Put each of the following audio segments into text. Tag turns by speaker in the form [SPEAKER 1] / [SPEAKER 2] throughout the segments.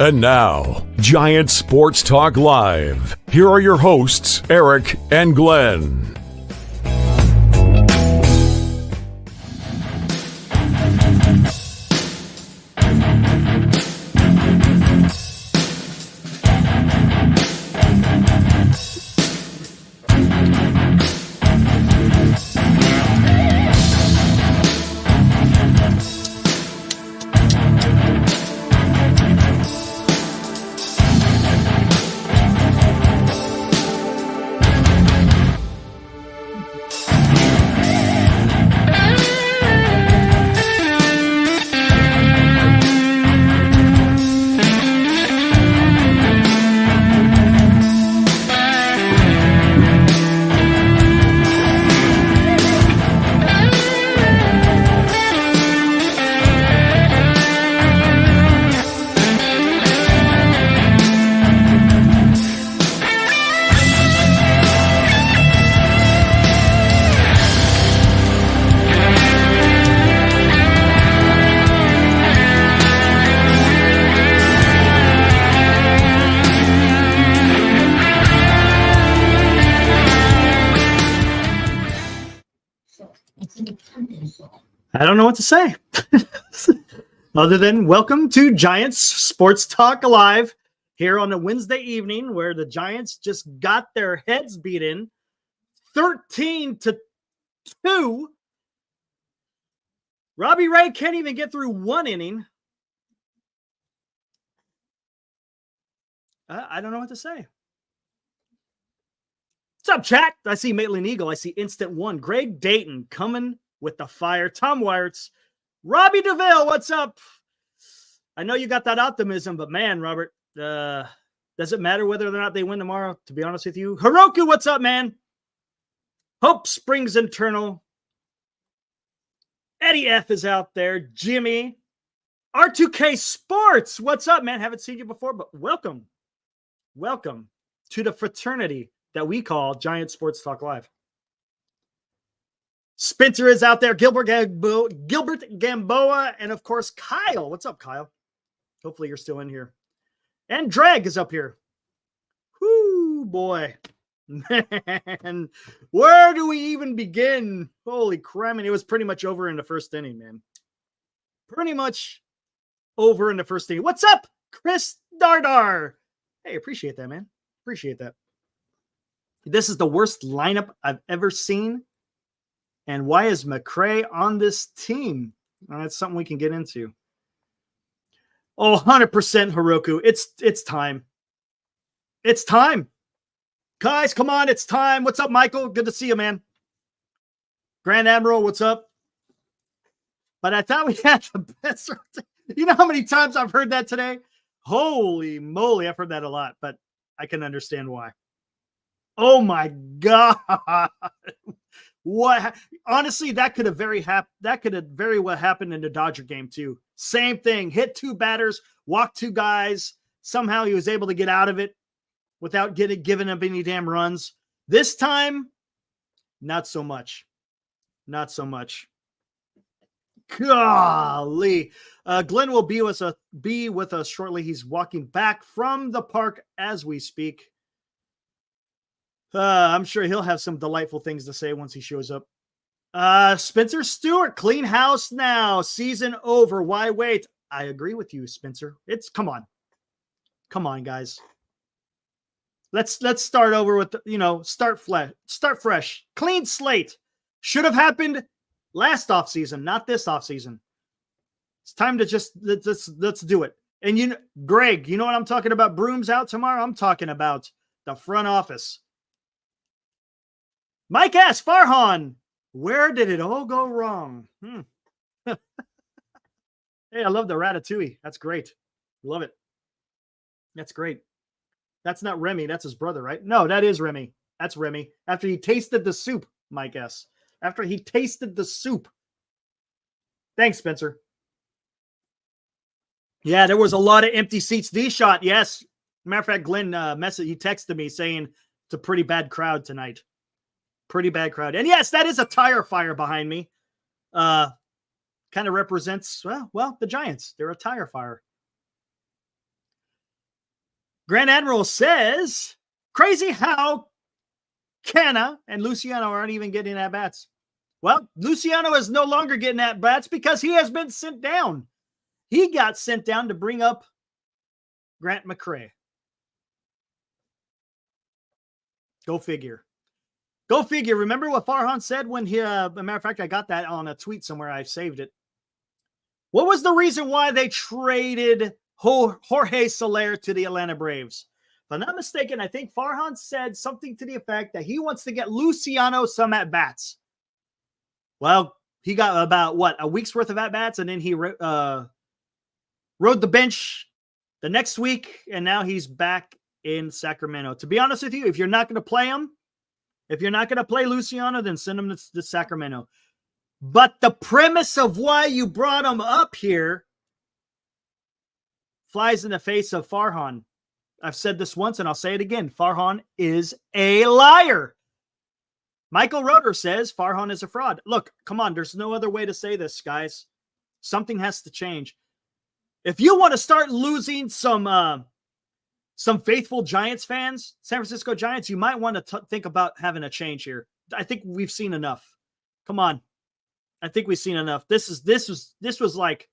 [SPEAKER 1] And now, Giants Sports Talk Live. Here are your hosts, Eric and Glenn.
[SPEAKER 2] I don't know what to say other than welcome to Giants Sports Talk Live here on a Wednesday evening where the Giants just got their heads beaten 13-2. Robbie Ray can't even get through one inning. I don't know what to say. What's up, chat? I see Maitland Eagle. I see Instant One. Greg Dayton coming with the fire. Tom Wirtz. Robbie DeVille, what's up? I know you got that optimism, but man, Robert, does it matter whether or not they win tomorrow, to be honest with you? Hiroku, what's up, man? Hope Springs Internal. Eddie F is out there. Jimmy. R2K Sports, what's up, man? Haven't seen you before, but welcome. Welcome to the fraternity that we call Giant Sports Talk Live. Spencer is out there. Gilbert Gamboa, and of course, Kyle. What's up, Kyle? Hopefully you're still in here. And Drag is up here. Whoo, boy. Man, where do we even begin? Holy crap. And it was pretty much over in the first inning, man. Pretty much over in the first inning. What's up, Chris Dardar? Hey, appreciate that, man. Appreciate that. This is the worst lineup I've ever seen. And why is McCray on this team? Well, that's something we can get into. Oh, 100% Hiroku. It's time. It's time. Guys, come on. It's time. What's up, Michael? Good to see you, man. Grand Admiral, what's up? But I thought we had the best. You know how many times I've heard that today? Holy moly. I've heard that a lot, but I can understand why. Oh, my God. What? Honestly, that could have very well happened in the Dodger game too. Same thing. Hit two batters, walked two guys. Somehow he was able to get out of it without giving up any damn runs. This time, not so much. Not so much. Golly. Glenn will be with us shortly. He's walking back from the park as we speak. I'm sure he'll have some delightful things to say once he shows up. Spencer Stewart, clean house now. Season over. Why wait? I agree with you, Spencer. Come on. Come on, guys. Let's start over with, start fresh. Clean slate. Should have happened last offseason, not this offseason. It's time to just let's do it. And Greg, you know what I'm talking about? Brooms out tomorrow. I'm talking about the front office. Mike S. Farhan, where did it all go wrong? Hey, I love the ratatouille. That's great. Love it. That's great. That's not Remy. That's his brother, right? No, that is Remy. That's Remy. After he tasted the soup, Mike S. After he tasted the soup. Thanks, Spencer. Yeah, there was a lot of empty seats. D-Shot, yes. Matter of fact, Glenn he texted me saying it's a pretty bad crowd tonight. Pretty bad crowd. And yes, that is a tire fire behind me. Kind of represents, well, the Giants. They're a tire fire. Grand Admiral says, crazy how Canna and Luciano aren't even getting at bats. Well, Luciano is no longer getting at bats because he has been sent down. He got sent down to bring up Grant McCray. Go figure. Go figure. Remember what Farhan said when he, a matter of fact, I got that on a tweet somewhere. I saved it. What was the reason why they traded Jorge Soler to the Atlanta Braves? If I'm not mistaken, I think Farhan said something to the effect that he wants to get Luciano some at-bats. Well, he got about, a week's worth of at-bats, and then he rode the bench the next week, and now he's back in Sacramento. To be honest with you, if you're not going to play him, if you're not going to play Luciano, then send him to Sacramento. But the premise of why you brought him up here flies in the face of Farhan. I've said this once and I'll say it again. Farhan is a liar. Michael Roeder says Farhan is a fraud. Look, come on. There's no other way to say this, guys. Something has to change. If you want to start losing some faithful Giants fans, San Francisco Giants, you might want to think about having a change here. I think we've seen enough. Come on. I think we've seen enough. This was like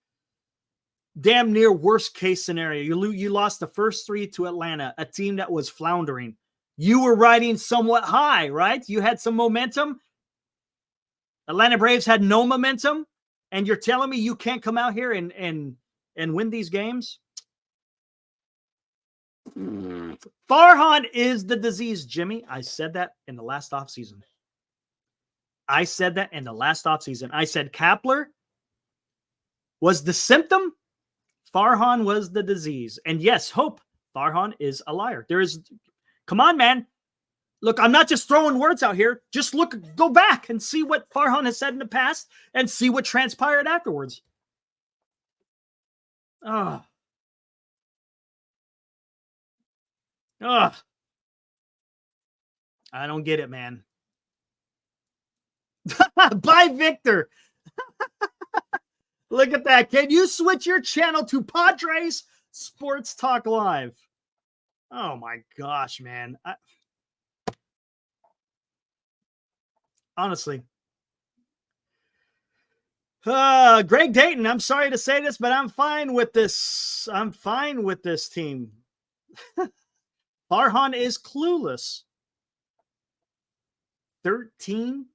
[SPEAKER 2] damn near worst case scenario. You lost the first 3 to Atlanta, a team that was floundering. You were riding somewhat high, right? You had some momentum. Atlanta Braves had no momentum, and you're telling me you can't come out here and win these games? Farhan is the disease, Jimmy. I said that in the last offseason. I said Kapler was the symptom. Farhan was the disease. And yes, Hope, Farhan is a liar. Come on, man. Look, I'm not just throwing words out here. Just go back and see what Farhan has said in the past and see what transpired afterwards. I don't get it, man. Bye, Victor. Look at that. Can you switch your channel to Padres Sports Talk Live? Oh, my gosh, man. Honestly. Greg Dayton, I'm sorry to say this, but I'm fine with this. I'm fine with this team. Farhan is clueless. 13-2.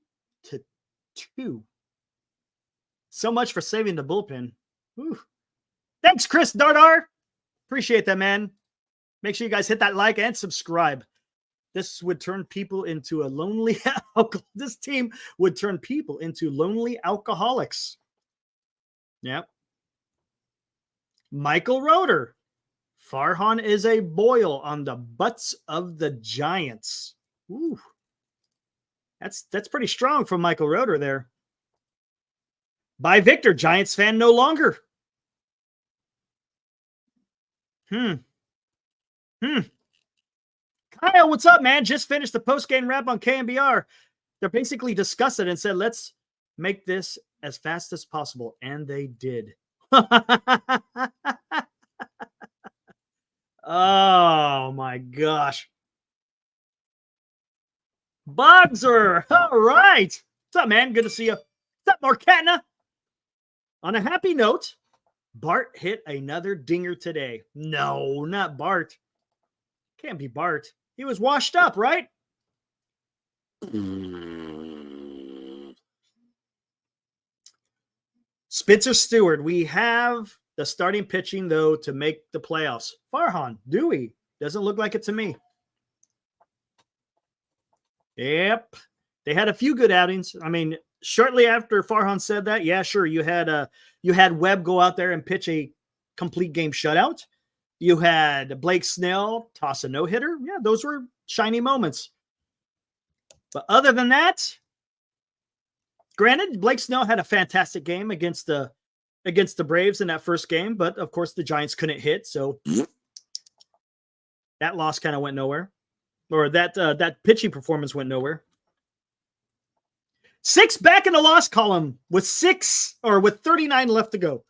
[SPEAKER 2] So much for saving the bullpen. Whew. Thanks, Chris Dardar. Appreciate that, man. Make sure you guys hit that like and subscribe. This would turn people into a lonely this team would turn people into lonely alcoholics. Yep. Michael Roeder. Farhan is a boil on the butts of the Giants. Ooh. That's pretty strong from Michael Roeder there. By Victor, Giants fan no longer. Kyle, what's up, man? Just finished the post-game wrap on KMBR. They basically discussed it and said, let's make this as fast as possible. And they did. Oh, my gosh. Bogser. All right. What's up, man? Good to see you. What's up, Marcatna? On a happy note, Bart hit another dinger today. No, not Bart. Can't be Bart. He was washed up, right? Spencer Stewart. We have the starting pitching, though, to make the playoffs. Farhan, do we? Doesn't look like it to me. Yep. They had a few good outings. I mean, shortly after Farhan said that, yeah, sure, you had Webb go out there and pitch a complete game shutout. You had Blake Snell toss a no-hitter. Yeah, those were shiny moments. But other than that, granted, Blake Snell had a fantastic game against the Braves in that first game, but of course the Giants couldn't hit, so that loss kind of went nowhere. Or that pitching performance went nowhere. 6 back in the loss column with 39 left to go.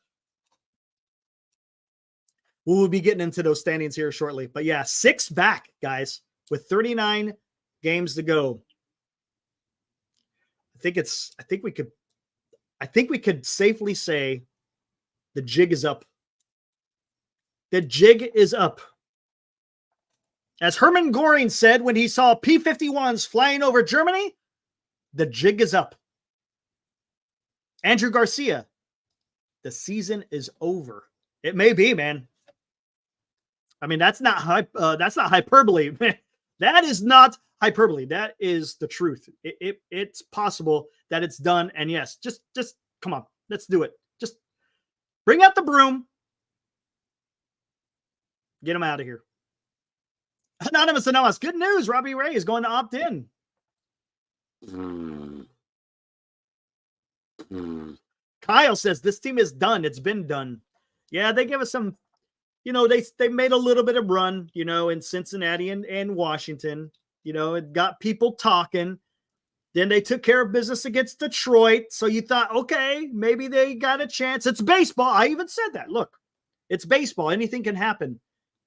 [SPEAKER 2] We'll be getting into those standings here shortly. But yeah, 6 back, guys, with 39 games to go. I think we could safely say the jig is up. The jig is up. As Hermann Göring said when he saw P-51s flying over Germany, the jig is up. Andrew Garcia, the season is over. It may be, man. I mean, that's not hyperbole. That is not hyperbole. That is the truth. It's possible that it's done. And yes, just come on, let's do it. Just bring out the broom. Get him out of here. Anonymous. Good news. Robbie Ray is going to opt in. Kyle says this team is done. It's been done. Yeah, they give us some, they made a little bit of run, in Cincinnati and Washington. It got people talking. Then they took care of business against Detroit. So you thought, okay, maybe they got a chance. It's baseball. I even said that. Look, it's baseball. Anything can happen.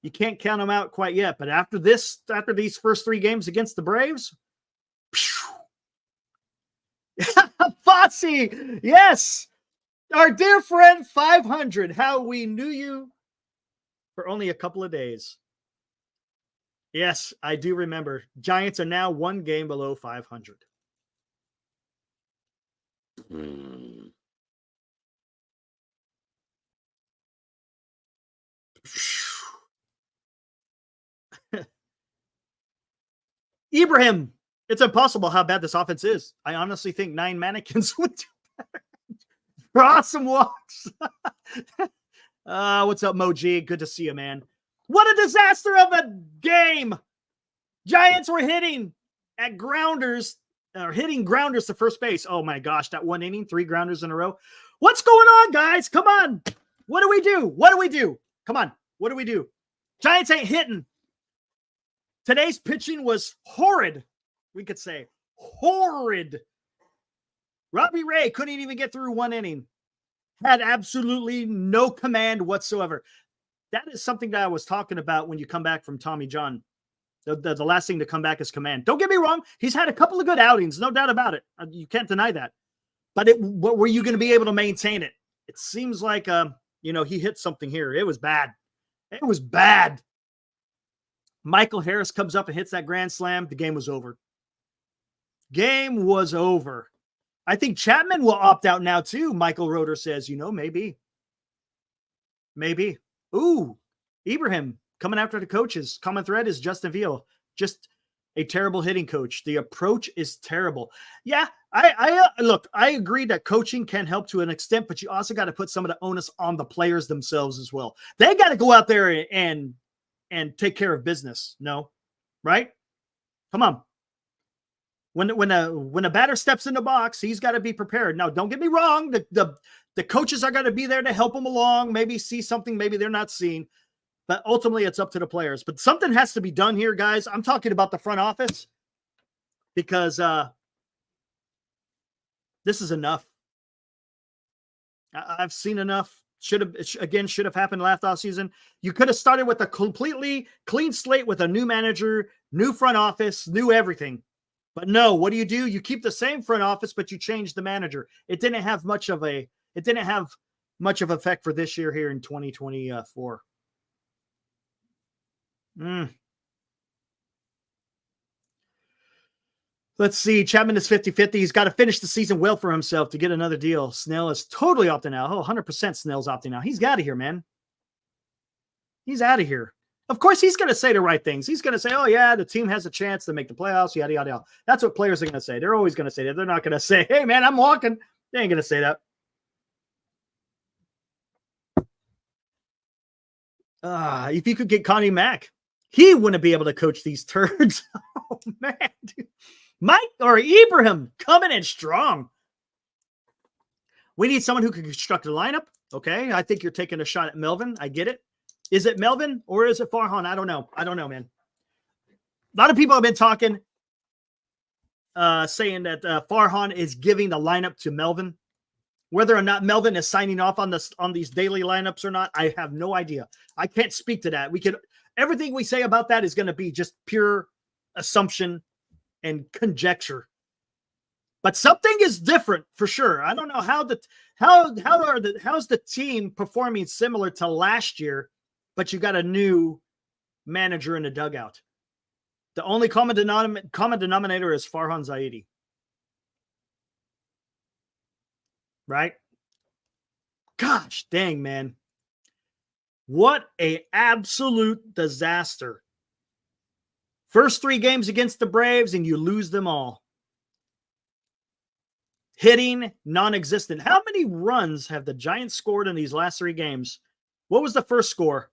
[SPEAKER 2] You can't count them out quite yet. But after these first 3 games against the Braves, Fossey, yes, our dear friend 500. How we knew you for only a couple of days. Yes, I do remember. Giants are now 1 game below 500. Ibrahim, it's impossible how bad this offense is. I honestly think 9 mannequins would do better. Draw some walks. What's up, Moji? Good to see you, man. What a disaster of a game. Giants were hitting grounders to first base. Oh my gosh, that 1 inning, 3 grounders in a row. What's going on, guys? Come on. What do we do? Come on. What do we do? Giants ain't hitting. Today's pitching was horrid. We could say horrid. Robbie Ray couldn't even get through 1 inning. Had absolutely no command whatsoever. That is something that I was talking about when you come back from Tommy John. The last thing to come back is command. Don't get me wrong. He's had a couple of good outings. No doubt about it. You can't deny that. But were you going to be able to maintain it? It seems like, he hit something here. It was bad. It was bad. Michael Harris comes up and hits that grand slam. The game was over. Game was over. I think Chapman will opt out now too. Michael Roeder says, maybe. Maybe. Ooh, Ibrahim coming after the coaches. Common thread is Justin Veal. Just a terrible hitting coach. The approach is terrible. Yeah, I agree that coaching can help to an extent, but you also got to put some of the onus on the players themselves as well. They got to go out there and take care of business. No, right? Come on. When a batter steps in the box, he's got to be prepared. Now, don't get me wrong. The coaches are going to be there to help them along, maybe see something maybe they're not seeing. But ultimately, it's up to the players. But something has to be done here, guys. I'm talking about the front office because this is enough. I've seen enough. Should have happened last offseason. You could have started with a completely clean slate with a new manager, new front office, new everything. But no, what do? You keep the same front office, but you change the manager. It didn't have much of effect for this year here in 2024. Let's see. Chapman is 50-50. He's got to finish the season well for himself to get another deal. Snell is totally opting out. Oh, 100% Snell's opting out. He's out of here, man. He's out of here. Of course, he's going to say the right things. He's going to say, oh, yeah, the team has a chance to make the playoffs, yada, yada, yada. That's what players are going to say. They're always going to say that. They're not going to say, hey, man, I'm walking. They ain't going to say that. If you could get Connie Mack, he wouldn't be able to coach these turds. Oh, man, dude. Mike or Ibrahim coming in strong. We need someone who can construct a lineup. Okay, I think you're taking a shot at Melvin. I get it. Is it Melvin or is it Farhan? I don't know. I don't know, man. A lot of people have been talking, saying that Farhan is giving the lineup to Melvin. Whether or not Melvin is signing off on these daily lineups or not, I have no idea. I can't speak to that. Everything we say about that is going to be just pure assumption and conjecture. But something is different for sure. I don't know how's the team performing similar to last year, but you got a new manager in the dugout. The only common denominator is Farhan Zaidi. Right? Gosh dang, man. What a absolute disaster. First 3 games against the Braves and you lose them all. Hitting non-existent. How many runs have the Giants scored in these last 3 games? What was the first score?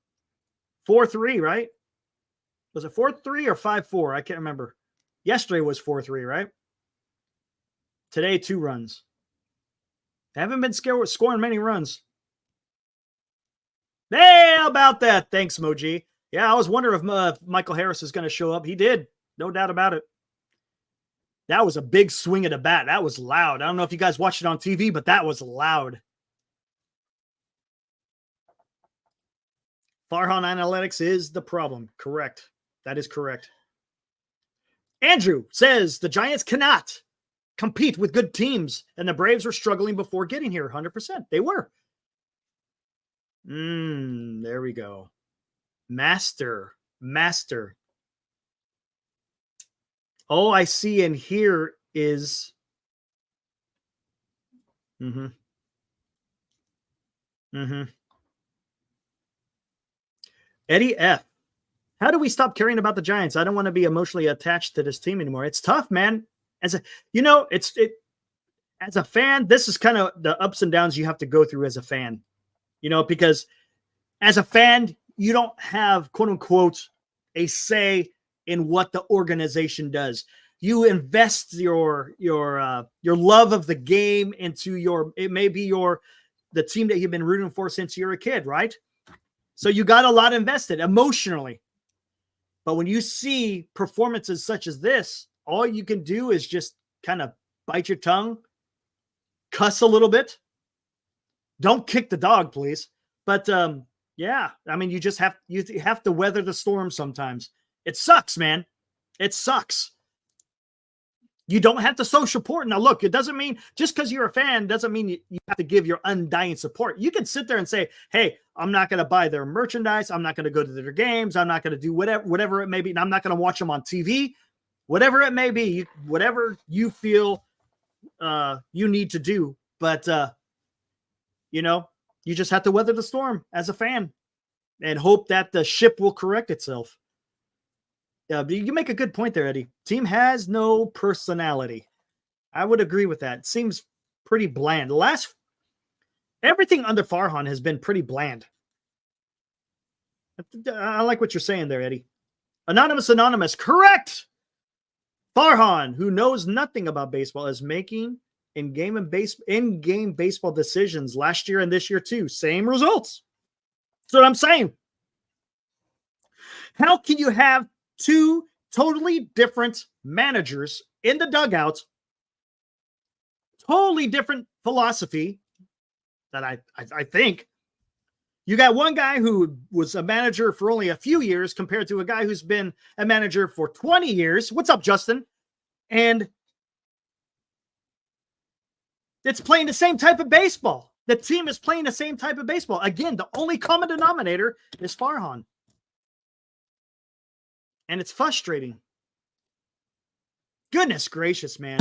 [SPEAKER 2] 4-3, right? Was it 4-3 or 5-4? I can't remember. Yesterday was 4-3, right? Today, 2 runs. They haven't been scoring many runs. Hey, how about that? Thanks, Moji. Yeah, I was wondering if Michael Harris is going to show up. He did. No doubt about it. That was a big swing of the bat. That was loud. I don't know if you guys watched it on TV, but that was loud. Farhan Analytics is the problem. Correct. That is correct. Andrew says the Giants cannot compete with good teams, and the Braves were struggling before getting here. 100%. They were. There we go. Master. All I see in here is Eddie F. How do we stop caring about the Giants? I don't want to be emotionally attached to this team anymore. It's tough, man. As a fan, this is kind of the ups and downs you have to go through as a fan. Because as a fan, you don't have, quote unquote, a say in what the organization does. You invest your love of the game into the team that you've been rooting for since you're a kid, right? So you got a lot invested emotionally. But when you see performances such as this, all you can do is just kind of bite your tongue, cuss a little bit. Don't kick the dog, please. But yeah, I mean, you have to weather the storm sometimes. It sucks, man. It sucks. You don't have to show support. Now, look, it doesn't mean just because you're a fan doesn't mean you have to give your undying support. You can sit there and say, hey, I'm not going to buy their merchandise. I'm not going to go to their games. I'm not going to do whatever it may be. And I'm not going to watch them on TV, whatever it may be, whatever you feel you need to do. But, you just have to weather the storm as a fan and hope that the ship will correct itself. You make a good point there, Eddie. Team has no personality. I would agree with that. It seems pretty bland. Everything under Farhan has been pretty bland. I like what you're saying there, Eddie. Anonymous. Correct. Farhan, who knows nothing about baseball, is making in-game baseball decisions last year and this year too. Same results. That's what I'm saying. How can you have 2 totally different managers in the dugouts, totally different philosophy that I think? You got one guy who was a manager for only a few years compared to a guy who's been a manager for 20 years. What's up, Justin? And it's playing the same type of baseball. The team is playing the same type of baseball. Again, the only common denominator is Farhan. And it's frustrating. Goodness gracious, man.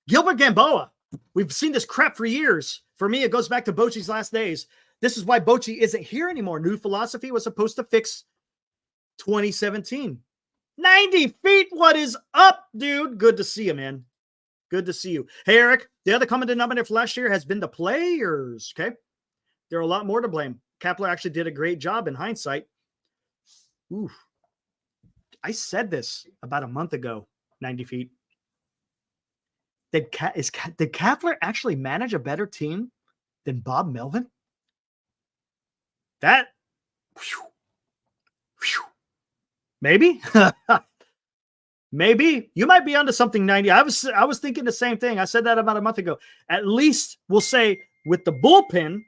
[SPEAKER 2] Gilbert Gamboa. We've seen this crap for years. For me, it goes back to Bochy's last days. This is why Bochy isn't here anymore. New philosophy was supposed to fix 2017. 90 feet. What is up, dude? Good to see you, man. Good to see you. Hey, Eric, the other common denominator for last year has been the players. Okay. There are a lot more to blame. Kapler actually did a great job in hindsight. Ooh. I said this about a month ago, 90 feet. Did Kapler actually manage a better team than Bob Melvin? That, maybe. Maybe you might be onto something, 90. I was thinking the same thing. I said that about a month ago. At least we'll say with the bullpen,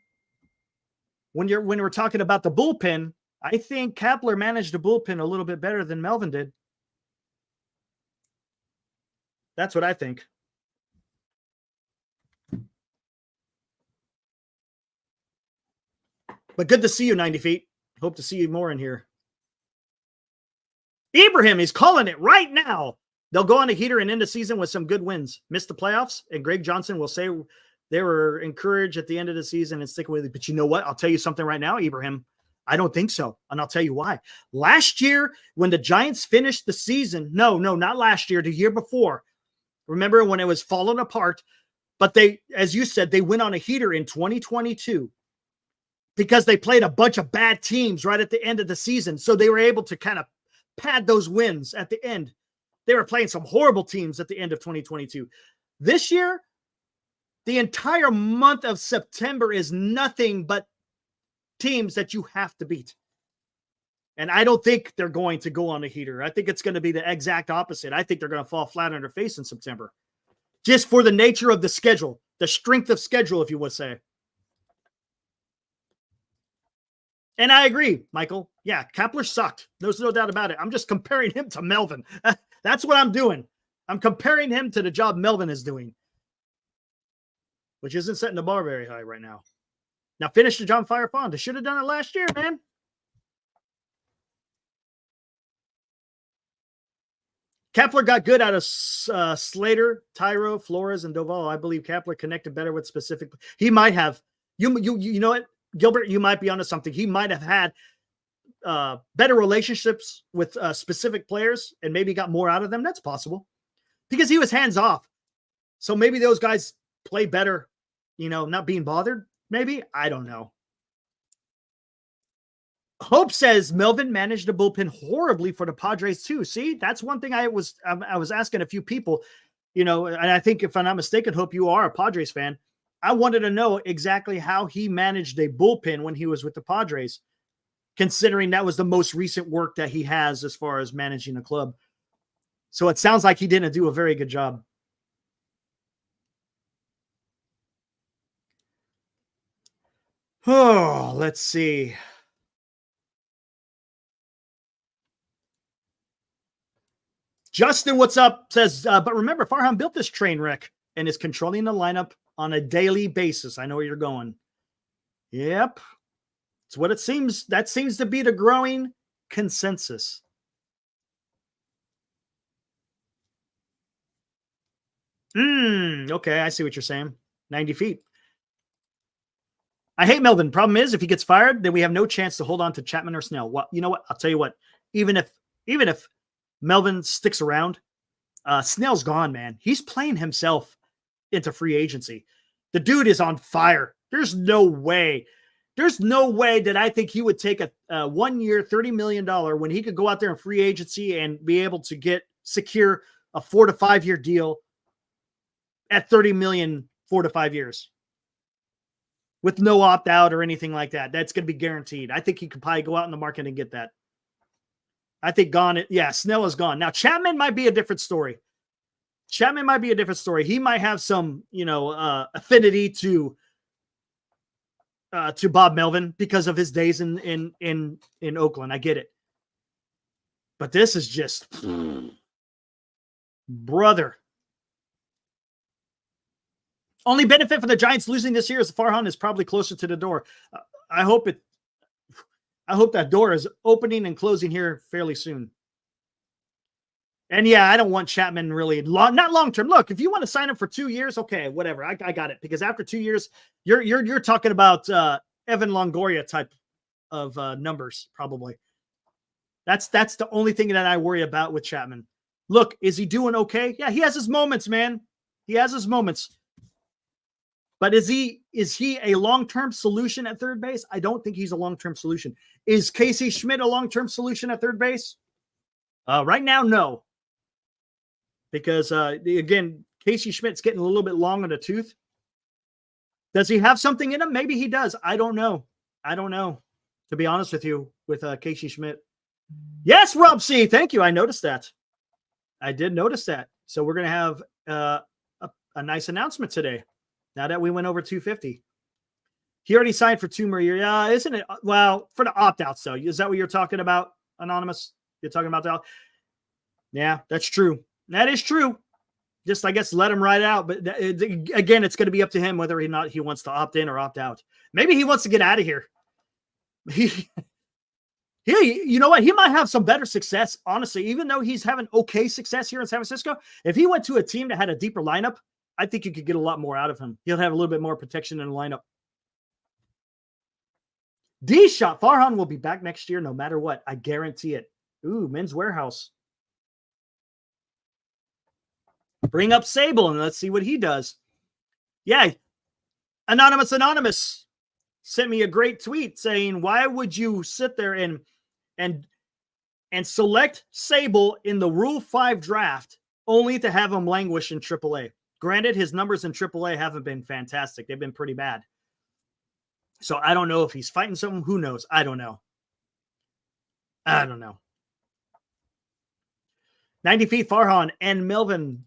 [SPEAKER 2] when we're talking about the bullpen, I think Kapler managed the bullpen a little bit better than Melvin did. That's what I think. But good to see you, 90 feet. Hope to see you more in here. Ibrahim, he's calling it right now. They'll go on a heater and end the season with some good wins. Miss the playoffs, and Greg Johnson will say they were encouraged at the end of the season and sticking with it. But you know what? I'll tell you something right now, Ibrahim. I don't think so. And I'll tell you why. Last year, when the Giants finished the season, no, not last year, the year before. Remember when it was falling apart? But they, as you said, they went on a heater in 2022 because they played a bunch of bad teams right at the end of the season. So they were able to kind of pad those wins at the end. They were playing some horrible teams at the end of 2022. This year, the entire month of September is nothing but teams that you have to beat. And I don't think they're going to go on a heater. I think it's going to be the exact opposite. I think they're going to fall flat on their face in September. Just for the nature of the schedule, the strength of schedule, if you would say. And I agree, Michael. Yeah, Kapler sucked. There's no doubt about it. I'm just comparing him to Melvin. That's what I'm doing. I'm comparing him to the job Melvin is doing, which isn't setting the bar very high right now. Now finish the John Fire Fond. They should have done it last year, man. Kapler got good out of Slater, Tyro, Flores, and Doval. I believe Kapler connected better with specific. He might have. You know what, Gilbert? You might be onto something. He might have had better relationships with specific players and maybe got more out of them. That's possible because he was hands off. So maybe those guys play better, not being bothered. Maybe. I don't know. Hope says Melvin managed the bullpen horribly for the Padres too. See, that's one thing I was asking a few people, and I think if I'm not mistaken, Hope, you are a Padres fan. I wanted to know exactly how he managed a bullpen when he was with the Padres, considering that was the most recent work that he has as far as managing a club. So it sounds like he didn't do a very good job. Oh, let's see. Justin, what's up? Says, but remember, Farhan built this train wreck and is controlling the lineup on a daily basis. I know where you're going. Yep. It's what it seems. That seems to be the growing consensus. Okay, I see what you're saying. 90 feet. I hate Melvin. Problem is, if he gets fired, then we have no chance to hold on to Chapman or Snell. Well, you know what? I'll tell you what. Even if Melvin sticks around, Snell's gone, man. He's playing himself into free agency. The dude is on fire. There's no way that I think he would take a 1 year, $30 million when he could go out there in free agency and be able to secure a 4 to 5 year deal at $30 million, 4 to 5 years with no opt out or anything like that. That's going to be guaranteed. I think he could probably go out in the market and get that. I think gone. Yeah, Snell is gone. Now, Chapman might be a different story. He might have some, affinity to Bob Melvin because of his days in Oakland. I get it. But this is just brother. Only benefit for the Giants losing this year is Farhan is probably closer to the door. I hope that door is opening and closing here fairly soon. And yeah, I don't want Chapman really not long term. Look, if you want to sign him for 2 years, okay, whatever. I got it, because after 2 years, you're talking about Evan Longoria type of numbers probably. That's the only thing that I worry about with Chapman. Look, is he doing okay? Yeah, he has his moments, man. He has his moments. But is he a long-term solution at third base? I don't think he's a long-term solution. Is Casey Schmidt a long-term solution at third base? Right now, no. Because, again, Casey Schmidt's getting a little bit long on the tooth. Does he have something in him? Maybe he does. I don't know, to be honest with you, with Casey Schmidt. Yes, Rob C. Thank you. I noticed that. I did notice that. So we're going to have a nice announcement today. Now that we went over 250. He already signed for 2 more years. Yeah, isn't it? Well, for the opt-outs, though. Is that what you're talking about, Anonymous? You're talking about that? Yeah, that's true. That is true. Just, I guess, let him ride out. But again, it's going to be up to him whether or not he wants to opt in or opt out. Maybe he wants to get out of here. You know what? He might have some better success, honestly, even though he's having okay success here in San Francisco. If he went to a team that had a deeper lineup, I think you could get a lot more out of him. He'll have a little bit more protection in the lineup. D-Shot. Farhan will be back next year no matter what. I guarantee it. Ooh, Men's Warehouse. Bring up Sable and let's see what he does. Yeah. Anonymous sent me a great tweet saying, why would you sit there and select Sable in the Rule 5 draft only to have him languish in AAA? Granted, his numbers in AAA haven't been fantastic. They've been pretty bad. So I don't know if he's fighting something. Who knows? I don't know. 90 feet, Farhan and Melvin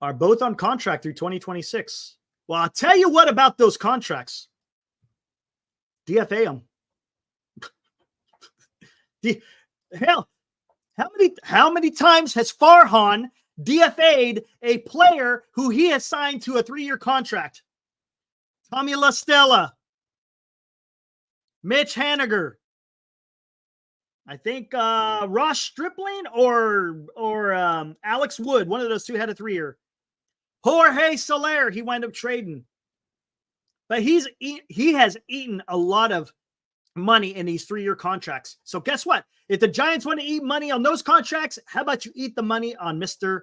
[SPEAKER 2] are both on contract through 2026. Well, I'll tell you what about those contracts. DFA them. Hell, how many times has Farhan DFA'd a player who he has signed to a 3-year contract? Tommy LaStella, Mitch Haniger, I think Ross Stripling or Alex Wood. One of those two had a 3-year. Jorge Soler, he wound up trading. But he has eaten a lot of money in these 3-year contracts. So guess what? If the Giants want to eat money on those contracts, how about you eat the money on Mr.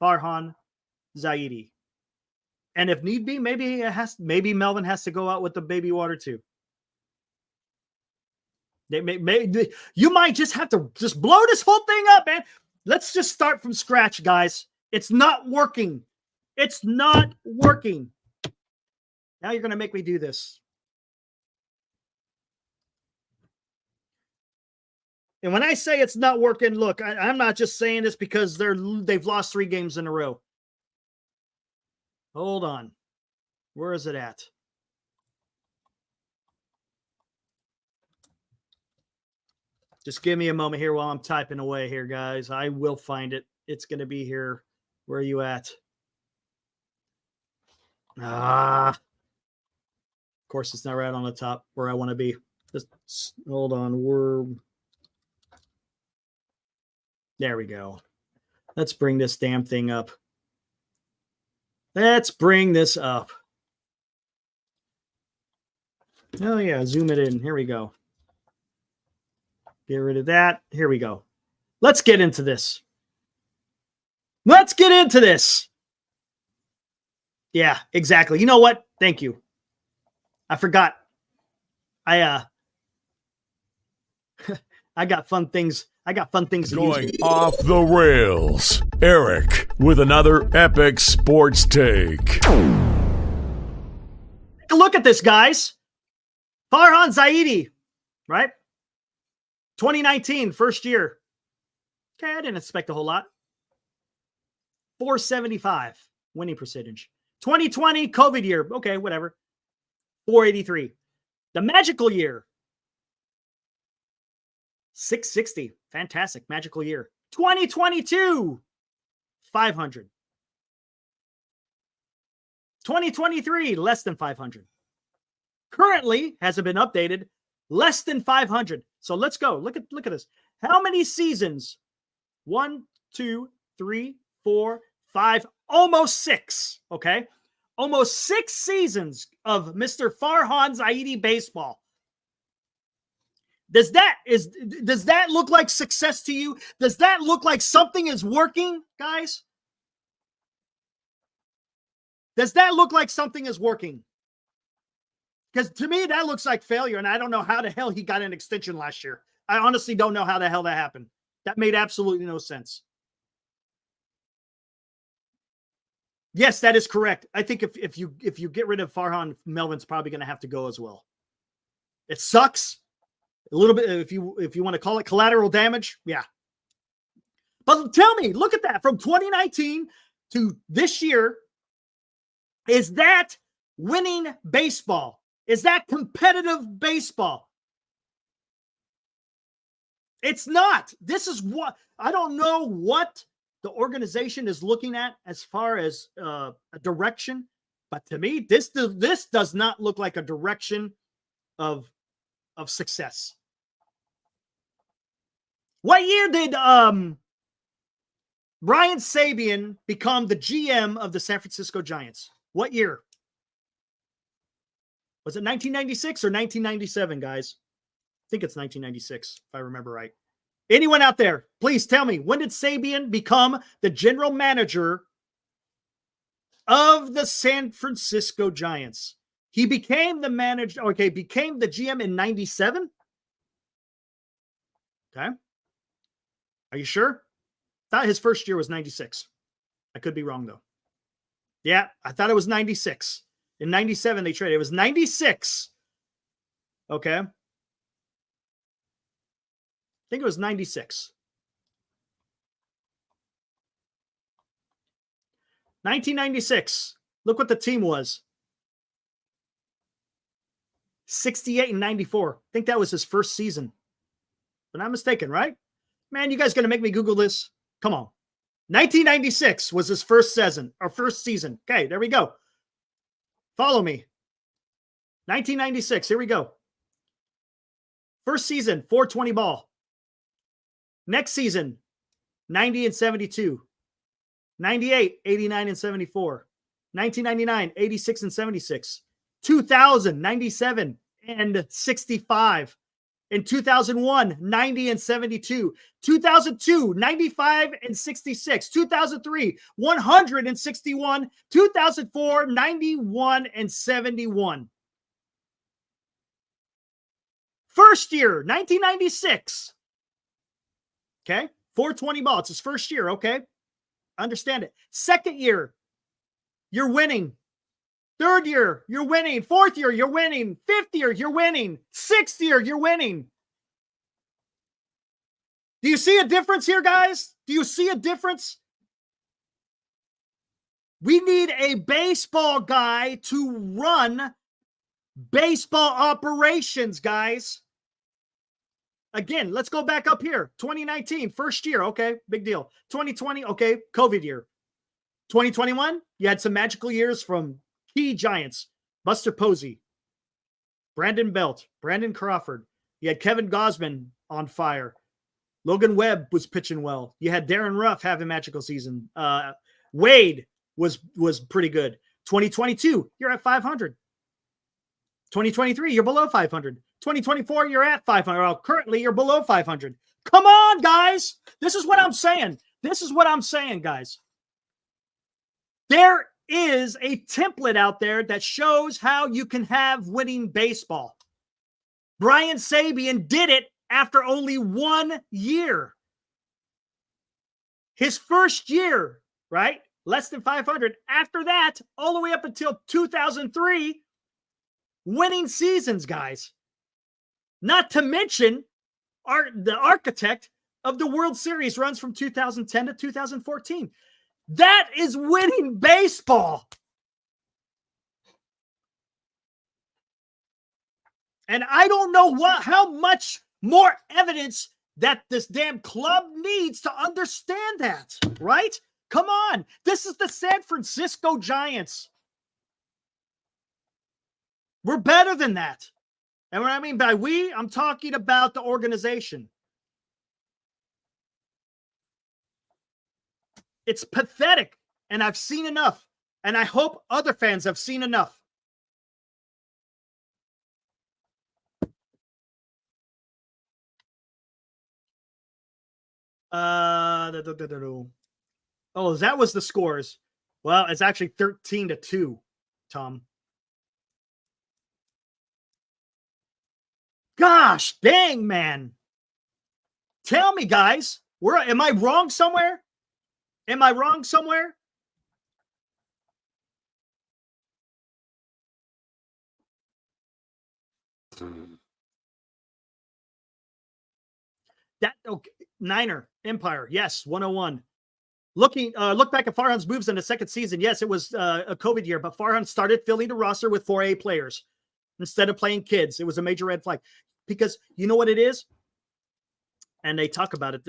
[SPEAKER 2] Farhan Zaidi? And if need be, maybe Melvin has to go out with the baby water too. You might just have to just blow this whole thing up, man. Let's just start from scratch, guys. It's not working. It's not working. Now you're going to make me do this. And when I say it's not working, look, I'm not just saying this because they've lost 3 games in a row. Hold on. Where is it at? Just give me a moment here while I'm typing away here, guys. I will find it. It's going to be here. Where are you at? Of course, it's not right on the top where I want to be. Just hold on. There we go. Let's bring this damn thing up. Let's bring this up. Oh, yeah. Zoom it in. Here we go. Get rid of that. Here we go. Let's get into this. Let's get into this. Yeah, exactly. You know what? Thank you. I forgot. I got fun things. I got fun things to
[SPEAKER 1] Going
[SPEAKER 2] use.
[SPEAKER 1] off the rails. Eric with another epic sports take.
[SPEAKER 2] Take a look at this, guys. Farhan Zaidi, right? 2019, first year. Okay, I didn't expect a whole lot. 475 winning percentage. 2020, COVID year. Okay, whatever. 483. The magical year. 660. Fantastic. Magical year. 2022. 500. 2023. Less than 500. Currently, hasn't been updated. Less than 500. So let's go. Look at this. How many seasons? 1, 2, 3, 4, 5, almost 6. Okay. Almost 6 seasons of Mr. Farhan Zaidi baseball. Does that look like success to you? Does that look like something is working, guys? Does that look like something is working? Because to me, that looks like failure, and I don't know how the hell he got an extension last year. I honestly don't know how the hell that happened. That made absolutely no sense. Yes, that is correct. I think if you get rid of Farhan, Melvin's probably going to have to go as well. It sucks a little bit if you want to call it collateral damage. Yeah. But tell me, look at that. From 2019 to this year, is that winning baseball? Is that competitive baseball? It's not. This is what I don't know what the organization is looking at as far as a direction, but to me, this does not look like a direction of success. What year did Brian Sabean become the GM of the San Francisco Giants? What year? Was it 1996 or 1997, guys? I think it's 1996, if I remember right. Anyone out there, please tell me, when did Sabean become the general manager of the San Francisco Giants? He became the manager, became the GM in 97? Okay. Are you sure? Thought his first year was 96. I could be wrong, though. Yeah, I thought it was 96. In 97, they traded. It was 96. Okay. I think it was 96. 1996. Look what the team was. 68 and 94. I think that was his first season. But I'm mistaken, right? Man, you guys going to make me Google this? Come on. 1996 was his first season. Okay, there we go. Follow me. 1996. Here we go. First season, 420 ball. Next season, 90 and 72. 98, 89 and 74. 1999, 86 and 76. 2000, 97 and 65. In 2001, 90 and 72. 2002, 95 and 66. 2003, 161. 2004, 91 and 71. First year, 1996. Okay, 420 ball. It's his first year. Okay, understand it. Second year, you're winning. Third year, you're winning. Fourth year, you're winning. Fifth year, you're winning. Sixth year, you're winning. Do you see a difference here, guys? Do you see a difference? We need a baseball guy to run baseball operations, guys. Again, let's go back up here. 2019, first year. Okay, big deal. 2020, okay, COVID year. 2021, you had some magical years from key Giants. Buster Posey, Brandon Belt, Brandon Crawford. You had Kevin Gausman on fire. Logan Webb was pitching well. You had Darren Ruff having a magical season. Wade was pretty good. 2022, you're at 500. 2023, you're below 500. 2024, you're at 500. Well, currently, you're below 500. Come on, guys. This is what I'm saying. This is what I'm saying, guys. There is a template out there that shows how you can have winning baseball. Brian Sabean did it after only 1 year. His first year, right? Less than 500. After that, all the way up until 2003, winning seasons, guys. Not to mention the architect of the World Series runs from 2010 to 2014. That is winning baseball. And I don't know how much more evidence that this damn club needs to understand that, right? Come on. This is the San Francisco Giants. We're better than that. And what I mean by we, I'm talking about the organization. It's pathetic, and I've seen enough, and I hope other fans have seen enough. Oh, that was the scores. Well, it's actually 13-2, Tom. Gosh, dang, man. Tell me, guys, am I wrong somewhere? Am I wrong somewhere? That okay. Niner Empire. Yes, 101. Look back at Farhan's moves in the second season. Yes, it was a COVID year, but Farhan started filling the roster with 4A players instead of playing kids. It was a major red flag because you know what it is? And they talk about it.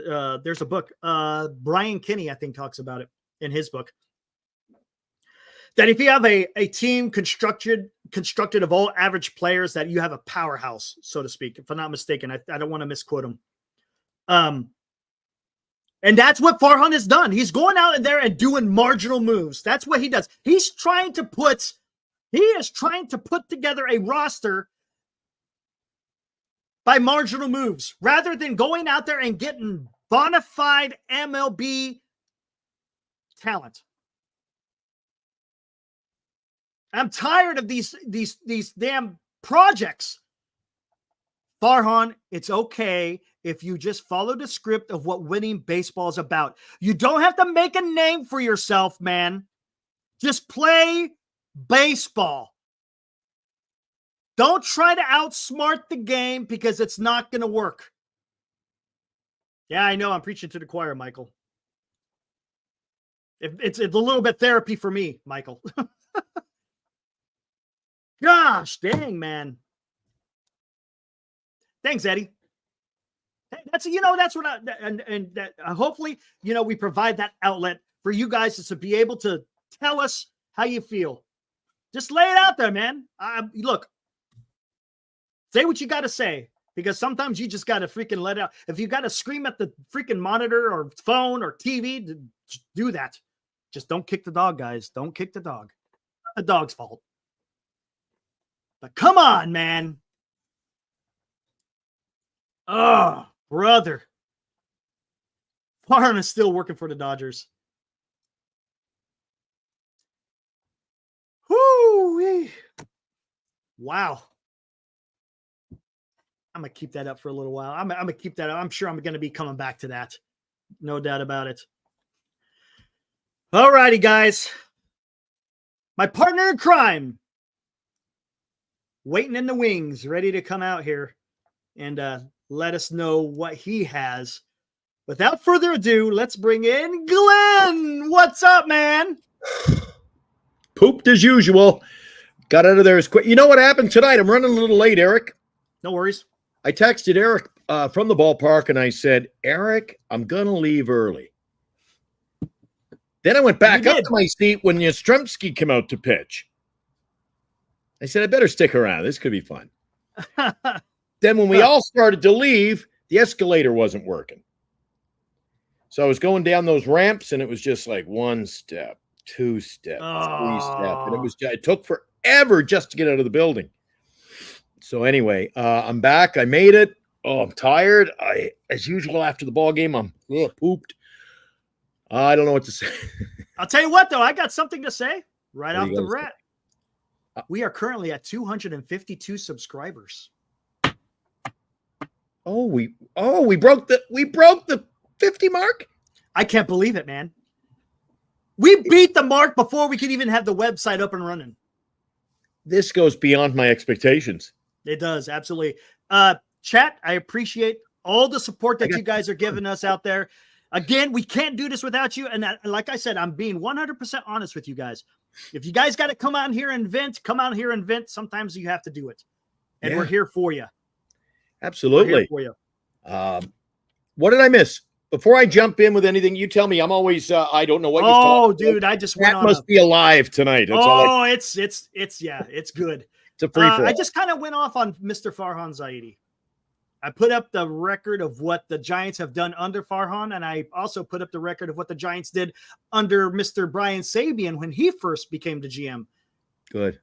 [SPEAKER 2] There's a book. Brian Kinney, I think, talks about it in his book. That if you have a team constructed of all average players, that you have a powerhouse, so to speak, if I'm not mistaken. I don't want to misquote him. And that's what Farhan has done. He's going out there and doing marginal moves. That's what he does. He is trying to put together a roster by marginal moves rather than going out there and getting bona fide MLB talent. I'm tired of these damn projects. Farhan, it's okay if you just follow the script of what winning baseball is about. You don't have to make a name for yourself, man. Just play baseball. Don't try to outsmart the game because it's not going to work. Yeah, I know I'm preaching to the choir, Michael. It's a little bit therapy for me, Michael. Gosh, dang, man. Thanks, Eddie. That's what hopefully, we provide that outlet for you guys to be able to tell us how you feel. Just lay it out there, man. Look, say what you got to say, because sometimes you just got to freaking let it out. If you got to scream at the freaking monitor or phone or TV, do that. Just don't kick the dog, guys. Don't kick the dog. Not the dog's fault. But come on, man. Oh, brother. Farhan is still working for the Dodgers. Whoo-wee. Wow. I'm going to keep that up for a little while. I'm going to keep that up. I'm sure I'm going to be coming back to that. No doubt about it. All righty, guys. My partner in crime, waiting in the wings, ready to come out here and let us know what he has. Without further ado, let's bring in Glenn. What's up, man?
[SPEAKER 3] Pooped as usual. Got out of there as quick. You know what happened tonight? I'm running a little late, Eric.
[SPEAKER 2] No worries.
[SPEAKER 3] I texted Eric from the ballpark, and I said, Eric, I'm going to leave early. Then I went back up to my seat when Yastrzemski came out to pitch. I said, I better stick around. This could be fun. Then when we all started to leave, the escalator wasn't working. So I was going down those ramps, and it was just like 1 step, 2 steps, 3 steps. And it took forever just to get out of the building. So anyway, I'm back. I made it. Oh, I'm tired. As usual, after the ball game, I'm pooped. I don't know what to say.
[SPEAKER 2] I'll tell you what, though. I got something to say right off the bat. We are currently at 252 subscribers.
[SPEAKER 3] We broke the 50 mark.
[SPEAKER 2] I can't believe it, man. We beat the mark before we could even have the website up and running.
[SPEAKER 3] This goes beyond my expectations.
[SPEAKER 2] It does, absolutely. Chat, I appreciate all the support that you guys are giving us out there. Again, we can't do this without you. And like I said, I'm being 100% honest with you guys. If you guys got to come out here and vent, come out here and vent. Sometimes you have to do it. And we're here for you.
[SPEAKER 3] Absolutely.
[SPEAKER 2] For you.
[SPEAKER 3] What did I miss? Before I jump in with anything, you tell me. I'm always I don't know what you're talking
[SPEAKER 2] dude, about. I just went on.
[SPEAKER 3] Must be alive tonight. That's
[SPEAKER 2] it's good.
[SPEAKER 3] It's a free for all.
[SPEAKER 2] I just kind of went off on Mr. Farhan Zaidi. I put up the record of what the Giants have done under Farhan, and I also put up the record of what the Giants did under Mr. Brian Sabian when he first became the GM.
[SPEAKER 3] Good.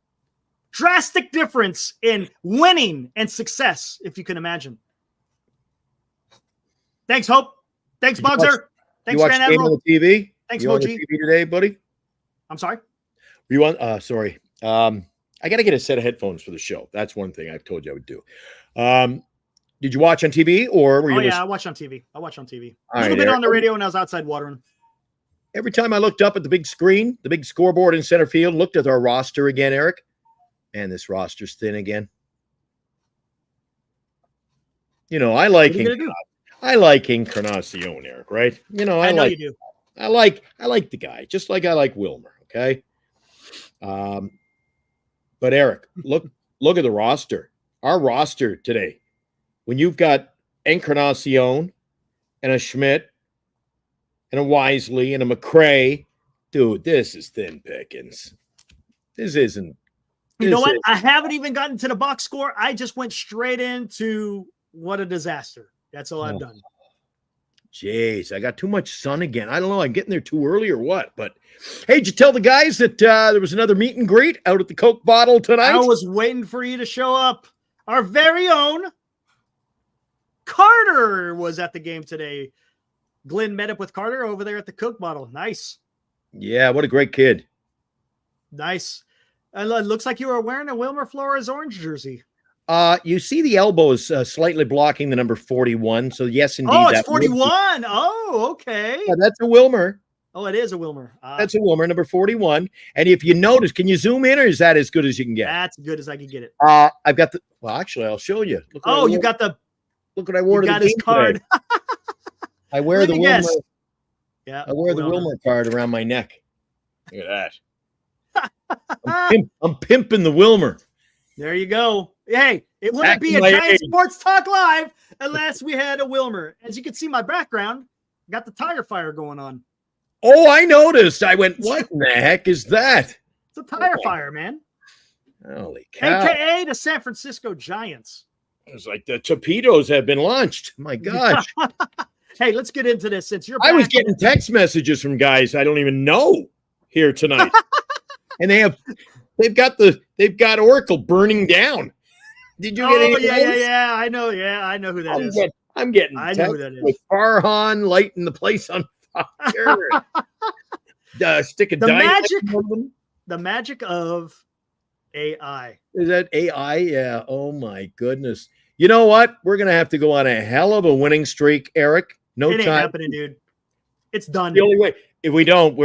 [SPEAKER 2] Drastic difference in winning and success, if you can imagine. Thanks, Hope. Thanks, Bugzer. Thanks, Grand Admiral.
[SPEAKER 3] You watched the game on the TV?
[SPEAKER 2] Thanks,
[SPEAKER 3] you on
[SPEAKER 2] Moji.
[SPEAKER 3] the TV today, buddy?
[SPEAKER 2] I'm sorry?
[SPEAKER 3] You want? Sorry. I got to get a set of headphones for the show. That's one thing I've told you I would do. Did you watch on TV or were you?
[SPEAKER 2] I watched on TV. A little
[SPEAKER 3] right,
[SPEAKER 2] bit on the radio when I was outside watering.
[SPEAKER 3] Every time I looked up at the big screen, the big scoreboard in center field, looked at our roster again, Eric. And this roster's thin again. I like I like Encarnacion, Eric, right? You know,
[SPEAKER 2] I know you do.
[SPEAKER 3] I like the guy, just like I like Wilmer, okay? But Eric, look at the roster. Our roster today. When you've got Encarnacion and a Schmidt and a Wisely and a McCray, dude, this is thin pickings. This isn't.
[SPEAKER 2] You know what? I haven't even gotten to the box score. I just went straight into what a disaster. That's all I've done.
[SPEAKER 3] Jeez, I got too much sun again. I don't know. I'm getting there too early or what. But hey, did you tell the guys that there was another meet and greet out at the Coke Bottle tonight?
[SPEAKER 2] I was waiting for you to show up. Our very own Carter was at the game today. Glenn met up with Carter over there at the Coke Bottle. Nice.
[SPEAKER 3] Yeah, what a great kid.
[SPEAKER 2] Nice. It looks like you were wearing a Wilmer Flores orange jersey.
[SPEAKER 3] You see the elbow is slightly blocking the number 41. So yes, indeed.
[SPEAKER 2] Oh, it's 41. Oh, okay.
[SPEAKER 3] Yeah, that's a Wilmer.
[SPEAKER 2] Oh, it is a Wilmer.
[SPEAKER 3] That's a Wilmer, number 41. And if you notice, can you zoom in or is that as good as you can get?
[SPEAKER 2] That's good as I can get it.
[SPEAKER 3] I've got the, well, actually, I'll show you. Look what I wore to the
[SPEAKER 2] his
[SPEAKER 3] game
[SPEAKER 2] card.
[SPEAKER 3] I wear the Wilmer.
[SPEAKER 2] Yeah,
[SPEAKER 3] I wear the Wilmer card around my neck. Look at that. I'm pimping the Wilmer.
[SPEAKER 2] There you go. Hey, it wouldn't be a Giant Sports Talk Live unless we had a Wilmer. As you can see, my background got the tire fire going on.
[SPEAKER 3] Oh, I noticed. I went, what in the heck is that?
[SPEAKER 2] It's a tire fire, man.
[SPEAKER 3] Holy cow.
[SPEAKER 2] AKA the San Francisco Giants.
[SPEAKER 3] It was like the torpedoes have been launched. My gosh.
[SPEAKER 2] Hey, let's get into this since you're
[SPEAKER 3] I was getting text messages from guys I don't even know here tonight. And they've got Oracle burning down. Did you get any?
[SPEAKER 2] Yeah. I know who that is.
[SPEAKER 3] I'm getting
[SPEAKER 2] I know who that is.
[SPEAKER 3] with Farhan lighting the place on fire. Stick a
[SPEAKER 2] the magic of AI.
[SPEAKER 3] Is that AI? Yeah. Oh my goodness. You know what? We're gonna have to go on a hell of a winning streak, Eric. No
[SPEAKER 2] it
[SPEAKER 3] time.
[SPEAKER 2] Ain't happening, dude. It's done.
[SPEAKER 3] The only way. If we don't,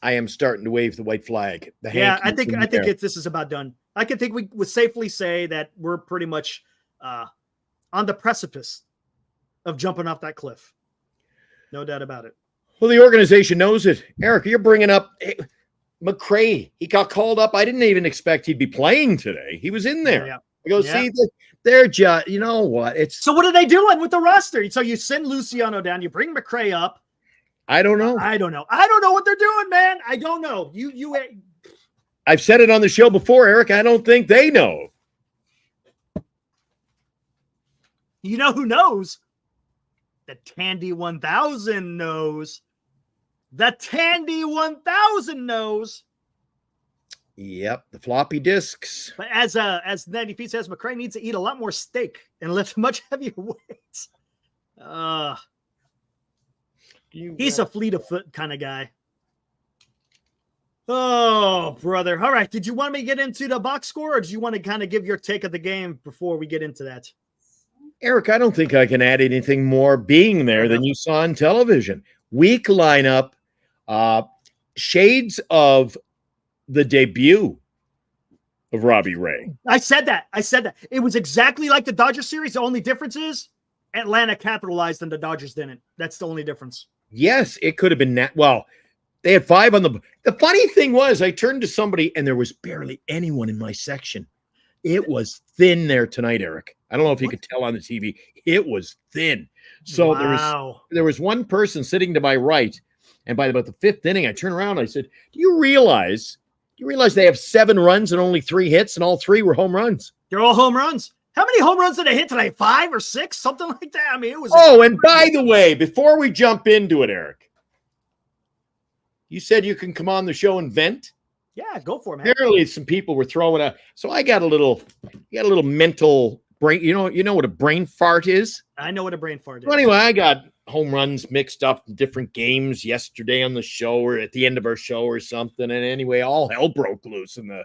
[SPEAKER 3] I am starting to wave the white flag.
[SPEAKER 2] I think this is about done. I can think we would safely say that we're pretty much on the precipice of jumping off that cliff. No doubt about it.
[SPEAKER 3] Well, the organization knows it. Eric, you're bringing up McCray. He got called up. I didn't even expect he'd be playing today. He was in there.
[SPEAKER 2] Yeah.
[SPEAKER 3] I go, see, they're just, you know what?
[SPEAKER 2] So what are they doing with the roster? So you send Luciano down, you bring McCray up.
[SPEAKER 3] I don't know.
[SPEAKER 2] I don't know what they're doing, man. I don't know.
[SPEAKER 3] I've said it on the show before, Eric. I don't think they know.
[SPEAKER 2] You know who knows? The Tandy 1000 knows. The Tandy 1000 knows.
[SPEAKER 3] Yep, the floppy disks.
[SPEAKER 2] But as Natty Pete says, McCray needs to eat a lot more steak and lift much heavier weights. He's a fleet of foot kind of guy. Oh, brother. All right. Did you want me to get into the box score, or do you want to kind of give your take of the game before we get into that?
[SPEAKER 3] Eric, I don't think I can add anything more being there than you saw on television. Weak lineup, shades of the debut of Robbie Ray.
[SPEAKER 2] I said that. It was exactly like the Dodgers series. The only difference is Atlanta capitalized and the Dodgers didn't. That's the only difference.
[SPEAKER 3] Yes, it could have been that. Well, they had 5 on the funny thing was I turned to somebody and there was barely anyone in my section. It was thin there tonight, Eric. I don't know if you could tell on the TV. It was thin. So there was one person sitting to my right. And by about the 5th inning, I turned around and I said, do you realize they have 7 runs and only 3 hits, and all 3 were home runs?
[SPEAKER 2] They're all home runs. How many home runs did they hit tonight? 5 or 6? Something like that. I mean, it was.
[SPEAKER 3] Oh, and by the way, before we jump into it, Eric, you said you can come on the show and vent.
[SPEAKER 2] Yeah, go for it, man.
[SPEAKER 3] Apparently, some people were throwing out. So I got a little mental brain. You know what a brain fart is?
[SPEAKER 2] I know what a brain fart is.
[SPEAKER 3] So anyway, I got home runs mixed up in different games yesterday on the show or at the end of our show or something. And anyway, all hell broke loose in the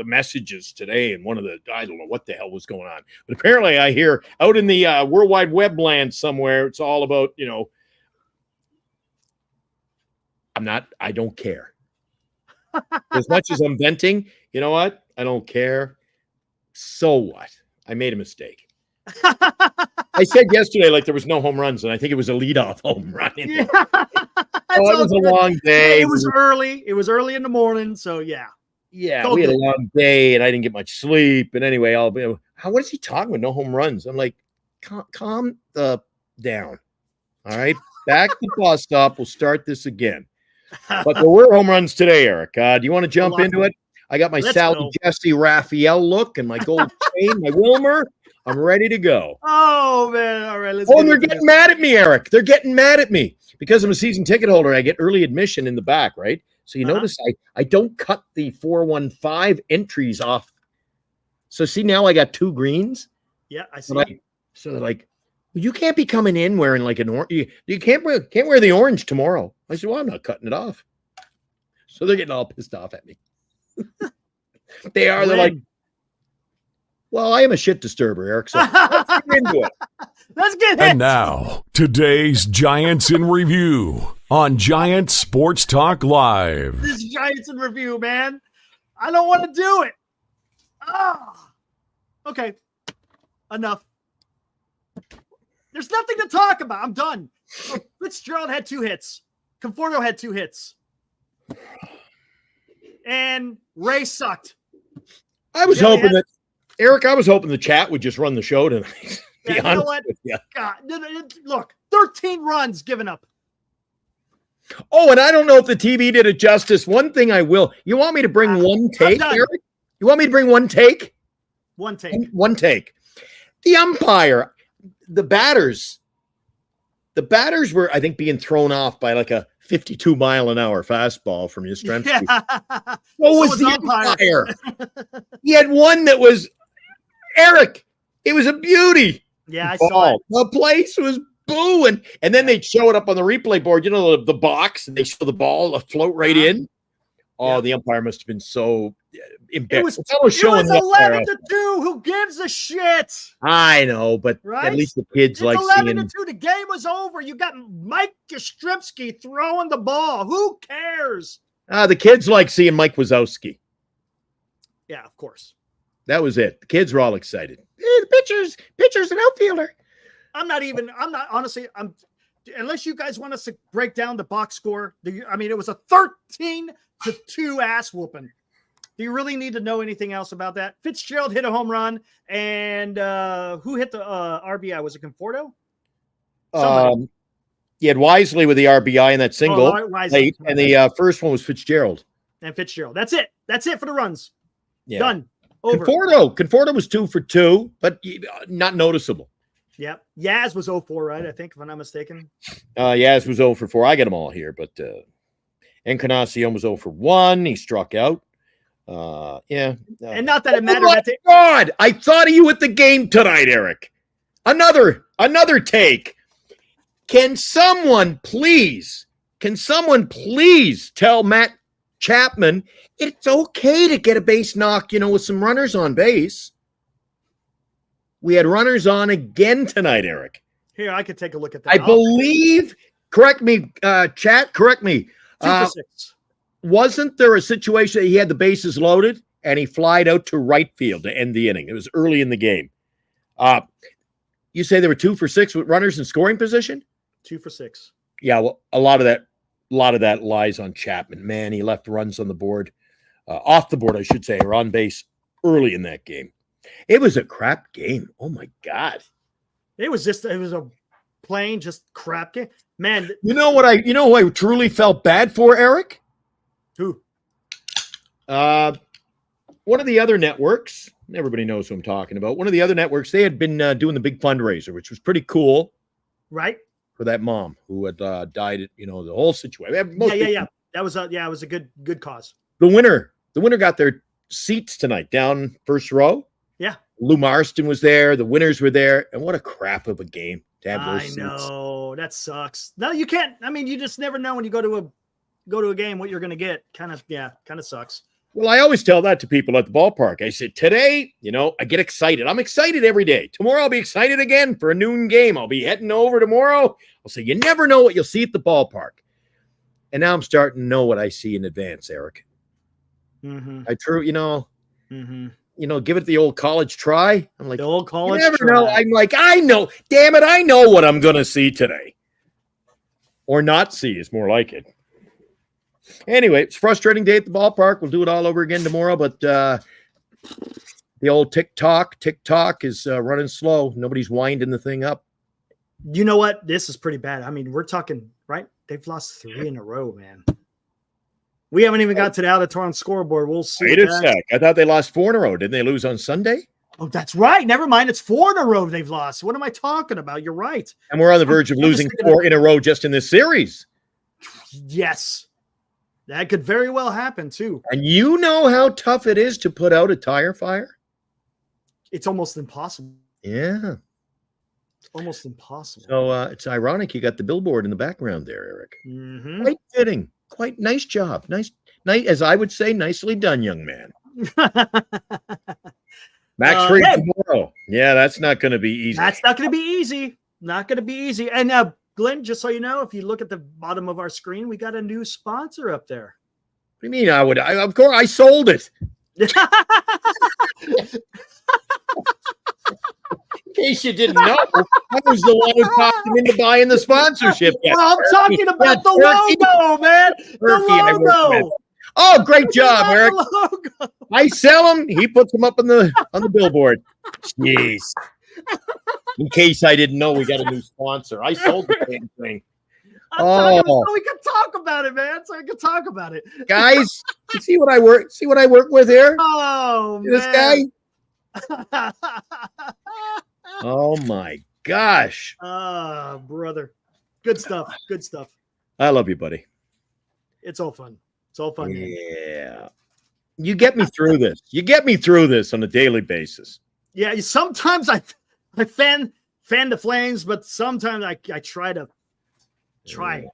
[SPEAKER 3] messages today. And one of the, I don't know what the hell was going on. But apparently I hear out in the World Wide Web land somewhere, it's all about, I don't care. As much as I'm venting, you know what? I don't care. So what? I made a mistake. I said yesterday, like there was no home runs, and I think it was a leadoff home run.
[SPEAKER 2] Yeah.
[SPEAKER 3] It was a long day.
[SPEAKER 2] It was early. It was early in the morning. So yeah.
[SPEAKER 3] Yeah, we had a long day, and I didn't get much what is he talking about? No home runs. I'm like, calm down. All right, back the bus up. We'll start this again. But there were home runs today, Eric. Do you want to jump into it? I got my Sally Jesse Raphael look and my gold chain, my Wilmer. I'm ready to go.
[SPEAKER 2] Oh, man. All right.
[SPEAKER 3] They're getting mad at me, Eric. They're getting mad at me because I'm a season ticket holder. I get early admission in the back, right? So you notice I don't cut the 415 entries off. So see, now I got 2 greens.
[SPEAKER 2] Yeah, I see.
[SPEAKER 3] So they're like, well, you can't be coming in wearing like an orange. You can't wear the orange tomorrow. I said, well, I'm not cutting it off. So they're getting all pissed off at me. They are. They're like, well, I am a shit disturber, Eric. So let's get into it.
[SPEAKER 2] Let's get it.
[SPEAKER 1] And now, today's Giants in Review on Giants Sports Talk Live.
[SPEAKER 2] This is Giants in Review, man. I don't want to do it. Okay. Enough. There's nothing to talk about. I'm done. Fitzgerald had 2 hits. Conforto had 2 hits. And Ray sucked.
[SPEAKER 3] I was hoping the chat would just run the show tonight.
[SPEAKER 2] You know what? God, look, 13 runs given up.
[SPEAKER 3] Oh, and I don't know if the TV did it justice. One thing I will. You want me to bring one take, Eric? You want me to bring one take?
[SPEAKER 2] One take.
[SPEAKER 3] One take. The umpire, the batters were, I think, being thrown off by like a 52-mile-an-hour fastball from Yastrzemski.
[SPEAKER 2] Yeah.
[SPEAKER 3] What was the umpire? He had one that was, Eric, it was a beauty.
[SPEAKER 2] Yeah, I saw it.
[SPEAKER 3] The place was booing. And then they'd show it up on the replay board, you know, the box, and they show the ball float right in. Oh, the umpire must have been so embarrassed.
[SPEAKER 2] It was 11-2. Who gives a shit?
[SPEAKER 3] I know, but at least the kids like seeing.
[SPEAKER 2] 11-2. The game was over. You got Mike Yastrzemski throwing the ball. Who cares?
[SPEAKER 3] The kids like seeing Mike Wazowski.
[SPEAKER 2] Yeah, of course.
[SPEAKER 3] That was it. The kids were all excited. Hey, the pitcher's an outfielder.
[SPEAKER 2] Honestly, unless you guys want us to break down the box score. It was a 13-2 ass whooping. Do you really need to know anything else about that? Fitzgerald hit a home run, and who hit the RBI? Was it Conforto?
[SPEAKER 3] You had Wisely with the RBI in that single, late, and the first one was Fitzgerald.
[SPEAKER 2] And Fitzgerald. That's it. That's it for the runs.
[SPEAKER 3] Yeah.
[SPEAKER 2] Done. Over.
[SPEAKER 3] Conforto was 2 for 2, but not noticeable.
[SPEAKER 2] Yep. Yaz was 0-4, right? I think, if I'm not mistaken.
[SPEAKER 3] Yaz was 0 for 4. I got them all here, but Encarnacion was 0 for 1. He struck out.
[SPEAKER 2] And not that it mattered.
[SPEAKER 3] Oh my God, I thought of you at the game tonight, Eric. Another take. Can someone please tell Matt Chapman it's okay to get a base knock, with some runners on base? We had runners on again tonight, Eric.
[SPEAKER 2] Here, I could take a look at that.
[SPEAKER 3] I believe, correct me, chat, correct me.
[SPEAKER 2] 2 for 6.
[SPEAKER 3] Wasn't there a situation that he had the bases loaded and he flied out to right field to end the inning? It was early in the game. You say there were 2 for 6 with runners in scoring position?
[SPEAKER 2] 2 for 6.
[SPEAKER 3] Yeah, well, a lot of that lies on Chapman. Man, he left runs on the board, off the board, I should say, or on base early in that game. It was a crap game. Oh my God.
[SPEAKER 2] It was a plain just crap game. Man,
[SPEAKER 3] who I truly felt bad for, Eric?
[SPEAKER 2] Who?
[SPEAKER 3] One of the other networks, everybody knows who I'm talking about. One of the other networks, they had been doing the big fundraiser, which was pretty cool.
[SPEAKER 2] Right.
[SPEAKER 3] For that mom who had died, the whole situation.
[SPEAKER 2] Yeah. That was it was a good cause.
[SPEAKER 3] The winner got their seats tonight down first row.
[SPEAKER 2] Yeah.
[SPEAKER 3] Lou Marston was there. The winners were there. And what a crap of a game to have those seats. I
[SPEAKER 2] know. That sucks. No, you can't. You just never know when you go to a game what you're going to get. Kind of sucks.
[SPEAKER 3] Well, I always tell that to people at the ballpark. I said, today, I get excited. I'm excited every day. Tomorrow I'll be excited again for a noon game. I'll be heading over tomorrow. I'll say, you never know what you'll see at the ballpark. And now I'm starting to know what I see in advance, Eric.
[SPEAKER 2] Mm-hmm.
[SPEAKER 3] Mm-hmm. give it the old college try. I'm like,
[SPEAKER 2] The old college
[SPEAKER 3] you never
[SPEAKER 2] try.
[SPEAKER 3] know. I'm like, I know. Damn it, I know what I'm going to see today. Or not see is more like it. Anyway, it's a frustrating day at the ballpark. We'll do it all over again tomorrow, but the old tick-tock is running slow. Nobody's winding the thing up.
[SPEAKER 2] You know what? This is pretty bad. I mean, we're talking, right? They've lost 3 in a row, man. We haven't even got to the out-of-town scoreboard. We'll see.
[SPEAKER 3] Wait a sec. I thought they lost 4 in a row. Didn't they lose on Sunday?
[SPEAKER 2] Oh, that's right. Never mind. It's 4 in a row they've lost. What am I talking about? You're right.
[SPEAKER 3] And we're on the verge of losing 4 in a row just in this series.
[SPEAKER 2] Yes. That could very well happen, too.
[SPEAKER 3] And you know how tough it is to put out a tire fire?
[SPEAKER 2] It's almost impossible.
[SPEAKER 3] Yeah.
[SPEAKER 2] It's almost impossible.
[SPEAKER 3] So it's ironic you got the billboard in the background there, Eric.
[SPEAKER 2] Mm-hmm.
[SPEAKER 3] Quite fitting. Quite nice job. Nice, as I would say, nicely done, young man. Max Fried tomorrow. Yeah, that's not going to be easy.
[SPEAKER 2] That's not going to be easy. Not going to be easy. And Glenn, just so you know, if you look at the bottom of our screen, we got a new sponsor up there.
[SPEAKER 3] What do you mean of course, I sold it. In case you didn't know, I was the one who talked him into buying the sponsorship.
[SPEAKER 2] Well, I'm talking about the logo, man. The logo.
[SPEAKER 3] Oh, great job, Eric. I sell them. He puts them up on the billboard. Jeez. In case I didn't know, we got a new sponsor. I sold the damn thing.
[SPEAKER 2] So we can talk about it, man. So we can talk about it.
[SPEAKER 3] Guys, you see what I work with here?
[SPEAKER 2] Oh,
[SPEAKER 3] see this
[SPEAKER 2] man.
[SPEAKER 3] guy? Oh my gosh.
[SPEAKER 2] Brother. Good stuff. Good stuff.
[SPEAKER 3] I love you, buddy.
[SPEAKER 2] It's all fun. It's all fun.
[SPEAKER 3] Yeah. Man. You get me through this. You get me through this on a daily basis.
[SPEAKER 2] Yeah, sometimes I fan the flames, but sometimes I try. I try.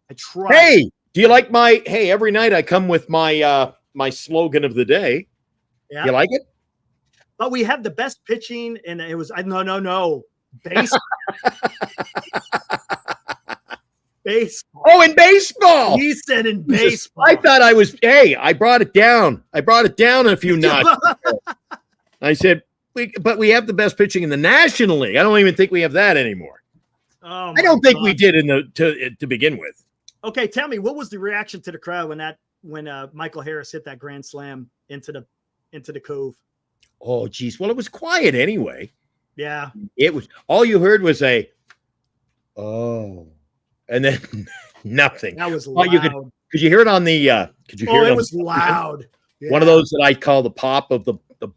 [SPEAKER 3] Hey, do you like every night I come with my my slogan of the day.
[SPEAKER 2] Yeah.
[SPEAKER 3] You like it?
[SPEAKER 2] But we have the best pitching, and it was no. Baseball. Baseball.
[SPEAKER 3] Oh, in baseball.
[SPEAKER 2] He said in baseball.
[SPEAKER 3] I thought I was. Hey, I brought it down. I brought it down a few notches. I said, but we have the best pitching in the National League. I don't even think we have that anymore.
[SPEAKER 2] Oh,
[SPEAKER 3] I don't think we did to begin with.
[SPEAKER 2] Okay, tell me, what was the reaction to the crowd when Michael Harris hit that grand slam into the cove?
[SPEAKER 3] Oh, geez. Well, it was quiet anyway.
[SPEAKER 2] Yeah.
[SPEAKER 3] It was. All you heard was a, oh. And then nothing.
[SPEAKER 2] That was loud.
[SPEAKER 3] Could you hear it on the? Could you hear it?
[SPEAKER 2] It was loud. Yeah.
[SPEAKER 3] One of those that I call the pop of the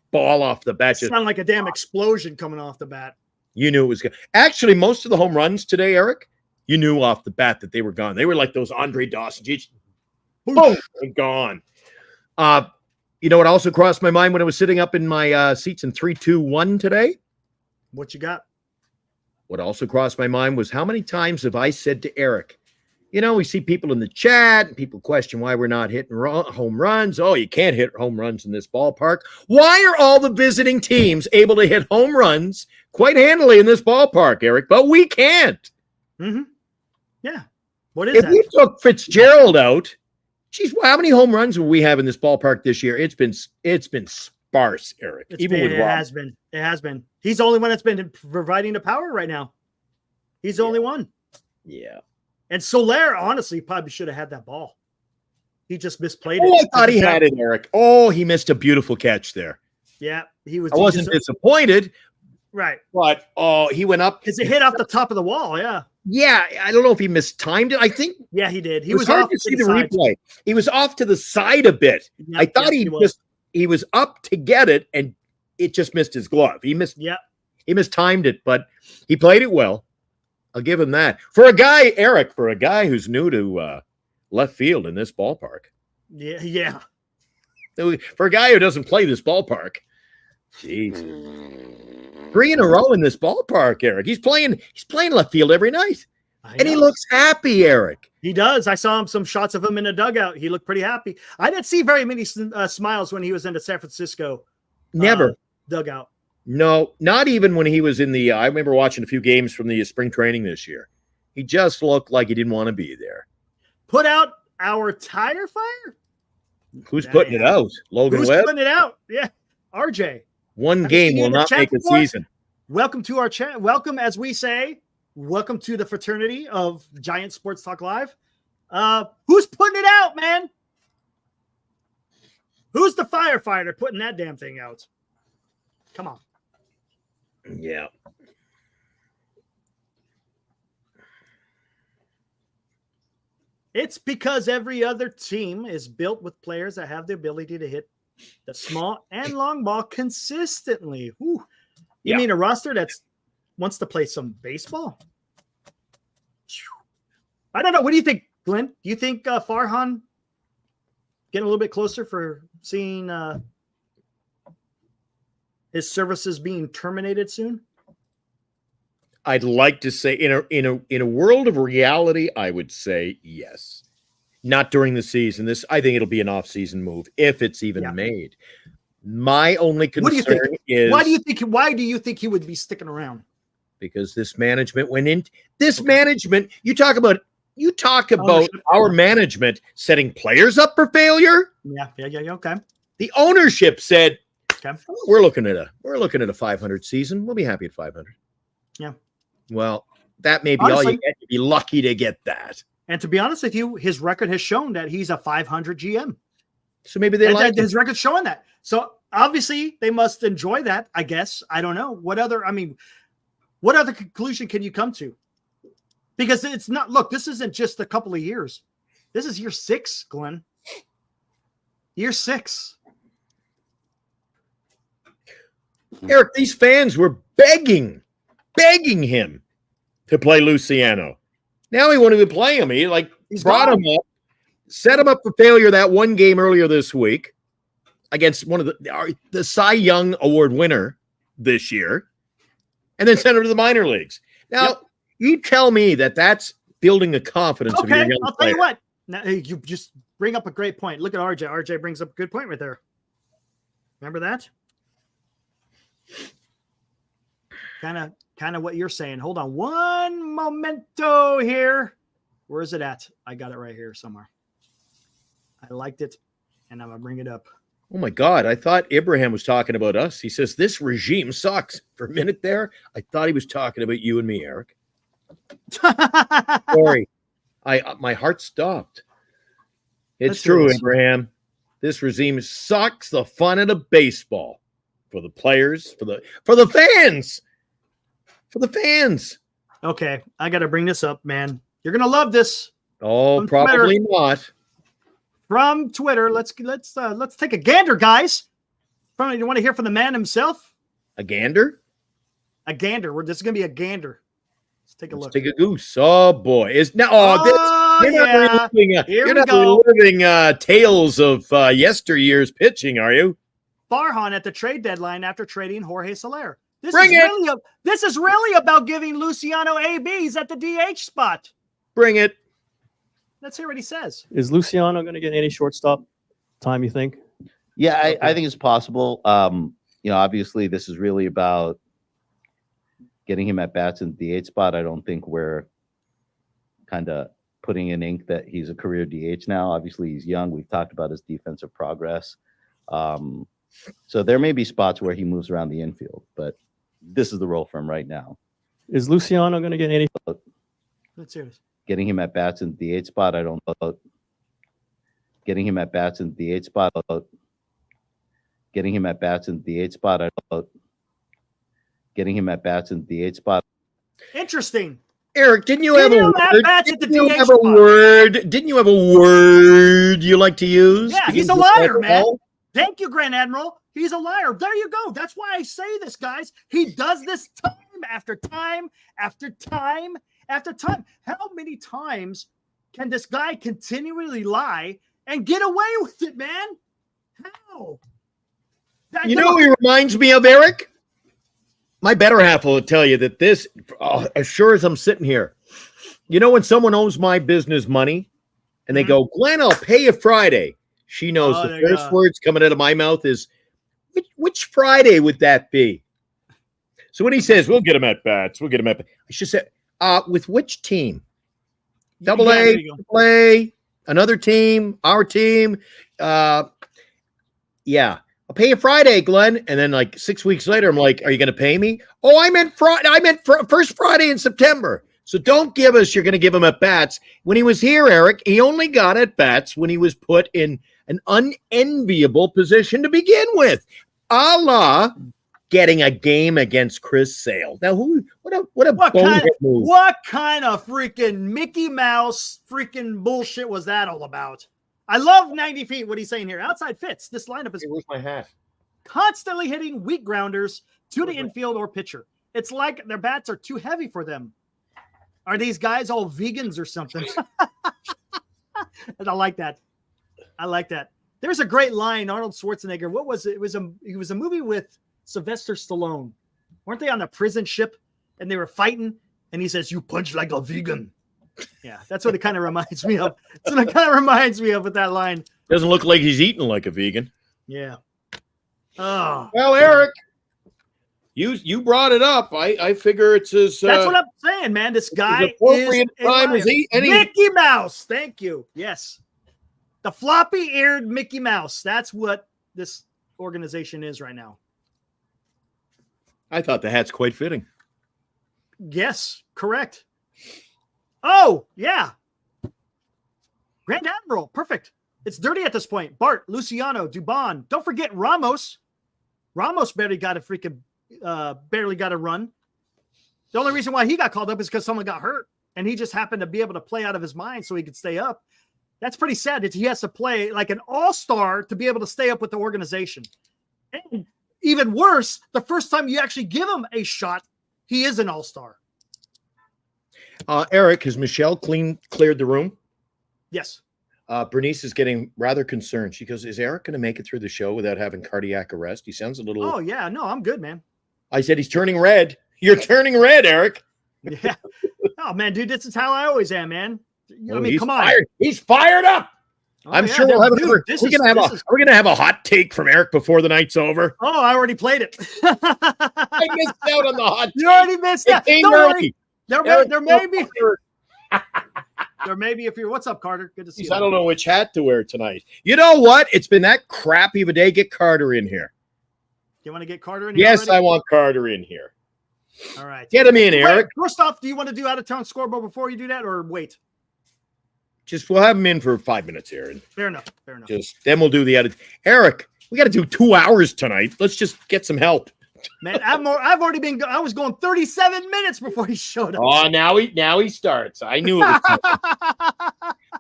[SPEAKER 3] ball off the bat.
[SPEAKER 2] It sounded like a damn explosion coming off the bat.
[SPEAKER 3] You knew it was good. Actually, most of the home runs today, Eric, you knew off the bat that they were gone. They were like those Andre Dawson. Boom, they're gone. You know what also crossed my mind when I was sitting up in my seats in 3-2-1 today?
[SPEAKER 2] What you got?
[SPEAKER 3] What also crossed my mind was how many times have I said to Eric, we see people in the chat and people question why we're not hitting home runs. Oh, you can't hit home runs in this ballpark. Why are all the visiting teams able to hit home runs quite handily in this ballpark, Eric? But we can't.
[SPEAKER 2] Mm-hmm. Yeah. What is
[SPEAKER 3] if
[SPEAKER 2] that?
[SPEAKER 3] we took Fitzgerald out, geez, how many home runs will we have in this ballpark this year? It's been sparse, Eric.
[SPEAKER 2] It has been. He's the only one that's been providing the power right now. He's the only one.
[SPEAKER 3] Yeah.
[SPEAKER 2] And Soler, honestly, probably should have had that ball. He just misplayed it.
[SPEAKER 3] Oh, I thought he had it, Eric. Oh, he missed a beautiful catch there.
[SPEAKER 2] Yeah, he was.
[SPEAKER 3] I wasn't disappointed.
[SPEAKER 2] Right.
[SPEAKER 3] But, he went up.
[SPEAKER 2] Because it hit off the top of the wall, yeah.
[SPEAKER 3] Yeah, I don't know if he mistimed it. I think.
[SPEAKER 2] Yeah, he did. He
[SPEAKER 3] was hard to see the replay. He was off to the side a bit. Yep, I thought he was up to get it, and it just missed his glove. He mistimed it, but he played it well. I'll give him that. For a guy who's new to left field in this ballpark.
[SPEAKER 2] Yeah.
[SPEAKER 3] For a guy who doesn't play this ballpark. Jeez. 3 in a row in this ballpark, Eric. He's playing left field every night. And he looks happy, Eric.
[SPEAKER 2] He does. I saw some shots of him in a dugout. He looked pretty happy. I didn't see very many smiles when he was in the San Francisco dugout.
[SPEAKER 3] No, not even when he was in the I remember watching a few games from the spring training this year. He just looked like he didn't want to be there.
[SPEAKER 2] Put out our tire fire?
[SPEAKER 3] Who's putting it out? Logan Webb?
[SPEAKER 2] Who's putting it out? Yeah. RJ.
[SPEAKER 3] One
[SPEAKER 2] Have you
[SPEAKER 3] game
[SPEAKER 2] seen
[SPEAKER 3] will
[SPEAKER 2] the
[SPEAKER 3] not
[SPEAKER 2] chat
[SPEAKER 3] make a
[SPEAKER 2] before?
[SPEAKER 3] season.
[SPEAKER 2] Welcome to our chat. Welcome, as we say, welcome to the fraternity of Giant Sports Talk Live. Who's putting it out, man? Who's the firefighter putting that damn thing out? Come on.
[SPEAKER 3] Yeah.
[SPEAKER 2] It's because every other team is built with players that have the ability to hit the small and long ball consistently. Whew. You mean a roster that wants to play some baseball? I don't know. What do you think, Glenn? Do you think Farhan getting a little bit closer for seeing his services being terminated soon?
[SPEAKER 3] I'd like to say in a world of reality, I would say yes. Not during the season. I think it'll be an off-season move if it's even made. My only concern is
[SPEAKER 2] why do you think he would be sticking around?
[SPEAKER 3] Because this management went in. This management, you talk about our management setting players up for failure.
[SPEAKER 2] Yeah. Okay.
[SPEAKER 3] The ownership said,
[SPEAKER 2] okay,
[SPEAKER 3] we're looking at a 500 season. We'll be happy at 500.
[SPEAKER 2] Yeah.
[SPEAKER 3] Well, that may be all you get. You'd be lucky to get that.
[SPEAKER 2] And to be honest with you, his record has shown that he's a 500 GM.
[SPEAKER 3] So maybe they like
[SPEAKER 2] his record's showing that. So obviously they must enjoy that, I guess. I don't know. What other conclusion can you come to? Because it's not, look, this isn't just a couple of years. This is year 6, Glenn. Year 6.
[SPEAKER 3] Eric, these fans were begging him to play Luciano. Now he won't even play him. He brought him up, set him up for failure that one game earlier this week against one of the Cy Young Award winner this year, and then sent him to the minor leagues. Now, you tell me that's building the confidence of your young player.
[SPEAKER 2] I'll tell you what. Now, you just bring up a great point. Look at RJ. RJ brings up a good point right there. Remember that? Kind of what you're saying. Hold on one momento here. Where is it at? I got it right here somewhere. I liked it, and I'm going to bring it up.
[SPEAKER 3] Oh, my God. I thought Ibrahim was talking about us. He says, this regime sucks. For a minute there, I thought he was talking about you and me, Eric. Sorry. My heart stopped. It's true, Ibrahim. This regime sucks the fun out of baseball for the players, for the fans. For the fans.
[SPEAKER 2] Okay, I got to bring this up, man. You're gonna love this.
[SPEAKER 3] Oh, from probably Twitter. Not.
[SPEAKER 2] From Twitter, let's take a gander, guys. You want to hear from the man himself?
[SPEAKER 3] A gander?
[SPEAKER 2] A gander. This is gonna be a gander. Let's take a look.
[SPEAKER 3] Take a goose. Oh boy, you're not reliving tales of yesteryear's pitching, are you?
[SPEAKER 2] Farhan at the trade deadline after trading Jorge Soler. This is really about giving Luciano ABs at the DH spot.
[SPEAKER 3] Bring it.
[SPEAKER 2] Let's hear what he says.
[SPEAKER 4] Is Luciano going to get any shortstop time, you think?
[SPEAKER 5] Yeah, I think it's possible. Obviously this is really about getting him at bats in the DH spot. I don't think we're kind of putting in ink that he's a career DH now. Obviously he's young. We've talked about his defensive progress. So there may be spots where he moves around the infield, but this is the role for him right now.
[SPEAKER 4] Is Luciano going to get any?
[SPEAKER 2] Let's hear this.
[SPEAKER 5] Getting him at bats in the DH spot, I don't know. Getting him at bats in the DH spot. Getting him at bats in the DH spot. I don't. Getting him at bats in the DH spot.
[SPEAKER 2] Interesting.
[SPEAKER 3] Eric, didn't you have a word? Didn't you have a word you like to use?
[SPEAKER 2] Yeah, he's a liar, man. Thank you, Grand Admiral. He's a liar. There you go. That's why I say this, guys. He does this time after time after time after time. How many times can this guy continually lie and get away with it, man? How?
[SPEAKER 3] You know who he reminds me of, Eric? My better half will tell you that this, as sure as I'm sitting here, you know when someone owes my business money and they go, Glenn, I'll pay you Friday. She knows the first words coming out of my mouth is, which Friday would that be? So when he says, we'll get him at bats, I should say, with which team? Double A, another team, our team. Yeah. I'll pay you Friday, Glenn. And then like 6 weeks later, I'm like, are you going to pay me? Oh, I meant Friday. First Friday in September. So don't give us, you're going to give him at bats. When he was here, Eric, he only got at bats when he was put in an unenviable position to begin with. A la getting a game against Chris Sale. Now, what
[SPEAKER 2] kind of freaking Mickey Mouse freaking bullshit was that all about? I love 90 feet. What he's saying here. Outside fits. This lineup is
[SPEAKER 3] where's my hat?
[SPEAKER 2] Constantly hitting weak grounders to the infield or pitcher. It's like their bats are too heavy for them. Are these guys all vegans or something? And I like that. There's a great line, Arnold Schwarzenegger. What was it? It was a movie with Sylvester Stallone. Weren't they on a prison ship and they were fighting? And he says, "You punch like a vegan." Yeah, that's what it kind of reminds me of. That's what it kind of reminds me of with that line.
[SPEAKER 3] Doesn't look like he's eating like a vegan.
[SPEAKER 2] Yeah. Oh.
[SPEAKER 3] Well, Eric, you brought it up. I figure it's as
[SPEAKER 2] that's what I'm saying, man. This guy
[SPEAKER 3] appropriate time as any
[SPEAKER 2] Mickey Mouse. Thank you. Yes. The floppy-eared Mickey Mouse. That's what this organization is right now.
[SPEAKER 3] I thought the hat's quite fitting.
[SPEAKER 2] Yes, correct. Oh, yeah. Grand Admiral. Perfect. It's dirty at this point. Bart, Luciano, Dubon. Don't forget Ramos. Ramos barely got a run. The only reason why he got called up is because someone got hurt, and he just happened to be able to play out of his mind so he could stay up. That's pretty sad that he has to play like an all-star to be able to stay up with the organization. And even worse, the first time you actually give him a shot, he is an all-star.
[SPEAKER 3] Eric, has Michelle cleared the room?
[SPEAKER 2] Yes.
[SPEAKER 3] Bernice is getting rather concerned. She goes, is Eric going to make it through the show without having cardiac arrest? He sounds a little...
[SPEAKER 2] Oh, yeah. No, I'm good, man.
[SPEAKER 3] I said, he's turning red. You're turning red, Eric.
[SPEAKER 2] Yeah. Oh, man, dude, this is how I always am, man. I mean, come
[SPEAKER 3] on.
[SPEAKER 2] on.
[SPEAKER 3] He's fired up. Oh, I'm sure we'll have another. We're going to have a hot take from Eric before the night's over.
[SPEAKER 2] Oh, I already played it.
[SPEAKER 3] I missed out on the hot take.
[SPEAKER 2] You already missed that. Don't worry. There may be. There may be if you're. What's up, Carter? Good to see you.
[SPEAKER 3] I don't know which hat to wear tonight. You know what? It's been that crappy of a day. Get Carter in here.
[SPEAKER 2] You want to get Carter in here?
[SPEAKER 3] Yes, I want Carter in here.
[SPEAKER 2] All right.
[SPEAKER 3] Get him in, Eric.
[SPEAKER 2] First off, do you want to do out of town scoreboard before you do that, or wait?
[SPEAKER 3] We'll have him in for 5 minutes here. And
[SPEAKER 2] fair enough.
[SPEAKER 3] Then we'll do the edit. Eric, we got to do 2 hours tonight. Let's just get some help.
[SPEAKER 2] Man, I was going 37 minutes before he showed up.
[SPEAKER 3] Oh, now he starts. I knew it was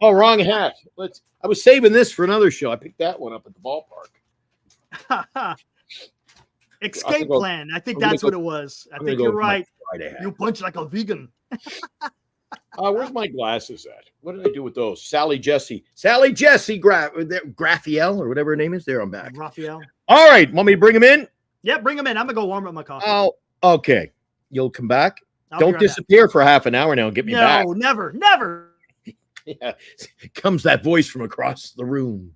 [SPEAKER 3] Oh, wrong hat. I was saving this for another show. I picked that one up at the ballpark.
[SPEAKER 2] Escape plan. I think that's what it was. I think you're right. You punch like a vegan.
[SPEAKER 3] Where's my glasses at? What did I do with those? Sally Jesse Graphiel or whatever her name is. There, I'm back.
[SPEAKER 2] Raphael.
[SPEAKER 3] All right. Want me to bring him in?
[SPEAKER 2] Yeah, bring him in. I'm going to go warm up my coffee.
[SPEAKER 3] Oh, okay. You'll come back? Don't disappear for half an hour now and get me back.
[SPEAKER 2] No, never.
[SPEAKER 3] Yeah. Comes that voice from across the room.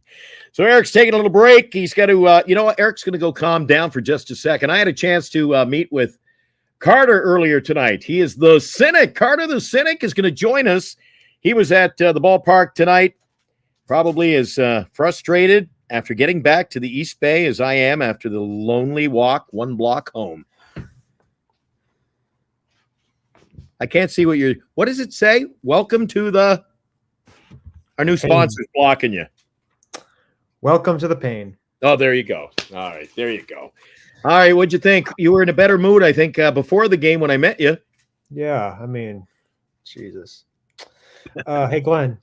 [SPEAKER 3] So Eric's taking a little break. He's got to, you know what? Eric's going to go calm down for just a second. I had a chance to meet with Carter earlier tonight. He is the Cynic. Carter the Cynic is going to join us. He was at the ballpark tonight, probably as frustrated after getting back to the East Bay as I am after the lonely walk 1 block home. I can't see what does it say? Welcome to our new sponsor's blocking you.
[SPEAKER 6] Welcome to the pain.
[SPEAKER 3] Oh, there you go. All right, there you go. All right, what'd you think? You were in a better mood, I think, before the game when I met you.
[SPEAKER 6] Yeah, I mean, Jesus. Hey, Glenn.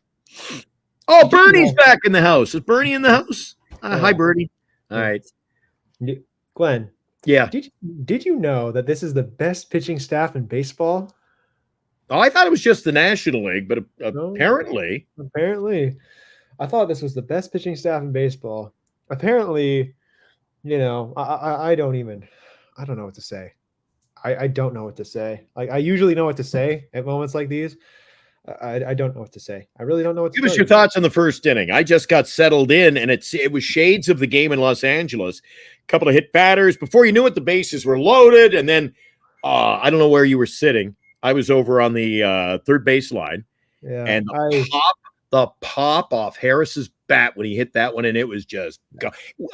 [SPEAKER 3] Oh, Bernie's back in the house. Is Bernie in the house? Hi, Bernie. All right.
[SPEAKER 6] Glenn.
[SPEAKER 3] Yeah.
[SPEAKER 6] Did you know that this is the best pitching staff in baseball?
[SPEAKER 3] Oh, I thought it was just the National League, but apparently.
[SPEAKER 6] I thought this was the best pitching staff in baseball. Apparently, you know, I don't know what to say. I don't know what to say. Like, I usually know what to say at moments like these. I don't know what to say. I really don't know what to say.
[SPEAKER 3] Give us your thoughts on the first inning. I just got settled in, and it was shades of the game in Los Angeles. A couple of hit batters. Before you knew it, the bases were loaded, and then I don't know where you were sitting. I was over on the third base line, and the pop off Harris's bat when he hit that one, and it was just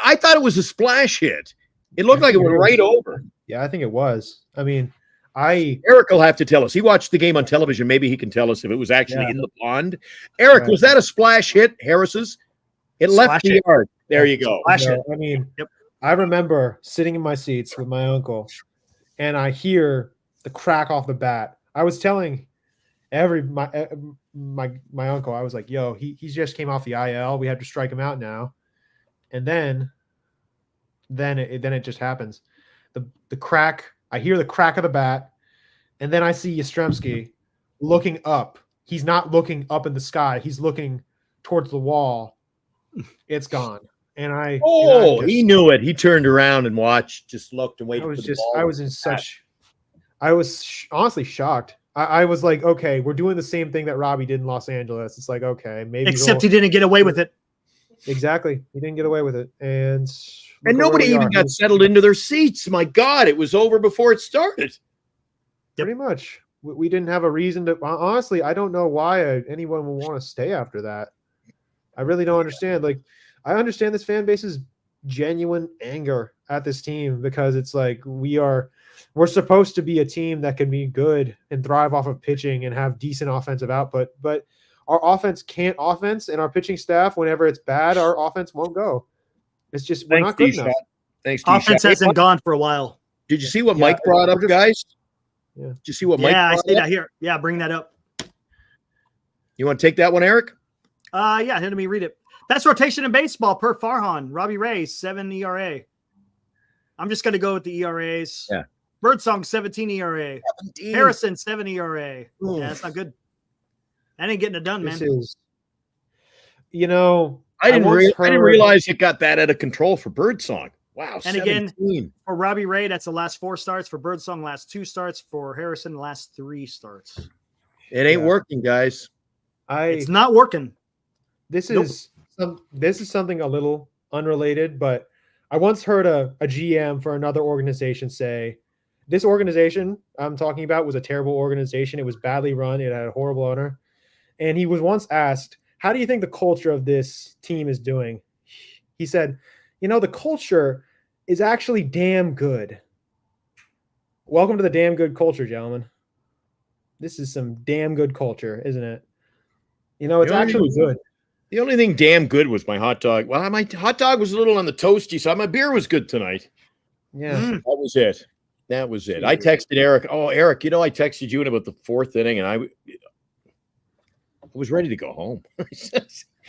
[SPEAKER 3] I thought it was a splash hit. It looked like it went right over.
[SPEAKER 6] Yeah, I think it was. I mean,
[SPEAKER 3] Eric will have to tell us. He watched the game on television. Maybe he can tell us if it was actually in the pond. Eric, was that a splash hit, Harris's? It left the yard. There you go.
[SPEAKER 6] I mean, I remember sitting in my seats with my uncle, and I hear the crack off the bat. I was telling my uncle, I was like, "Yo, he just came off the IL. We have to strike him out now." And then it just happens. The crack. I hear the crack of the bat, and then I see Yastrzemski looking up. He's not looking up in the sky. He's looking towards the wall. It's gone. And
[SPEAKER 3] he knew it. He turned around and watched, just looked and waited.
[SPEAKER 6] I was honestly shocked. I was like, okay, we're doing the same thing that Robbie did in Los Angeles. It's like, okay, maybe.
[SPEAKER 2] Except he didn't get away with it.
[SPEAKER 6] Exactly. He didn't get away with it. And
[SPEAKER 3] nobody even got settled into their seats. My God, it was over before it started.
[SPEAKER 6] Pretty much. We didn't have a reason to. Honestly, I don't know why anyone would want to stay after that. I really don't understand. Like, I understand this fan base's genuine anger at this team because it's like we're supposed to be a team that can be good and thrive off of pitching and have decent offensive output, but our offense can't offense, and our pitching staff, whenever it's bad, our offense won't go. It's just we're not good enough.
[SPEAKER 3] Thanks,
[SPEAKER 2] offense hasn't gone for a while.
[SPEAKER 3] Did you see what Mike brought up, guys?
[SPEAKER 6] Yeah.
[SPEAKER 3] Did you see what Mike?
[SPEAKER 2] Yeah, I see that here. Yeah, bring that up.
[SPEAKER 3] You want to take that one, Eric?
[SPEAKER 2] Yeah, let me read it. Best rotation in baseball per Farhan. Robbie Ray, 7 ERA. I'm just going to go with the ERAs.
[SPEAKER 3] Yeah.
[SPEAKER 2] Birdsong, 17 ERA. 17. Harrison, 7 ERA. Ooh. Yeah, that's not good. That ain't getting it done, man.
[SPEAKER 6] I didn't
[SPEAKER 3] realize it got that out of control for Birdsong. Wow.
[SPEAKER 2] And
[SPEAKER 3] 17.
[SPEAKER 2] Again, for Robbie Ray, that's the last 4 starts. For Birdsong, last 2 starts. For Harrison, the last 3 starts.
[SPEAKER 3] It ain't working, guys.
[SPEAKER 2] It's not working.
[SPEAKER 6] This is something a little unrelated, but I once heard a GM for another organization say, this organization I'm talking about was a terrible organization. It was badly run. It had a horrible owner. And he was once asked, how do you think the culture of this team is doing? He said, the culture is actually damn good. Welcome to the damn good culture, gentlemen. This is some damn good culture, isn't it? It's actually good.
[SPEAKER 3] The only thing damn good was my hot dog. Well, my hot dog was a little on the toasty side. My beer was good tonight.
[SPEAKER 6] Yeah.
[SPEAKER 3] That was it. I texted Eric. Oh, Eric, I texted you in about the 4th inning, and I was ready to go home.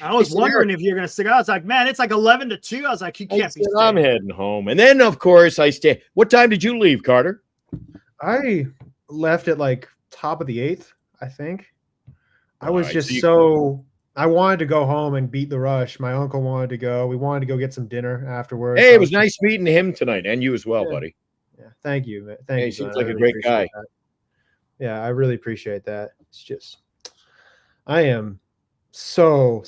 [SPEAKER 2] I was wondering if you're going to stick out. I was like, man, it's like 11-2. I was like, you can't be.
[SPEAKER 3] I'm heading home. And then, of course, I stay. What time did you leave, Carter?
[SPEAKER 6] I left at like top of the 8th, I think. I was just I wanted to go home and beat the rush. My uncle wanted to go. We wanted to go get some dinner afterwards.
[SPEAKER 3] Hey, it was nice meeting him tonight, and you as well, buddy.
[SPEAKER 6] Yeah, thank you, man. Thank you.
[SPEAKER 3] He seems like a great guy.
[SPEAKER 6] That. Yeah, I really appreciate that. It's just, I am so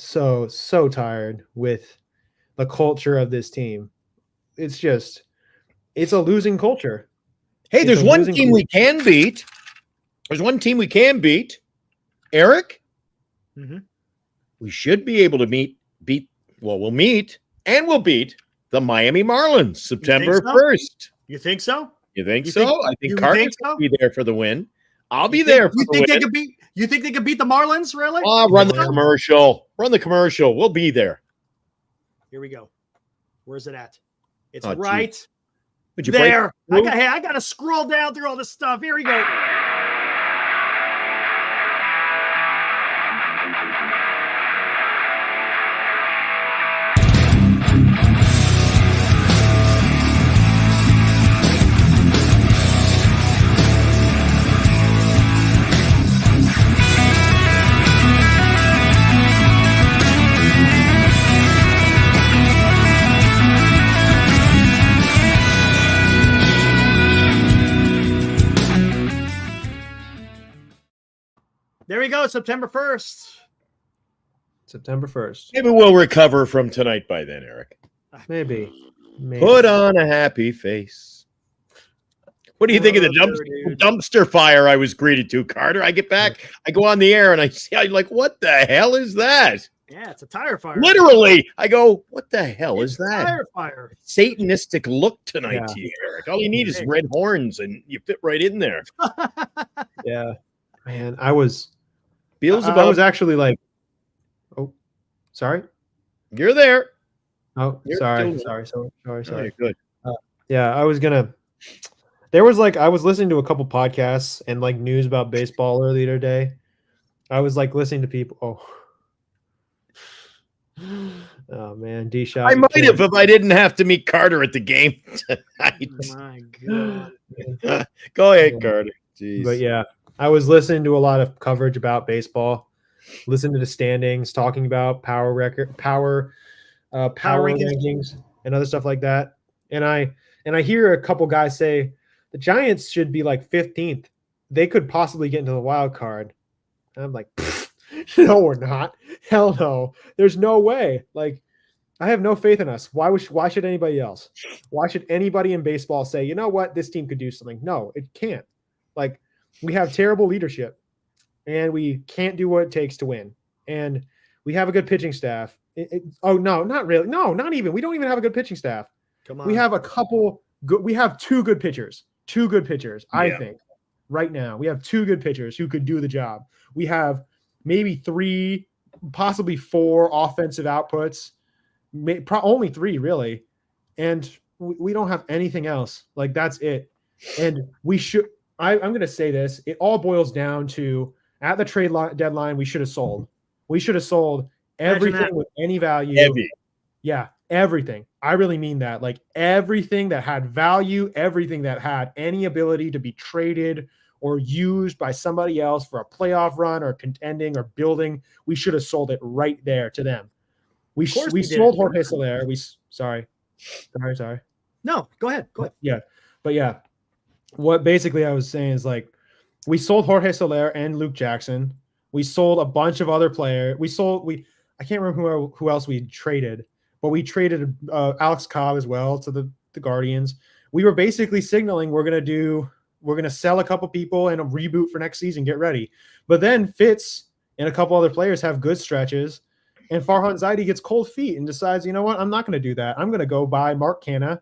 [SPEAKER 6] tired with the culture of this team. It's a losing culture.
[SPEAKER 3] Hey, there's one team we can beat. There's one team we can beat. Eric?
[SPEAKER 2] Mm-hmm.
[SPEAKER 3] We should be able to we'll beat the Miami Marlins September 1st.
[SPEAKER 2] You think so?
[SPEAKER 3] You think so? I think Carter will be there for the win. I'll be there for the win.
[SPEAKER 2] You think they could beat the Marlins, really?
[SPEAKER 3] Run the commercial. Run the commercial. We'll be there.
[SPEAKER 2] Here we go. Where's it at? It's right
[SPEAKER 3] there.
[SPEAKER 2] I got to scroll down through all this stuff. Here we go. There we go, September 1st.
[SPEAKER 6] September 1st.
[SPEAKER 3] Maybe we'll recover from tonight by then, Eric.
[SPEAKER 6] Maybe.
[SPEAKER 3] Put on a happy face. What do you think of the dumpster fire I was greeted to, Carter? I get back, I go on the air, and I'm like, what the hell is that?
[SPEAKER 2] Yeah, it's a tire fire.
[SPEAKER 3] Literally, I go, what the hell is
[SPEAKER 2] It's a
[SPEAKER 3] that?
[SPEAKER 2] tire fire.
[SPEAKER 3] Satanistic look tonight
[SPEAKER 6] Yeah.
[SPEAKER 3] to you, Eric. All you need is
[SPEAKER 2] Hey.
[SPEAKER 3] red horns, and you fit right in there.
[SPEAKER 6] Yeah, man, I was
[SPEAKER 3] Beelzebub,
[SPEAKER 6] actually like, oh, sorry.
[SPEAKER 3] you're there.
[SPEAKER 6] Oh,
[SPEAKER 3] You're
[SPEAKER 6] sorry.
[SPEAKER 3] still- Oh,
[SPEAKER 6] Sorry.
[SPEAKER 3] you're good.
[SPEAKER 6] Yeah, I was I was listening to a couple podcasts and like news about baseball earlier today. I was like listening to people. Oh man, D shot.
[SPEAKER 3] I might have if I didn't have to meet Carter at the game tonight.
[SPEAKER 2] My God.
[SPEAKER 3] Go ahead,
[SPEAKER 6] Yeah.
[SPEAKER 3] Carter. Jeez.
[SPEAKER 6] But yeah, I was listening to a lot of coverage about baseball, listening to the standings, talking about power rankings and other stuff like that. And I hear a couple guys say the Giants should be like 15th. They could possibly get into the wild card. And I'm like, no, we're not. Hell no. There's no way. Like, I have no faith in us. Why should anybody else? Why should anybody in baseball say, you know what, this team could do something? No, it can't. Like, we have terrible leadership and we can't do what it takes to win. And we have a good pitching staff. Oh, no, not really. No, not even. We don't even have a good pitching staff.
[SPEAKER 2] Come on.
[SPEAKER 6] We have we have two good pitchers. I think, right now. We have two good pitchers who could do the job. We have maybe 3, possibly 4 offensive outputs. Only 3, really. And we don't have anything else. Like, that's it. And we should – I'm going to say this. It all boils down to, at the trade deadline, we should have sold. We should have sold everything with any value.
[SPEAKER 3] Heavy.
[SPEAKER 6] Yeah, everything. I really mean that. Like, everything that had value, everything that had any ability to be traded or used by somebody else for a playoff run or contending or building, we should have sold it right there to them. We sold Jorge Soler. Sorry.
[SPEAKER 2] No, go ahead.
[SPEAKER 6] Yeah. But yeah, what basically I was saying is, like, we sold Jorge Soler and Luke Jackson. We sold a bunch of other players. I can't remember who else we traded, but we traded Alex Cobb as well to the Guardians. We were basically signaling we're going to sell a couple people and a reboot for next season, get ready. But then Fitz and a couple other players have good stretches, and Farhan Zaidi gets cold feet and decides, you know what, I'm not going to do that. I'm going to go buy Mark Canha,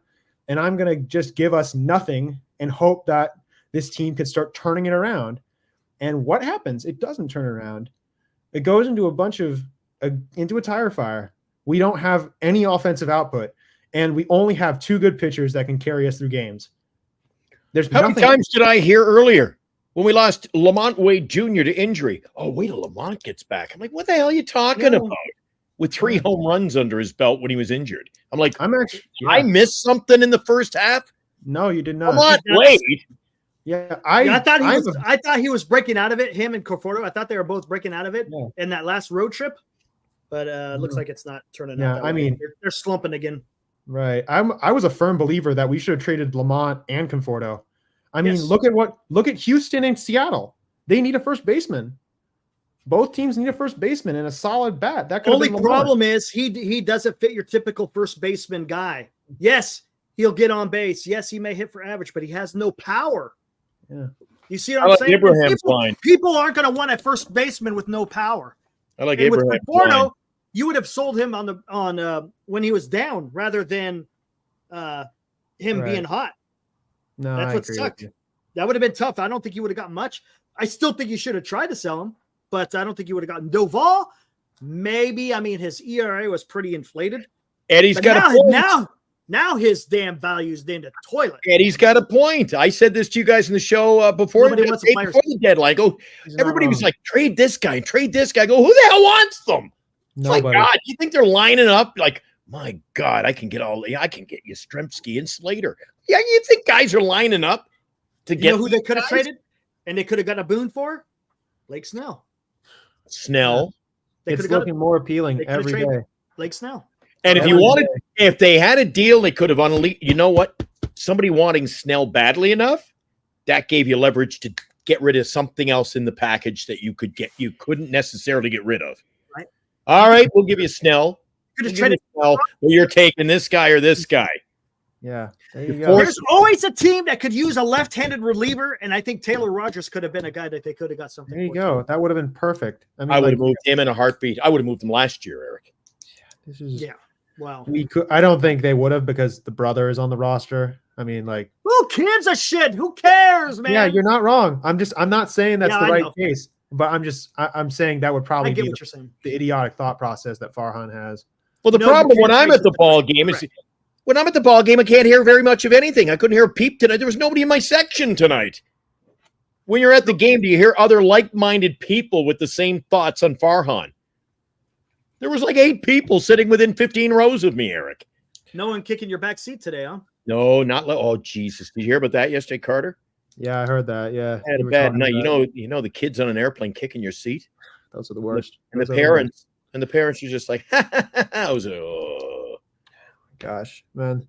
[SPEAKER 6] and I'm going to just give us nothing and hope that this team could start turning it around. And what happens? It doesn't turn around. It goes into into a tire fire. We don't have any offensive output, and we only have 2 good pitchers that can carry us through games.
[SPEAKER 3] How many times did I hear earlier when we lost Lamont Wade Jr. to injury? Oh, wait till Lamont gets back. I'm like, what the hell are you talking about? With 3 home runs under his belt when he was injured. I'm like, I missed something in the first half.
[SPEAKER 6] No, you did not.
[SPEAKER 3] Lamont Wade.
[SPEAKER 6] Yeah,
[SPEAKER 2] I thought he was breaking out of it. Him and Conforto. I thought they were both breaking out of it in that last road trip. But it looks like it's not turning out. That way.
[SPEAKER 6] mean,
[SPEAKER 2] they're slumping again.
[SPEAKER 6] Right. I was a firm believer that we should have traded Lamont and Conforto. I mean, look at Houston and Seattle. They need a first baseman. Both teams need a first baseman and a solid bat. That
[SPEAKER 2] Only problem is he doesn't fit your typical first baseman guy. Yes, he'll get on base. Yes, he may hit for average, but he has no power.
[SPEAKER 6] Yeah.
[SPEAKER 2] You see what I'm saying?
[SPEAKER 3] Abraham's line.
[SPEAKER 2] People aren't going to want a first baseman with no power.
[SPEAKER 3] I like
[SPEAKER 2] and
[SPEAKER 3] Abraham's
[SPEAKER 2] with Conforto,
[SPEAKER 3] line.
[SPEAKER 2] you would have sold him on when he was down rather than him being hot.
[SPEAKER 6] No,
[SPEAKER 2] that's what sucked. That would have been tough. I don't think you would have gotten much. I still think you should have tried to sell him, but I don't think you would have gotten Doval. Maybe. I mean, his ERA was pretty inflated.
[SPEAKER 3] Eddie's got a point.
[SPEAKER 2] Now his damn value is in the toilet.
[SPEAKER 3] Eddie's got a point. I said this to you guys in the show before the deadline. Everybody was like, trade this guy, trade this guy. I go, who the hell wants them? Nobody. Like, God, you think they're lining up? Like, my God, I can get Yastrzemski and Slater. Yeah, you think guys are lining up to get
[SPEAKER 2] who they could have traded? And they could have gotten a boon for? Blake Snell.
[SPEAKER 6] It's looking more appealing every day.
[SPEAKER 2] Blake Snell.
[SPEAKER 3] And if they had a deal, they could have unleashed. You know what? Somebody wanting Snell badly enough, that gave you leverage to get rid of something else in the package that you couldn't necessarily get rid of.
[SPEAKER 2] Right.
[SPEAKER 3] All right, we'll give you Snell.
[SPEAKER 2] Could have traded
[SPEAKER 3] Snell. Well, you're taking this guy or this guy.
[SPEAKER 6] Yeah, there you go.
[SPEAKER 2] There's always a team that could use a left-handed reliever, and I think Taylor Rogers could have been a guy that they could have got something.
[SPEAKER 6] There you
[SPEAKER 2] for,
[SPEAKER 6] go.
[SPEAKER 2] too.
[SPEAKER 6] That would have been perfect. I mean,
[SPEAKER 3] I would
[SPEAKER 6] like,
[SPEAKER 3] have moved him in a heartbeat. I would have moved him last year, Eric.
[SPEAKER 6] this is
[SPEAKER 2] Yeah. Wow.
[SPEAKER 6] we could. I don't think they would have because the brother is on the roster. I mean, like,
[SPEAKER 2] Who gives a shit? Who cares, man?
[SPEAKER 6] yeah, you're not wrong. I'm not saying that's
[SPEAKER 2] Yeah,
[SPEAKER 6] the
[SPEAKER 2] I
[SPEAKER 6] right
[SPEAKER 2] know.
[SPEAKER 6] case, but I'm saying that would
[SPEAKER 2] I
[SPEAKER 6] probably
[SPEAKER 2] get
[SPEAKER 6] be
[SPEAKER 2] what you're saying.
[SPEAKER 6] the idiotic thought process that Farhan has.
[SPEAKER 3] Well, the
[SPEAKER 2] No,
[SPEAKER 3] problem
[SPEAKER 2] you
[SPEAKER 3] when
[SPEAKER 2] can't
[SPEAKER 3] I'm
[SPEAKER 2] face
[SPEAKER 3] at the
[SPEAKER 2] it.
[SPEAKER 3] ball game is when I'm at the ball game, I can't hear very much of anything. I couldn't hear a peep tonight. There was nobody in my section tonight. When you're at the game, do you hear other like-minded people with the same thoughts on Farhan? There was like 8 people sitting within 15 rows of me, Eric.
[SPEAKER 2] No one kicking your back seat today, huh?
[SPEAKER 3] No, not oh Jesus! Did you hear about that yesterday, Carter?
[SPEAKER 6] Yeah, I heard that. Yeah,
[SPEAKER 3] I had
[SPEAKER 6] you
[SPEAKER 3] a
[SPEAKER 6] were
[SPEAKER 3] bad
[SPEAKER 6] talking
[SPEAKER 3] night.
[SPEAKER 6] about
[SPEAKER 3] You know the kids on an airplane kicking your seat,
[SPEAKER 6] those are the worst.
[SPEAKER 3] and the
[SPEAKER 6] Those are worst.
[SPEAKER 3] parents were just like, I was oh.
[SPEAKER 6] Gosh, man,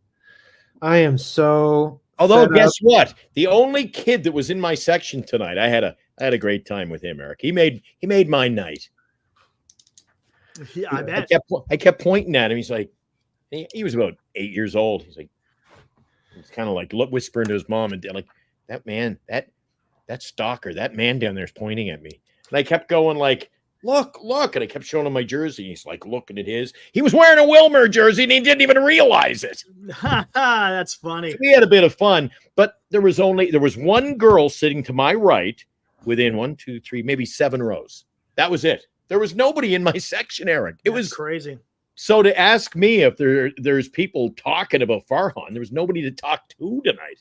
[SPEAKER 6] I am so.
[SPEAKER 3] Although,
[SPEAKER 6] fed
[SPEAKER 3] guess
[SPEAKER 6] up.
[SPEAKER 3] what? The only kid that was in my section tonight, I had a great time with him, Eric. He made my night.
[SPEAKER 2] Yeah, I bet.
[SPEAKER 3] I kept pointing at him. He's like, he was about 8 years old. He's kind of like whispering to his mom and dad, like, that man, that stalker, that man down there is pointing at me. And I kept going like, look, and I kept showing him my jersey. He's like looking at his. He was wearing a Wilmer jersey and he didn't even realize it.
[SPEAKER 2] That's funny.
[SPEAKER 3] We had a bit of fun, but there was one girl sitting to my right within 1, 2, 3, maybe 7 rows. That was it. There was nobody in my section, Eric. It was
[SPEAKER 2] crazy.
[SPEAKER 3] So to ask me if there's people talking about Farhan, there was nobody to talk to tonight.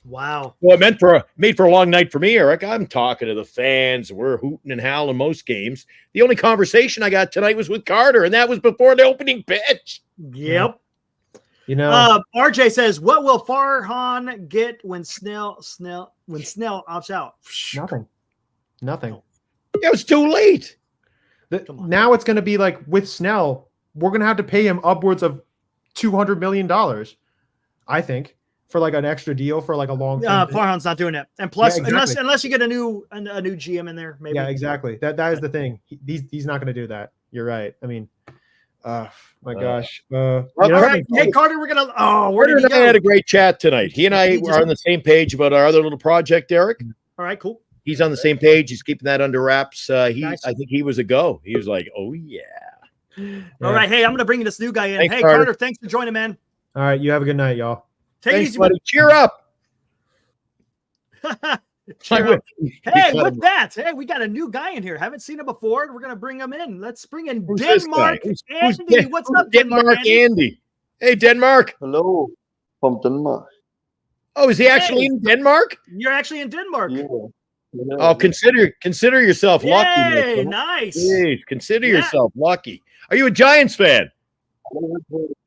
[SPEAKER 2] Wow.
[SPEAKER 3] Well, it made for a long night for me, Eric. I'm talking to the fans. We're hooting and howling most games. The only conversation I got tonight was with Carter, and that was before the opening pitch.
[SPEAKER 2] Yep.
[SPEAKER 6] You know,
[SPEAKER 2] RJ says, "What will Farhan get when Snell opts out?"
[SPEAKER 6] nothing.
[SPEAKER 3] It was too late.
[SPEAKER 2] Come on.
[SPEAKER 6] Now it's going to be like with Snell, we're going to have to pay him upwards of $200 million, I think, for like an extra deal for like a long time.
[SPEAKER 2] Farhan's not doing it. And plus,
[SPEAKER 6] Yeah, exactly.
[SPEAKER 2] unless you get a new GM in there, maybe.
[SPEAKER 6] Yeah, exactly. That is the thing. He's not going to do that. You're right. I mean, my gosh.
[SPEAKER 2] All right. Hey, Carter, we're going to. Where did he go?
[SPEAKER 3] I had a great chat tonight. He and I were on the same page about our other little project, Eric.
[SPEAKER 2] All right, cool.
[SPEAKER 3] He's on the same page. He's keeping that under wraps.
[SPEAKER 2] Nice.
[SPEAKER 3] I think he was a go. He was like, oh, yeah.
[SPEAKER 2] All right. Hey, I'm going to bring this new guy in.
[SPEAKER 3] Thanks,
[SPEAKER 2] Hey,
[SPEAKER 3] Carter.
[SPEAKER 2] Carter, thanks for joining, man.
[SPEAKER 6] All right. You have a good night, y'all.
[SPEAKER 2] Take
[SPEAKER 3] Thanks,
[SPEAKER 2] it easy,
[SPEAKER 3] buddy. Cheer up.
[SPEAKER 2] Cheer up. Hey,
[SPEAKER 3] Because-
[SPEAKER 2] with that, hey, we got a new guy in here. Haven't seen him before. We're gonna bring him in. Let's bring in
[SPEAKER 3] Who's this
[SPEAKER 2] Denmark
[SPEAKER 3] guy? Who's
[SPEAKER 2] Andy. What's up, Denmark Andy?
[SPEAKER 3] Andy? Hey, Denmark.
[SPEAKER 7] Hello from Denmark.
[SPEAKER 3] Oh, is he actually in Denmark?
[SPEAKER 2] You're actually in Denmark.
[SPEAKER 7] Yeah.
[SPEAKER 3] Oh, consider yourself lucky.
[SPEAKER 2] Yay,
[SPEAKER 3] Nick.
[SPEAKER 2] nice.
[SPEAKER 3] Jeez, consider
[SPEAKER 2] Yeah.
[SPEAKER 3] yourself lucky. Are you a Giants fan?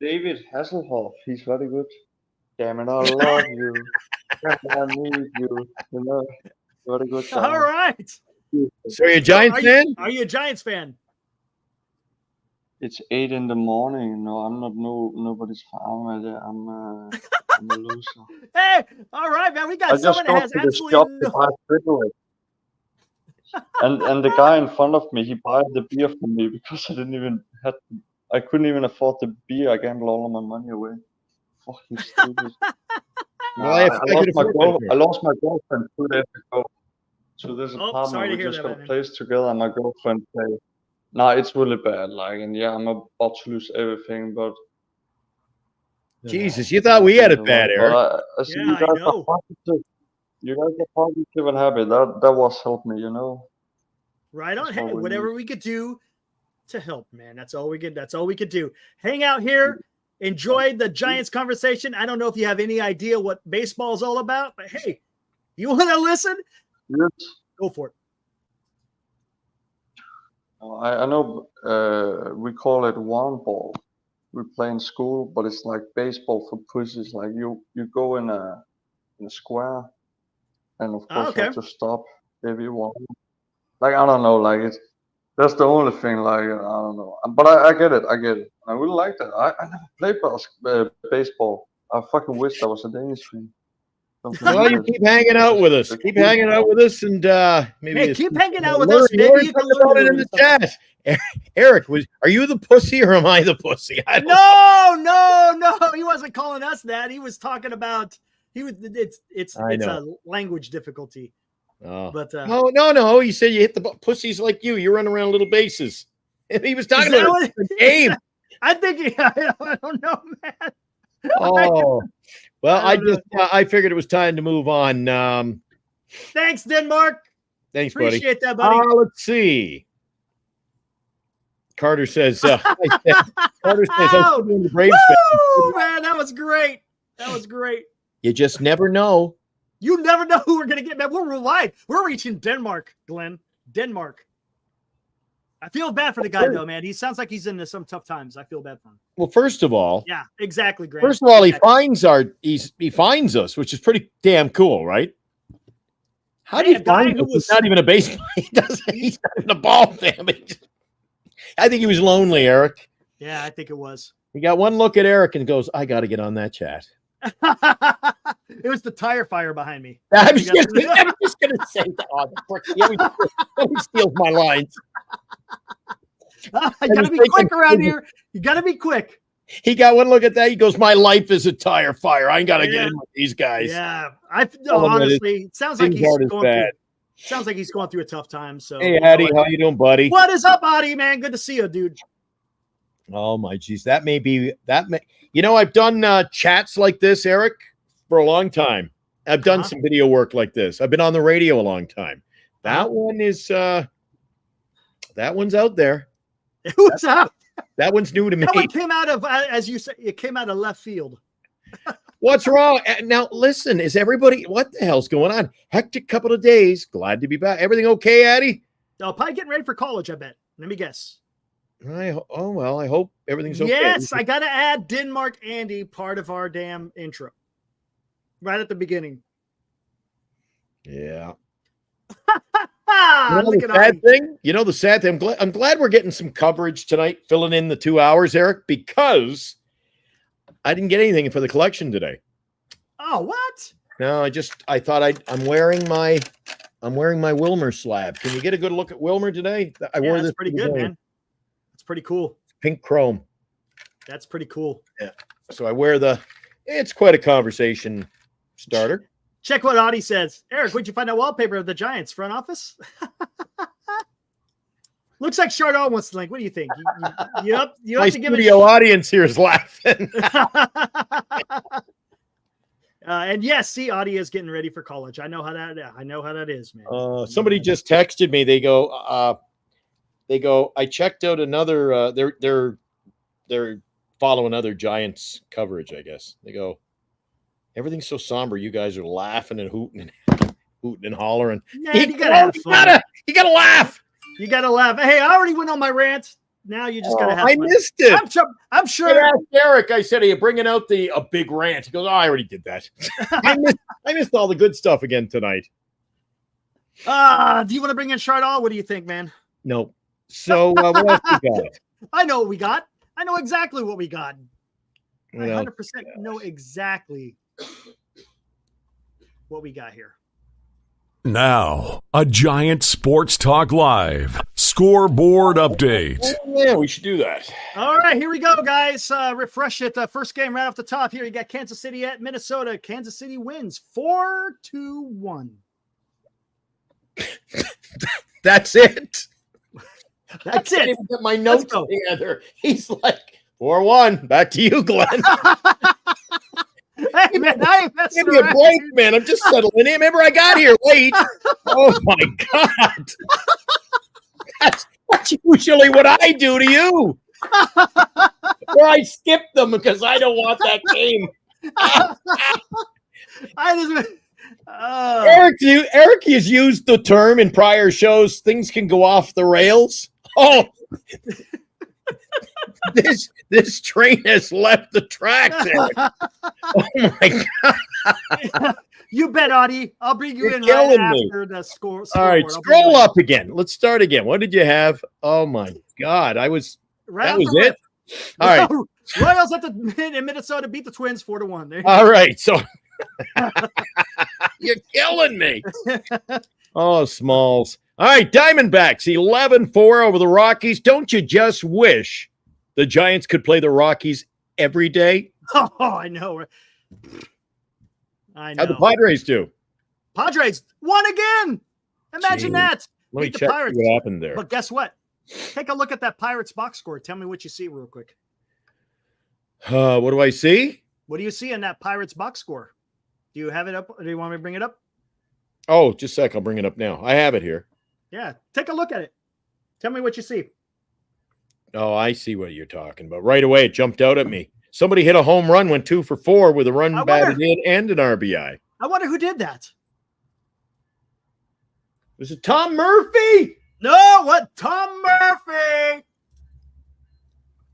[SPEAKER 7] David Hasselhoff, he's very good. Damn it, I love you. I need you. You know, very good. Guy.
[SPEAKER 2] All right.
[SPEAKER 3] So are you a Giants fan?
[SPEAKER 2] Are you a Giants fan?
[SPEAKER 7] It's 8 in the morning. No, I'm not nobody's fan. I'm a loser.
[SPEAKER 2] Hey, all right, man. We
[SPEAKER 7] I
[SPEAKER 2] got
[SPEAKER 7] just
[SPEAKER 2] someone
[SPEAKER 7] got
[SPEAKER 2] that has
[SPEAKER 7] to the shop
[SPEAKER 2] absolutely
[SPEAKER 7] to
[SPEAKER 2] no.
[SPEAKER 7] buy cigarettes. And the guy in front of me, he bought the beer for me because I couldn't even afford the beer. I gambled all of my money away. Fucking stupid.
[SPEAKER 3] Well, I
[SPEAKER 7] I lost my girlfriend 2 days ago to this
[SPEAKER 2] Oh,
[SPEAKER 7] apartment.
[SPEAKER 2] sorry to
[SPEAKER 7] We
[SPEAKER 2] hear
[SPEAKER 7] just
[SPEAKER 2] that,
[SPEAKER 7] got
[SPEAKER 2] man.
[SPEAKER 7] a place together, and my girlfriend said, "Nah, it's really bad. Like, and yeah, I'm about to lose everything." But
[SPEAKER 3] Jesus, you thought we had it bad, Eric.
[SPEAKER 7] But I see
[SPEAKER 2] Yeah,
[SPEAKER 7] you
[SPEAKER 2] I
[SPEAKER 7] guys
[SPEAKER 2] know.
[SPEAKER 7] are positive. You guys are positive and happy. That was helped me, you know.
[SPEAKER 2] Right on.
[SPEAKER 7] That's
[SPEAKER 2] Hey,
[SPEAKER 7] all we
[SPEAKER 2] whatever we could do to help, man. That's all we could do. Hang out here. Enjoyed the Giants conversation. I don't know if you have any idea what baseball is all about, but hey, you want to listen?
[SPEAKER 7] Yes.
[SPEAKER 2] Go for it.
[SPEAKER 7] I know we call it one ball. We play in school, but it's like baseball for pussies. Like you go in a square, and of course you have to stop if you want. Like I don't know, like that's the only thing. Like I don't know, but I get it. I really like that. I never played baseball. I fucking wish that was a Danish thing.
[SPEAKER 3] Well, you keep hanging out with us. Keep hanging out with us, and maybe
[SPEAKER 2] Hey, keep hanging out with us.
[SPEAKER 3] Learn
[SPEAKER 2] Maybe you can
[SPEAKER 3] something about
[SPEAKER 2] learn
[SPEAKER 3] it in the chat. Eric, are you the pussy or am I the pussy? I don't
[SPEAKER 2] No. He wasn't calling us that. He was talking about it's a language difficulty.
[SPEAKER 3] Oh.
[SPEAKER 2] But
[SPEAKER 3] no. He said you hit the pussies like you. You run around little bases. And he was talking about the game.
[SPEAKER 2] I think I don't know, man.
[SPEAKER 3] Oh, well, I figured it was time to move on.
[SPEAKER 2] Thanks, Denmark.
[SPEAKER 3] Thanks, buddy.
[SPEAKER 2] Appreciate that, buddy.
[SPEAKER 3] Let's see. Carter says, Carter says,
[SPEAKER 2] Oh,
[SPEAKER 3] the Braves
[SPEAKER 2] woo, man, that was great.
[SPEAKER 3] You just never know.
[SPEAKER 2] You never know who we're gonna get, man. We're live. We're reaching Denmark, Glenn. Denmark. I feel bad for the guy though, man. He sounds like he's into some tough times. I feel bad for him.
[SPEAKER 3] Well, first of all,
[SPEAKER 2] yeah, exactly, Grant.
[SPEAKER 3] First of all, he finds us, which is pretty damn cool, right? How do you find us? He's not even a baseball. He's not even a ball fan. I think he was lonely, Eric.
[SPEAKER 2] Yeah, I think it was.
[SPEAKER 3] He got one look at Eric and goes, "I got to get on that chat."
[SPEAKER 2] It was the tire fire behind me.
[SPEAKER 3] I'm just going to say, he steals my lines.
[SPEAKER 2] You got to be quick around here. You got to be quick.
[SPEAKER 3] He got one look at that. He goes, "My life is a tire fire. I ain't got to get in with these guys."
[SPEAKER 2] Yeah, honestly, it sounds like he's going through a tough time. So,
[SPEAKER 3] hey, Addy, how you doing, buddy?
[SPEAKER 2] What is up, Addy? Man, good to see you, dude.
[SPEAKER 3] Oh my geez, that may be that. I've done chats like this, Eric, for a long time. I've done some video work like this. I've been on the radio a long time. That one is that one's out there.
[SPEAKER 2] Who's out?
[SPEAKER 3] That one's new to me.
[SPEAKER 2] That one came out of, as you say, it came out of left field.
[SPEAKER 3] What's wrong? Now, listen, is everybody, what the hell's going on? Hectic couple of days. Glad to be back. Everything okay, Addy?
[SPEAKER 2] No, probably getting ready for college, I bet. Let me guess.
[SPEAKER 3] I hope everything's okay.
[SPEAKER 2] Yes, I got to add Denmark Andy part of our damn intro. Right at the beginning.
[SPEAKER 3] Yeah.
[SPEAKER 2] The
[SPEAKER 3] sad thing? I'm glad we're getting some coverage tonight, filling in the 2 hours, Eric, because I didn't get anything for the collection today.
[SPEAKER 2] Oh, what?
[SPEAKER 3] No, I thought I'm wearing my Wilmer slab. Can you get a good look at Wilmer today? I wore this.
[SPEAKER 2] Pretty good, man. It's pretty cool.
[SPEAKER 3] Pink chrome.
[SPEAKER 2] That's pretty cool.
[SPEAKER 3] Yeah. So I wear it's quite a conversation starter.
[SPEAKER 2] Check what Audie says. Eric, where'd you find that wallpaper of the Giants front office? Looks like Chardon wants to link. What do you think? You have to give
[SPEAKER 3] studio audience here is laughing.
[SPEAKER 2] And yes, see, Audie is getting ready for college. I know how that is, man.
[SPEAKER 3] Somebody just texted me. They go, I checked out another. They're following other Giants coverage, I guess. They go, everything's so somber. You guys are laughing and hooting and hollering.
[SPEAKER 2] Yeah, you gotta have fun.
[SPEAKER 3] You gotta laugh.
[SPEAKER 2] You gotta laugh. Hey, I already went on my rant. Now you just gotta have fun.
[SPEAKER 3] I missed it.
[SPEAKER 2] I'm sure.
[SPEAKER 3] I asked Eric, I said, "Are you bringing out a big rant?" He goes, "Oh, I already did that." I missed all the good stuff again tonight.
[SPEAKER 2] Do you want to bring in Chardon? What do you think, man?
[SPEAKER 3] No. So what else we got?
[SPEAKER 2] I know what we got. I know exactly what we got. I 100% know exactly what we got here.
[SPEAKER 1] Now, a Giant Sports Talk Live scoreboard update.
[SPEAKER 3] Yeah, we should do that.
[SPEAKER 2] All right, here we go, guys. Refresh it. First game right off the top here. You got Kansas City at Minnesota. Kansas City wins 4-1.
[SPEAKER 3] That's it.
[SPEAKER 2] That's
[SPEAKER 3] I can't
[SPEAKER 2] it.
[SPEAKER 3] even get my notes together. He's like 4-1. Back to you, Glenn.
[SPEAKER 2] Hey, man, I ain't messing
[SPEAKER 3] Give me a
[SPEAKER 2] around.
[SPEAKER 3] break, man. I'm just settling in. Remember, I got here late. Oh, my God. That's usually what I do to you. Or I skip them because I don't want that game. Eric has used the term in prior shows, things can go off the rails. Oh, this train has left the tracks, Eric. Oh my God.
[SPEAKER 2] You bet, Audie. I'll bring you in
[SPEAKER 3] killing
[SPEAKER 2] right
[SPEAKER 3] me.
[SPEAKER 2] after the score.
[SPEAKER 3] All right, scroll up again. Let's start again. What did you have? Oh my God. That was it. All right.
[SPEAKER 2] Royals in Minnesota beat the Twins 4-1.
[SPEAKER 3] All right. So you're killing me. Oh, Smalls. All right, Diamondbacks 11-4 over the Rockies. Don't you just wish the Giants could play the Rockies every day?
[SPEAKER 2] Oh, I know. I know.
[SPEAKER 3] How'd the Padres do?
[SPEAKER 2] Padres won again. Imagine
[SPEAKER 3] Gee.
[SPEAKER 2] that.
[SPEAKER 3] Let me
[SPEAKER 2] Beat the
[SPEAKER 3] check
[SPEAKER 2] Pirates.
[SPEAKER 3] what happened there.
[SPEAKER 2] But guess what? Take a look at that Pirates box score. Tell me what you see real quick.
[SPEAKER 3] What do I see?
[SPEAKER 2] What do you see in that Pirates box score? Do you have it up? Do you want me to bring it up?
[SPEAKER 3] Oh, just a sec. I'll bring it up now. I have it here.
[SPEAKER 2] Yeah. Take a look at it. Tell me what you see.
[SPEAKER 3] Oh, I see what you're talking about. Right away, it jumped out at me. Somebody hit a home run, went 2 for 4 with a run batted in and an RBI.
[SPEAKER 2] I wonder who did that.
[SPEAKER 3] Was it Tom Murphy?
[SPEAKER 2] No, what? Tom Murphy.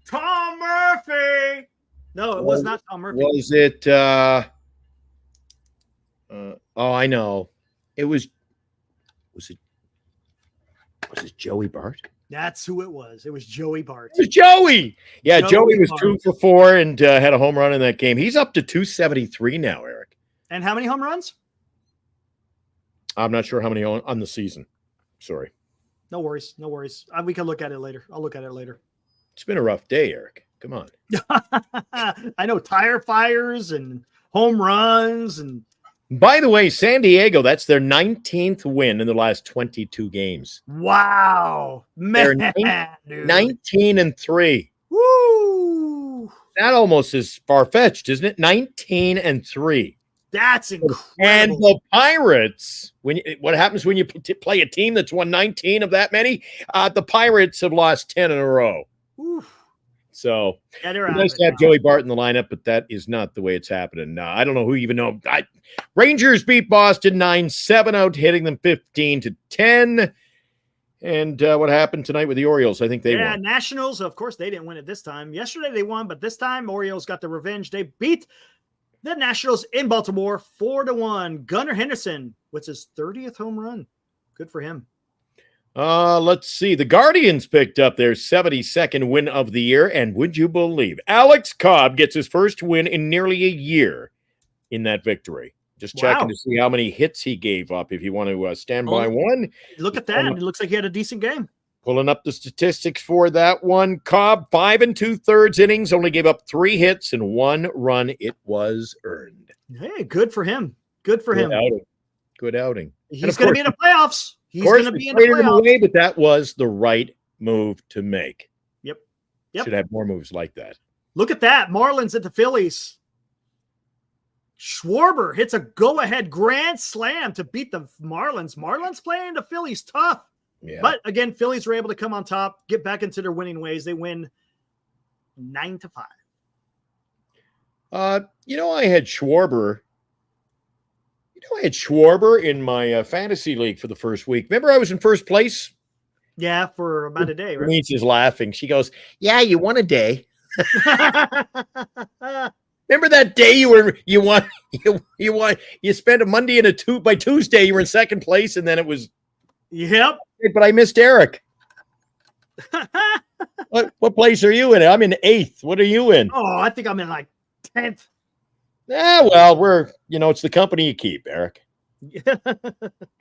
[SPEAKER 2] Tom Murphy. No, it was not Tom Murphy.
[SPEAKER 3] Was it? Oh, I know. It was. Was it Joey Bart?
[SPEAKER 2] That's who it was. It was Joey Bart.
[SPEAKER 3] It was Joey. Yeah, Joey was
[SPEAKER 2] Bart.
[SPEAKER 3] 2 for 4 and had a home run in that game. He's up to 273 now, Eric.
[SPEAKER 2] And how many home runs?
[SPEAKER 3] I'm not sure how many on the season. Sorry.
[SPEAKER 2] No worries. No worries. We can look at it later. I'll look at it later.
[SPEAKER 3] It's been a rough day, Eric. Come on.
[SPEAKER 2] I know tire fires and home runs. And
[SPEAKER 3] by the way, San Diego, that's their 19th win in the last 22 games.
[SPEAKER 2] wow. Man,
[SPEAKER 3] They're 19-3.
[SPEAKER 2] Woo.
[SPEAKER 3] That almost is far-fetched, isn't it? 19-3.
[SPEAKER 2] That's incredible.
[SPEAKER 3] And the Pirates, what happens when you play a team that's won 19 of that many? The Pirates have lost 10 in a row.
[SPEAKER 2] Oof.
[SPEAKER 3] So
[SPEAKER 2] Yeah, they're
[SPEAKER 3] it's
[SPEAKER 2] out
[SPEAKER 3] nice
[SPEAKER 2] of
[SPEAKER 3] to
[SPEAKER 2] it
[SPEAKER 3] have
[SPEAKER 2] now.
[SPEAKER 3] Joey Bart in the lineup, but that is not the way it's happening now. I don't know who even know. Rangers beat Boston 9-7 out, hitting them 15-10. And what happened tonight with the Orioles? I think they won.
[SPEAKER 2] Nationals, of course, they didn't win it this time. Yesterday they won, but this time Orioles got the revenge. They beat the Nationals in Baltimore 4-1. Gunnar Henderson with his 30th home run. Good for him.
[SPEAKER 3] Let's see. The Guardians picked up their 72nd win of the year, and would you believe Alex Cobb gets his first win in nearly a year in that victory. Just checking to see how many hits he gave up. If you want to stand by one,
[SPEAKER 2] Look at that. It looks like he had a decent game.
[SPEAKER 3] pulling up the statistics for that one. Cobb, 5 2/3 innings, only gave up 3 hits and 1 run. It was earned.
[SPEAKER 2] Hey, good for him. Good for him.
[SPEAKER 3] Good outing.
[SPEAKER 2] He's going to be in the playoffs. He's
[SPEAKER 3] Of course,
[SPEAKER 2] going to be
[SPEAKER 3] we
[SPEAKER 2] in the
[SPEAKER 3] traded him
[SPEAKER 2] playoffs.
[SPEAKER 3] away, but that was the right move to make.
[SPEAKER 2] Yep.
[SPEAKER 3] Should have more moves like that.
[SPEAKER 2] Look at that. Marlins at the Phillies. Schwarber hits a go-ahead grand slam to beat the Marlins. Marlins playing the Phillies tough.
[SPEAKER 3] Yeah.
[SPEAKER 2] But again, Phillies were able to come on top, get back into their winning ways. They win 9-5.
[SPEAKER 3] I had Schwarber. I had Schwarber in my fantasy league for the first week. Remember, I was in first place.
[SPEAKER 2] Yeah, for about a day, right?
[SPEAKER 3] Denise is laughing. She goes, "Yeah, you won a day. Remember that day you won? You spent a Monday and by Tuesday you were in second place, and then it was
[SPEAKER 2] Yep.
[SPEAKER 3] But I missed Eric. What place are you in? I'm in 8th. What are you in?
[SPEAKER 2] Oh, I think I'm in like 10th.
[SPEAKER 3] Well, it's the company you keep, Eric.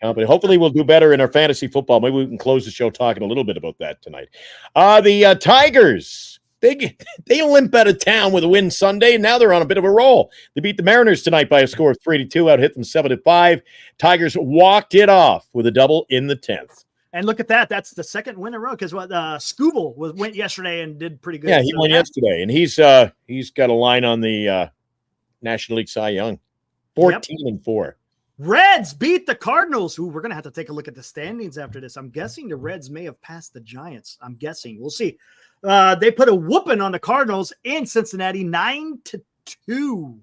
[SPEAKER 3] Company. Hopefully we'll do better in our fantasy football. Maybe we can close the show talking a little bit about that tonight. The Tigers, they limp out of town with a win Sunday, and now they're on a bit of a roll. They beat the Mariners tonight by a score of 3-2, out hit them 7-5. Tigers walked it off with a double in the 10th.
[SPEAKER 2] And look at that. That's the second win in a row because Scooble went yesterday and did pretty good.
[SPEAKER 3] Yeah, he won yesterday, and he's got a line on the National League Cy Young, 14-4.
[SPEAKER 2] Reds beat the Cardinals, who we're going to have to take a look at the standings after this. I'm guessing the Reds may have passed the Giants. I'm guessing. We'll see. They put a whooping on the Cardinals in Cincinnati, 9-2.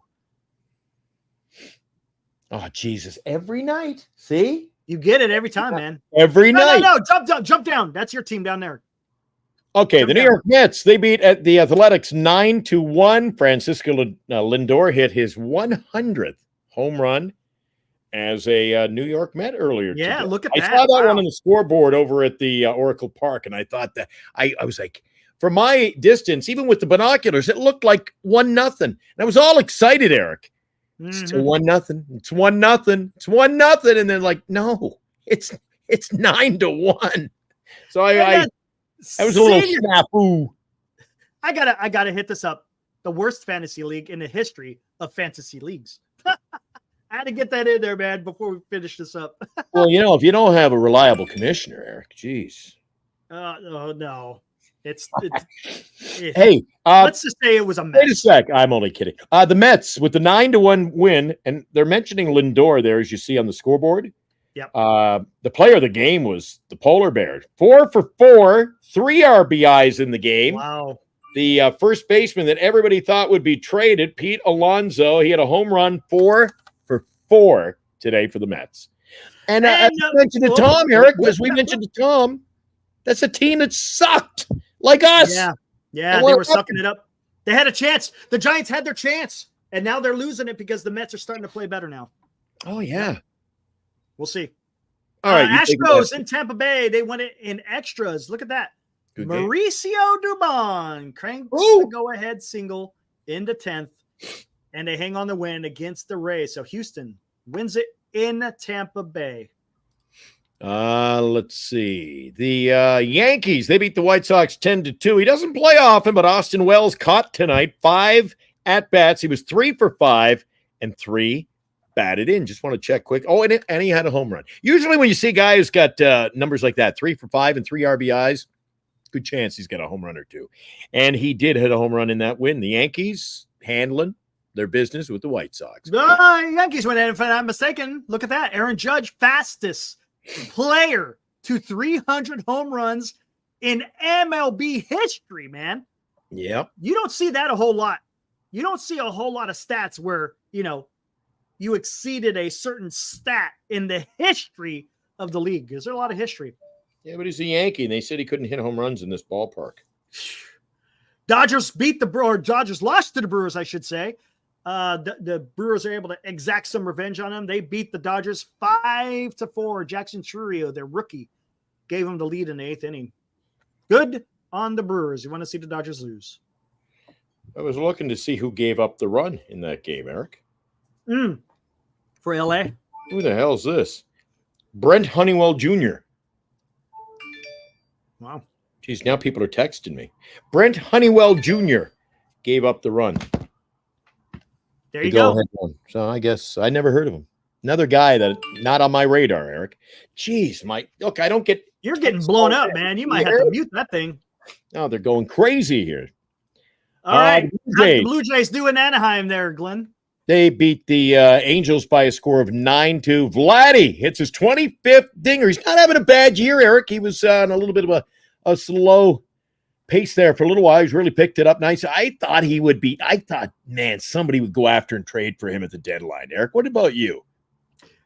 [SPEAKER 3] Oh, Jesus. Every night. See?
[SPEAKER 2] You get it every time, man.
[SPEAKER 3] Every night.
[SPEAKER 2] No. Jump down. That's your team down there.
[SPEAKER 3] Okay, the New York Mets, they beat the Athletics 9-1. Francisco Lindor hit his 100th home run as a New York Met earlier today.
[SPEAKER 2] Yeah, look at
[SPEAKER 3] I
[SPEAKER 2] that.
[SPEAKER 3] saw that one on the scoreboard over at the Oracle Park, and I thought that I was like, from my distance, even with the binoculars, it looked like 1-0. And I was all excited, Eric. It's still 1-0. It's 1-0. It's 1-0. And then no, it's It's 9-1. So
[SPEAKER 2] And
[SPEAKER 3] I
[SPEAKER 2] that
[SPEAKER 3] was a little
[SPEAKER 2] senior-
[SPEAKER 3] snafu.
[SPEAKER 2] I gotta hit this up. The worst fantasy league in the history of fantasy leagues. I had to get that in there, man, before we finish this up.
[SPEAKER 3] Well, if you don't have a reliable commissioner, Eric, geez.
[SPEAKER 2] Oh no, it's
[SPEAKER 3] Hey,
[SPEAKER 2] let's just say it was a mess.
[SPEAKER 3] wait a sec. I'm only kidding. The Mets with the 9-1 win, and they're mentioning Lindor there, as you see on the scoreboard.
[SPEAKER 2] Yep.
[SPEAKER 3] The player of the game was the polar bear. 4 for 4, 3 RBIs in the game.
[SPEAKER 2] Wow.
[SPEAKER 3] The first baseman that everybody thought would be traded, Pete Alonso, he had a home run, 4 for 4 today for the Mets. And as we mentioned to Tom, Eric, as we mentioned to Tom, that's a team that sucked like us.
[SPEAKER 2] Yeah, they were sucking it up. They had a chance. The Giants had their chance, and now they're losing it because the Mets are starting to play better now.
[SPEAKER 3] Oh, yeah.
[SPEAKER 2] We'll see.
[SPEAKER 3] All right.
[SPEAKER 2] Astros in Tampa Bay, they won it in extras. Look at that.
[SPEAKER 3] Good game.
[SPEAKER 2] Mauricio Dubon cranks the go-ahead single into 10th, and they hang on the win against the Rays. So Houston wins it in Tampa Bay.
[SPEAKER 3] Let's see. The Yankees, they beat the White Sox 10-2. He doesn't play often, but Austin Wells caught tonight 5 at-bats. He was 3 for 5 and 3 batted in. Just want to check quick. Oh, and he had a home run. Usually when you see a guy who's got numbers like that, 3 for 5 and 3 RBIs, good chance he's got a home run or two. And he did hit a home run in that win. The Yankees handling their business with the White Sox.
[SPEAKER 2] The Yankees went in, if I'm not mistaken. Look at that. Aaron Judge, fastest player to 300 home runs in MLB history, man.
[SPEAKER 3] Yep.
[SPEAKER 2] You don't see that a whole lot. You don't see a whole lot of stats where, you exceeded a certain stat in the history of the league. Is there a lot of history?
[SPEAKER 3] Yeah, but he's a Yankee, and they said he couldn't hit home runs in this ballpark.
[SPEAKER 2] Dodgers lost to the Brewers, I should say. The Brewers are able to exact some revenge on them. They beat the Dodgers 5-4. Jackson Chourio, their rookie, gave them the lead in the 8th inning. Good on the Brewers. You want to see the Dodgers lose?
[SPEAKER 3] I was looking to see who gave up the run in that game, Eric.
[SPEAKER 2] For LA?
[SPEAKER 3] Who the hell is this? Brent Honeywell Jr.
[SPEAKER 2] Wow.
[SPEAKER 3] Geez, now people are texting me. Brent Honeywell Jr. gave up the run.
[SPEAKER 2] There you go.
[SPEAKER 3] So I guess I never heard of him. Another guy that not on my radar, Eric. Jeez, look, I don't get.
[SPEAKER 2] You're getting blown up, man. You might have to mute that thing.
[SPEAKER 3] Oh, they're going crazy here.
[SPEAKER 2] All right. How's the Blue Jays do in Anaheim there, Glenn?
[SPEAKER 3] They beat the Angels by a score of 9-2. Vladdy hits his 25th dinger. He's not having a bad year, Eric. He was on a little bit of a slow pace there for a little while. He's really picked it up nice. I thought, man, somebody would go after and trade for him at the deadline. Eric, what about you?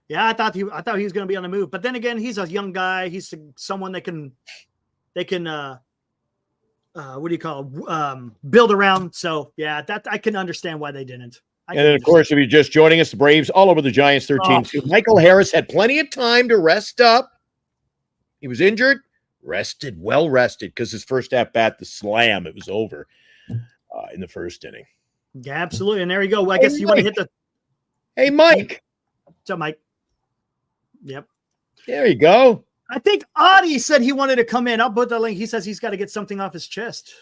[SPEAKER 2] Yeah, I thought he was going to be on the move. But then again, he's a young guy. He's someone they can what do you call it? Build around. So yeah, that I can understand why they didn't.
[SPEAKER 3] And then, of course, if you're just joining us, the Braves all over the Giants 13-2. Michael Harris had plenty of time to rest up. He was injured, well rested, because his first at-bat, the slam, it was over in the first inning.
[SPEAKER 2] Yeah, absolutely. And there you go. Well, I guess you want to hit the...
[SPEAKER 3] Hey, Mike.
[SPEAKER 2] What's up, Mike? Yep.
[SPEAKER 3] There you go.
[SPEAKER 2] I think Adi said he wanted to come in. I'll put the link. He says he's got to get something off his chest.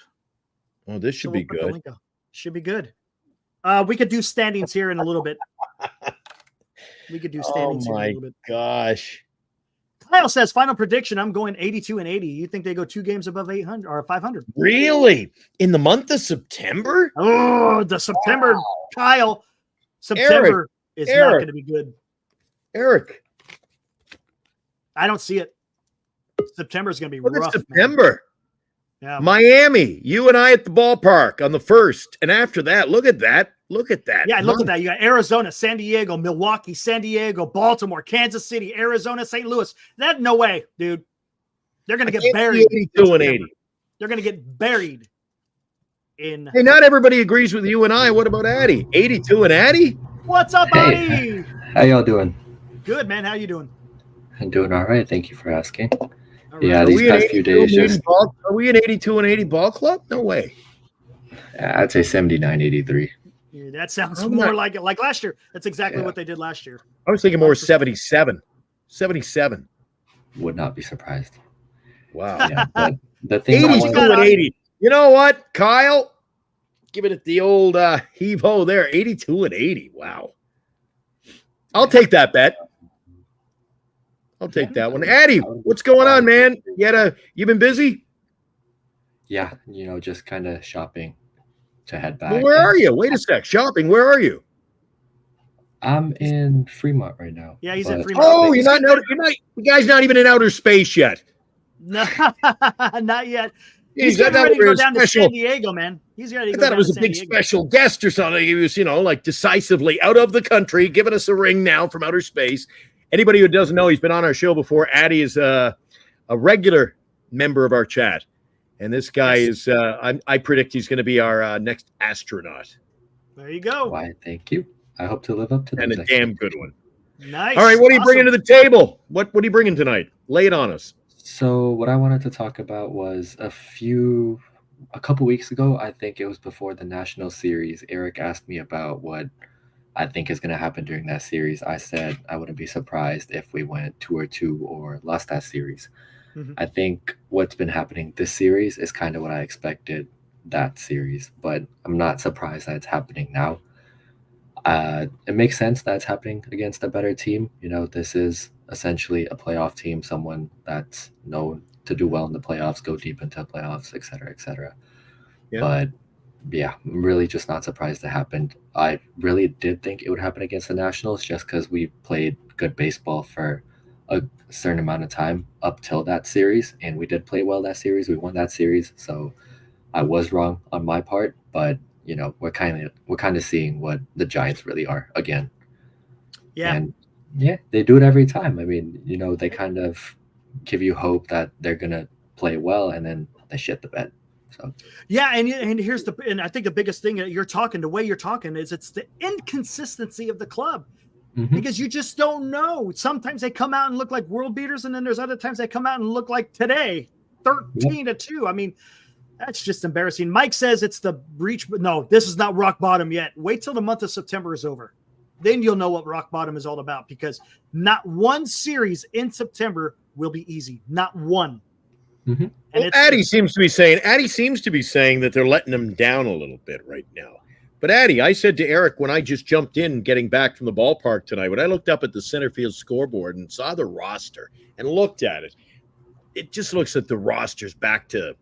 [SPEAKER 3] Oh, this should be good.
[SPEAKER 2] Should be good. We could do standings here in a little bit. We could do standings here in a little bit.
[SPEAKER 3] Gosh.
[SPEAKER 2] Kyle says, final prediction, I'm going 82-80. You think they go 2 games above 800 or 500?
[SPEAKER 3] Really? In the month of September?
[SPEAKER 2] Oh, the September, Kyle. September is not going to be good.
[SPEAKER 3] Eric.
[SPEAKER 2] I don't see it. September is going to be
[SPEAKER 3] Look
[SPEAKER 2] rough.
[SPEAKER 3] at September.
[SPEAKER 2] Yeah.
[SPEAKER 3] Miami, you and I at the ballpark on the 1st. And after that, look at that. Look at that.
[SPEAKER 2] Yeah, look at that. You got Arizona, San Diego, Milwaukee, San Diego, Baltimore, Kansas City, Arizona, St. Louis. That no way, dude. They're going to get buried.
[SPEAKER 3] 82-80.
[SPEAKER 2] They're going to get buried in.
[SPEAKER 3] Hey, not everybody agrees with you and I. What about Addy? 82 and Addy?
[SPEAKER 2] What's up, Addy?
[SPEAKER 8] How y'all doing?
[SPEAKER 2] Good, man. How you doing?
[SPEAKER 8] I'm doing all right. Thank you for asking.
[SPEAKER 2] Right.
[SPEAKER 8] Yeah, these past few days
[SPEAKER 3] are we an 82 and 80 ball club? No way.
[SPEAKER 8] I'd say 79-83.
[SPEAKER 2] Yeah, that sounds more like last year. That's exactly what they did last year.
[SPEAKER 3] I was thinking more 77. 77.
[SPEAKER 8] would not be surprised.
[SPEAKER 3] Wow.
[SPEAKER 8] Yeah, but the thing I
[SPEAKER 3] 82
[SPEAKER 8] wanted,
[SPEAKER 2] got
[SPEAKER 3] and
[SPEAKER 2] on-
[SPEAKER 3] 80. You know what, Kyle? Giving it the old heave-ho there. 82 and 80. Wow. I'll take that bet. I'll take that one. Addy, what's going on, man? You been busy?
[SPEAKER 8] yeah, just kind of shopping to head back.
[SPEAKER 3] Well, where are you? Wait a sec. Shopping. Where are you?
[SPEAKER 8] I'm in Fremont right now.
[SPEAKER 2] Yeah, he's in
[SPEAKER 8] but-
[SPEAKER 2] Fremont.
[SPEAKER 3] Oh, you're not. You guys not even in outer space yet.
[SPEAKER 2] No, not yet.
[SPEAKER 3] He's
[SPEAKER 2] getting
[SPEAKER 3] that
[SPEAKER 2] ready to
[SPEAKER 3] we
[SPEAKER 2] go
[SPEAKER 3] were
[SPEAKER 2] down to
[SPEAKER 3] special.
[SPEAKER 2] San Diego, man. He's ready to
[SPEAKER 3] I
[SPEAKER 2] go
[SPEAKER 3] thought
[SPEAKER 2] down
[SPEAKER 3] it was
[SPEAKER 2] to
[SPEAKER 3] a
[SPEAKER 2] San
[SPEAKER 3] big
[SPEAKER 2] Diego.
[SPEAKER 3] special guest or something. He was, like decisively out of the country, giving us a ring now from outer space. Anybody who doesn't know, he's been on our show before. Addy is a regular member of our chat. And this guy is, I predict he's going to be our next astronaut.
[SPEAKER 2] There you go.
[SPEAKER 8] Why, thank you. I hope to live up to
[SPEAKER 3] And
[SPEAKER 8] those
[SPEAKER 3] a damn good one.
[SPEAKER 2] Nice.
[SPEAKER 3] All right, what are you
[SPEAKER 2] Awesome.
[SPEAKER 3] bringing to the table? What are you bringing tonight? Lay it on us.
[SPEAKER 8] So what I wanted to talk about was a couple weeks ago, I think it was before the national series, Eric asked me about what I think is going to happen during that series. I said I wouldn't be surprised if we went 2-2 or lost that series.
[SPEAKER 2] Mhm.
[SPEAKER 8] I think what's been happening this series is kind of what I expected that series, but I'm not surprised that it's happening now. It makes sense that it's happening against a better team. This is essentially a playoff team, someone that's known to do well in the playoffs, go deep into playoffs, et cetera, et cetera.
[SPEAKER 3] Yeah.
[SPEAKER 8] But yeah, I'm really just not surprised it happened. I really did think it would happen against the Nationals just because we played good baseball for a certain amount of time up till that series, and we did play well that series. We won that series, so I was wrong on my part, but we're kind of seeing what the Giants really are again.
[SPEAKER 2] Yeah.
[SPEAKER 8] And yeah, they do it every time. I mean, they kind of give you hope that they're gonna play well, and then they shit the bed. So
[SPEAKER 2] Yeah, and here's and I think the biggest thing that the way you're talking is it's the inconsistency of the club.
[SPEAKER 8] Mhm.
[SPEAKER 2] Because you just don't know. Sometimes they come out and look like world beaters, and then there's other times they come out and look like today, 13-2. I mean, that's just embarrassing. Mike says it's the breach, but no, this is not rock bottom yet. Wait till the month of September is over. Then you'll know what rock bottom is all about, because not one series in September will be easy. Not one.
[SPEAKER 8] Mhm.
[SPEAKER 2] And
[SPEAKER 3] Well, Addy seems to be saying that they're letting him down a little bit right now. But Addy, I said to Eric when I just jumped in getting back from the ballpark tonight, when I looked up at the center field scoreboard and saw the roster and looked at it, it just looks like the roster's back to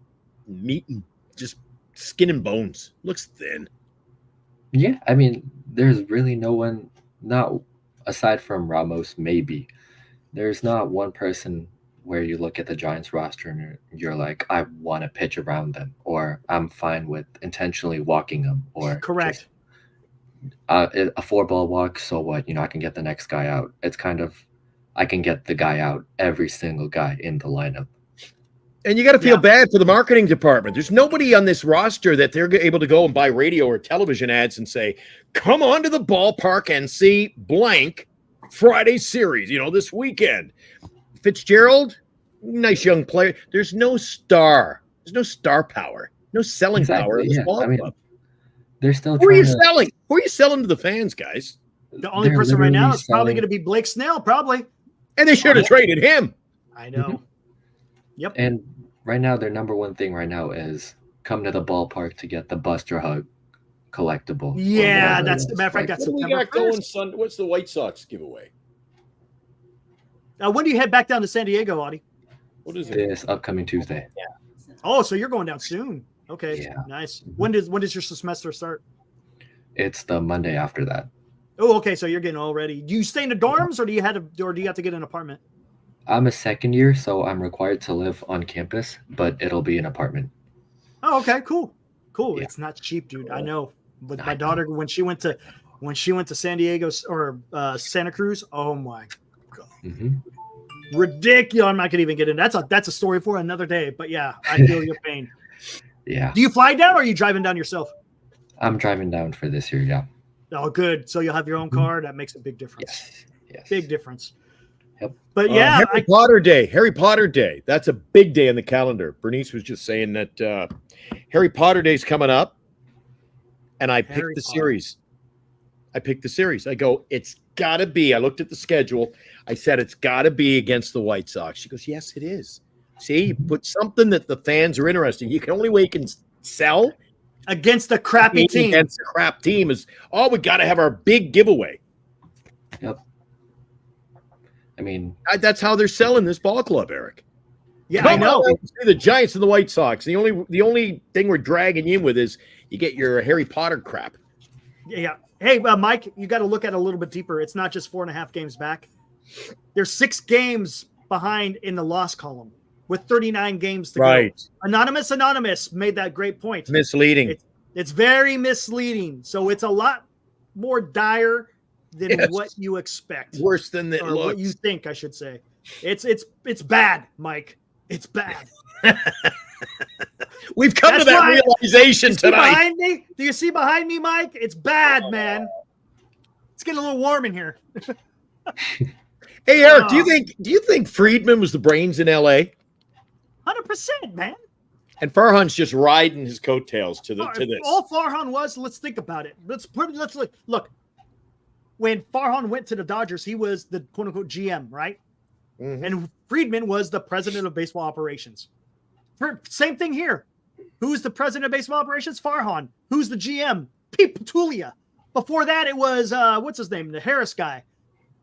[SPEAKER 3] meat and just skin and bones. Looks thin.
[SPEAKER 8] yeah, I mean, there's really no one, not aside from Ramos, maybe. There's not one person where you look at the Giants roster and you're like, I want to pitch around them, or I'm fine with intentionally walking them, or
[SPEAKER 2] correct.
[SPEAKER 8] just, a 4-ball walk. So what? I can get the next guy out. It's kind of, I can get the guy out, every single guy in the lineup.
[SPEAKER 3] And you got to feel
[SPEAKER 2] Yeah.
[SPEAKER 3] bad for the marketing department. There's nobody on this roster that they're able to go and buy radio or television ads and say, come on to the ballpark and see blank Friday series, this weekend. Fitzgerald, nice young player. There's no star. There's no star power. No selling power in this ball club.
[SPEAKER 8] They're still
[SPEAKER 3] Who are you
[SPEAKER 8] trying to,
[SPEAKER 3] selling? Who are you selling to the fans, guys?
[SPEAKER 2] The only
[SPEAKER 8] They're
[SPEAKER 2] person right now
[SPEAKER 8] literally
[SPEAKER 2] is probably
[SPEAKER 8] selling-
[SPEAKER 2] going to be Blake Snell, probably.
[SPEAKER 3] And they should have traded him.
[SPEAKER 2] I know. Yep.
[SPEAKER 8] and right now their number one thing right now is come to the ballpark to get the Buster Hug collectible. or
[SPEAKER 2] Yeah,
[SPEAKER 8] whatever
[SPEAKER 2] that's
[SPEAKER 8] it
[SPEAKER 2] the
[SPEAKER 8] is.
[SPEAKER 2] matter of fact.
[SPEAKER 8] Like,
[SPEAKER 2] That's
[SPEAKER 3] What do we
[SPEAKER 2] September
[SPEAKER 3] got going
[SPEAKER 2] 1st.
[SPEAKER 3] Sunday? What's the White Sox giveaway?
[SPEAKER 2] When do you head back down to San Diego, Audie?
[SPEAKER 3] What is it?
[SPEAKER 8] this upcoming Tuesday.
[SPEAKER 2] Oh, so you're going down soon. Okay,
[SPEAKER 8] Yeah.
[SPEAKER 2] nice. When does your semester start?
[SPEAKER 8] It's the Monday after that.
[SPEAKER 2] Oh, okay. So you're getting all ready. Do you stay in the dorms, or do you have to get an apartment?
[SPEAKER 8] I'm a second year, so I'm required to live on campus, but it'll be an apartment.
[SPEAKER 2] Oh, okay, cool.
[SPEAKER 8] Yeah.
[SPEAKER 2] It's not cheap, dude. I know. But
[SPEAKER 8] I
[SPEAKER 2] my
[SPEAKER 8] know.
[SPEAKER 2] daughter, when she went to San Diego or Santa Cruz, oh my god,
[SPEAKER 8] hmm
[SPEAKER 2] ridiculous! I'm not gonna even get in. That's a story for another day. But yeah, I feel your pain.
[SPEAKER 8] Yeah,
[SPEAKER 2] Do you fly down, or are you driving down yourself?
[SPEAKER 8] I'm driving down for this year. Yeah.
[SPEAKER 2] Oh, good. So you'll have your own car. That makes a big difference.
[SPEAKER 8] Yes. Yes.
[SPEAKER 2] Big difference.
[SPEAKER 8] Yep.
[SPEAKER 2] But yeah,
[SPEAKER 3] Harry Potter Day. Harry Potter Day. That's a big day in the calendar. Bernice was just saying that Harry Potter Day's coming up, and I picked
[SPEAKER 2] Harry
[SPEAKER 3] the
[SPEAKER 2] Potter.
[SPEAKER 3] series. I picked the series. I go, it's got to be. I looked at the schedule. I said, it's got to be against the White Sox. She goes, yes, it is. See, you put something that the fans are interested in. You can only way you can sell
[SPEAKER 2] against a crappy team.
[SPEAKER 3] Against a crap team is, we got to have our big giveaway.
[SPEAKER 8] Yep. I mean,
[SPEAKER 3] that's how they're selling this ball club, Eric.
[SPEAKER 2] Yeah, I know.
[SPEAKER 3] The Giants and the White Sox. The only thing we're dragging you in with is you get your Harry Potter crap.
[SPEAKER 2] Yeah. Hey, Mike, you got to look at it a little bit deeper. It's not just 4.5 games back. There's 6 games behind in the loss column with 39 games to go. Anonymous made that great point.
[SPEAKER 3] Misleading.
[SPEAKER 2] It's very misleading. So it's a lot more dire than what you expect.
[SPEAKER 3] Worse than it looks.
[SPEAKER 2] What you think, I should say. It's bad, Mike. It's bad.
[SPEAKER 3] We've come to that realization tonight.
[SPEAKER 2] Behind me? Do you see behind me, Mike? It's bad, man. It's getting a little warm in here.
[SPEAKER 3] Hey, Eric, do you think Friedman was the brains in LA?
[SPEAKER 2] 100%, man.
[SPEAKER 3] And Farhan's just riding his coattails to this.
[SPEAKER 2] All Farhan was, let's think about it. Let's look. When Farhan went to the Dodgers, he was the quote unquote GM, right? Mm-hmm. And Friedman was the president of baseball operations. Same thing here. Who's the president of baseball operations? Farhan. Who's the GM? Pete Petulia. Before that, it was what's his name? The Harris guy.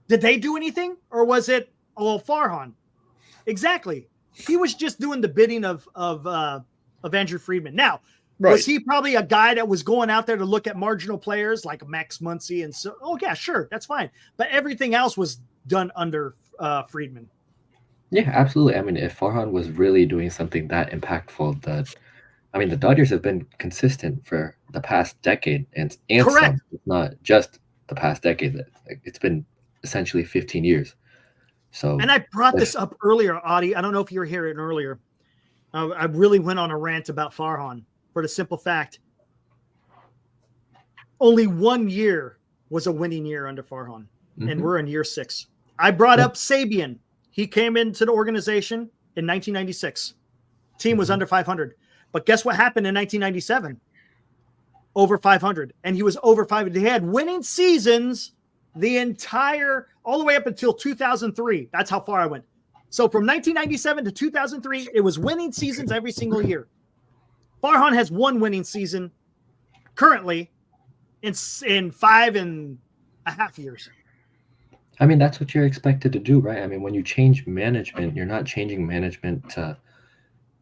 [SPEAKER 2] Did they do anything, or was it Farhan? Exactly. He was just doing the bidding of Andrew Friedman. Now, was he probably a guy that was going out there to look at marginal players like Max Muncy and so? Oh yeah, sure, that's fine. But everything else was done under Friedman.
[SPEAKER 8] Yeah, absolutely. I mean, if Farhan was really doing something that impactful, the Dodgers have been consistent for the past decade, and some, not just the past decade. It's been essentially 15 years. So,
[SPEAKER 2] and I brought this up earlier, Audie. I don't know if you were here earlier. I really went on a rant about Farhan for the simple fact only 1 year was a winning year under Farhan, and we're in year 6. I brought up Sabian. He came into the organization in 1996. Team was under 500. But guess what happened in 1997? Over 500. And he was over 500. They had winning seasons all the way up until 2003. That's how far I went. So from 1997 to 2003, it was winning seasons every single year. Farhan has one winning season currently in 5.5 years.
[SPEAKER 8] I mean, that's what you're expected to do, right? I mean, when you change management, you're not changing management to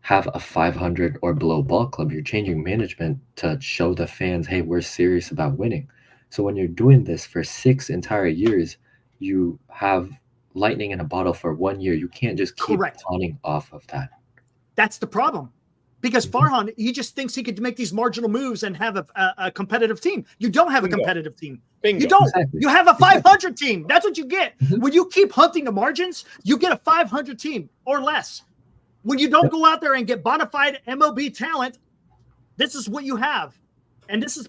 [SPEAKER 8] have a 500 or below ball club. You're changing management to show the fans, hey, we're serious about winning. So when you're doing this for 6 entire years, you have lightning in a bottle for 1 year. You can't just keep pawning off of that.
[SPEAKER 2] That's the problem. Because Farhan, he just thinks he could make these marginal moves and have a competitive team. You don't have a competitive team.
[SPEAKER 3] Bingo.
[SPEAKER 2] You don't. Exactly. You have a 500 team. That's what you get. When you keep hunting the margins, you get a 500 team or less. When you don't go out there and get bona fide MLB talent, this is what you have. And this is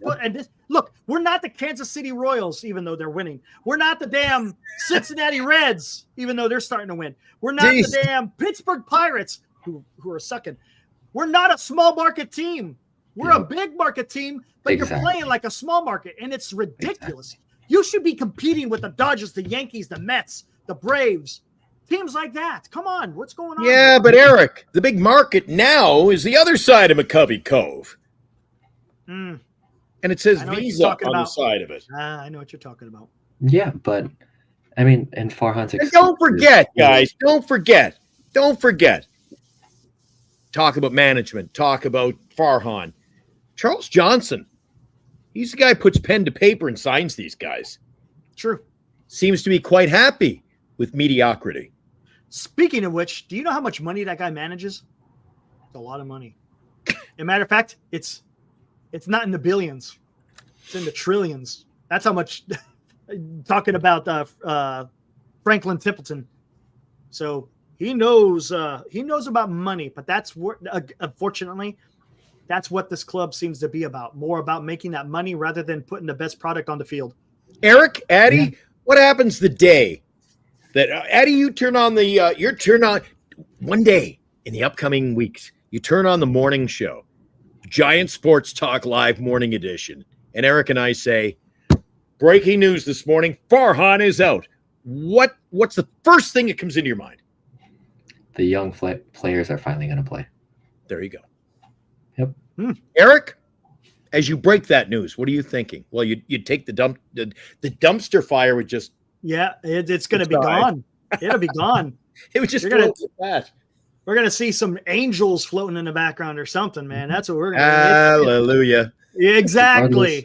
[SPEAKER 2] look, we're not the Kansas City Royals, even though they're winning. We're not the damn Cincinnati Reds, even though they're starting to win. We're not the damn Pittsburgh Pirates, who are sucking. We're not a small market team. We're a big market team, but you're playing like a small market, and it's ridiculous. You should be competing with the Dodgers, the Yankees, the Mets, the Braves, teams like that. Come on, what's going on?
[SPEAKER 3] Yeah,
[SPEAKER 2] here?
[SPEAKER 3] But Eric, the big market now is the other side of McCovey Cove. And it says Visa on the side of it.
[SPEAKER 2] I know what you're talking about.
[SPEAKER 8] Yeah, but I mean, and Farhan's
[SPEAKER 3] and don't forget, guys, don't forget. Talk about management. Talk about Farhan. Charles Johnson. He's the guy who puts pen to paper and signs these guys.
[SPEAKER 2] True.
[SPEAKER 3] Seems to be quite happy with mediocrity.
[SPEAKER 2] Speaking of which, do you know how much money that guy manages? It's a lot of money. As a matter of fact, it's not in the billions. It's in the trillions. That's how much. Talking about Franklin Templeton. So he knows about money, but that's what, unfortunately, that's what this club seems to be about. More about making that money rather than putting the best product on the field.
[SPEAKER 3] Eric, Addie, what happens the day that Addie, you turn on one day in the upcoming weeks, you turn on the morning show, Giant Sports Talk Live Morning Edition, and Eric and I say, Breaking news this morning. Farhan is out. What's the first thing that comes into your mind?
[SPEAKER 8] The young players are finally going to play.
[SPEAKER 3] There you go.
[SPEAKER 8] Yep.
[SPEAKER 3] Eric, as you break that news, what are you thinking? Well, you'd take the dumpster fire would just
[SPEAKER 2] it's going to be gone. It'll be gone.
[SPEAKER 3] it would just
[SPEAKER 2] You're gonna-
[SPEAKER 3] go with that.
[SPEAKER 2] We're gonna see some angels floating in the background or something, man. That's what we're gonna.
[SPEAKER 3] Hallelujah.
[SPEAKER 2] Exactly.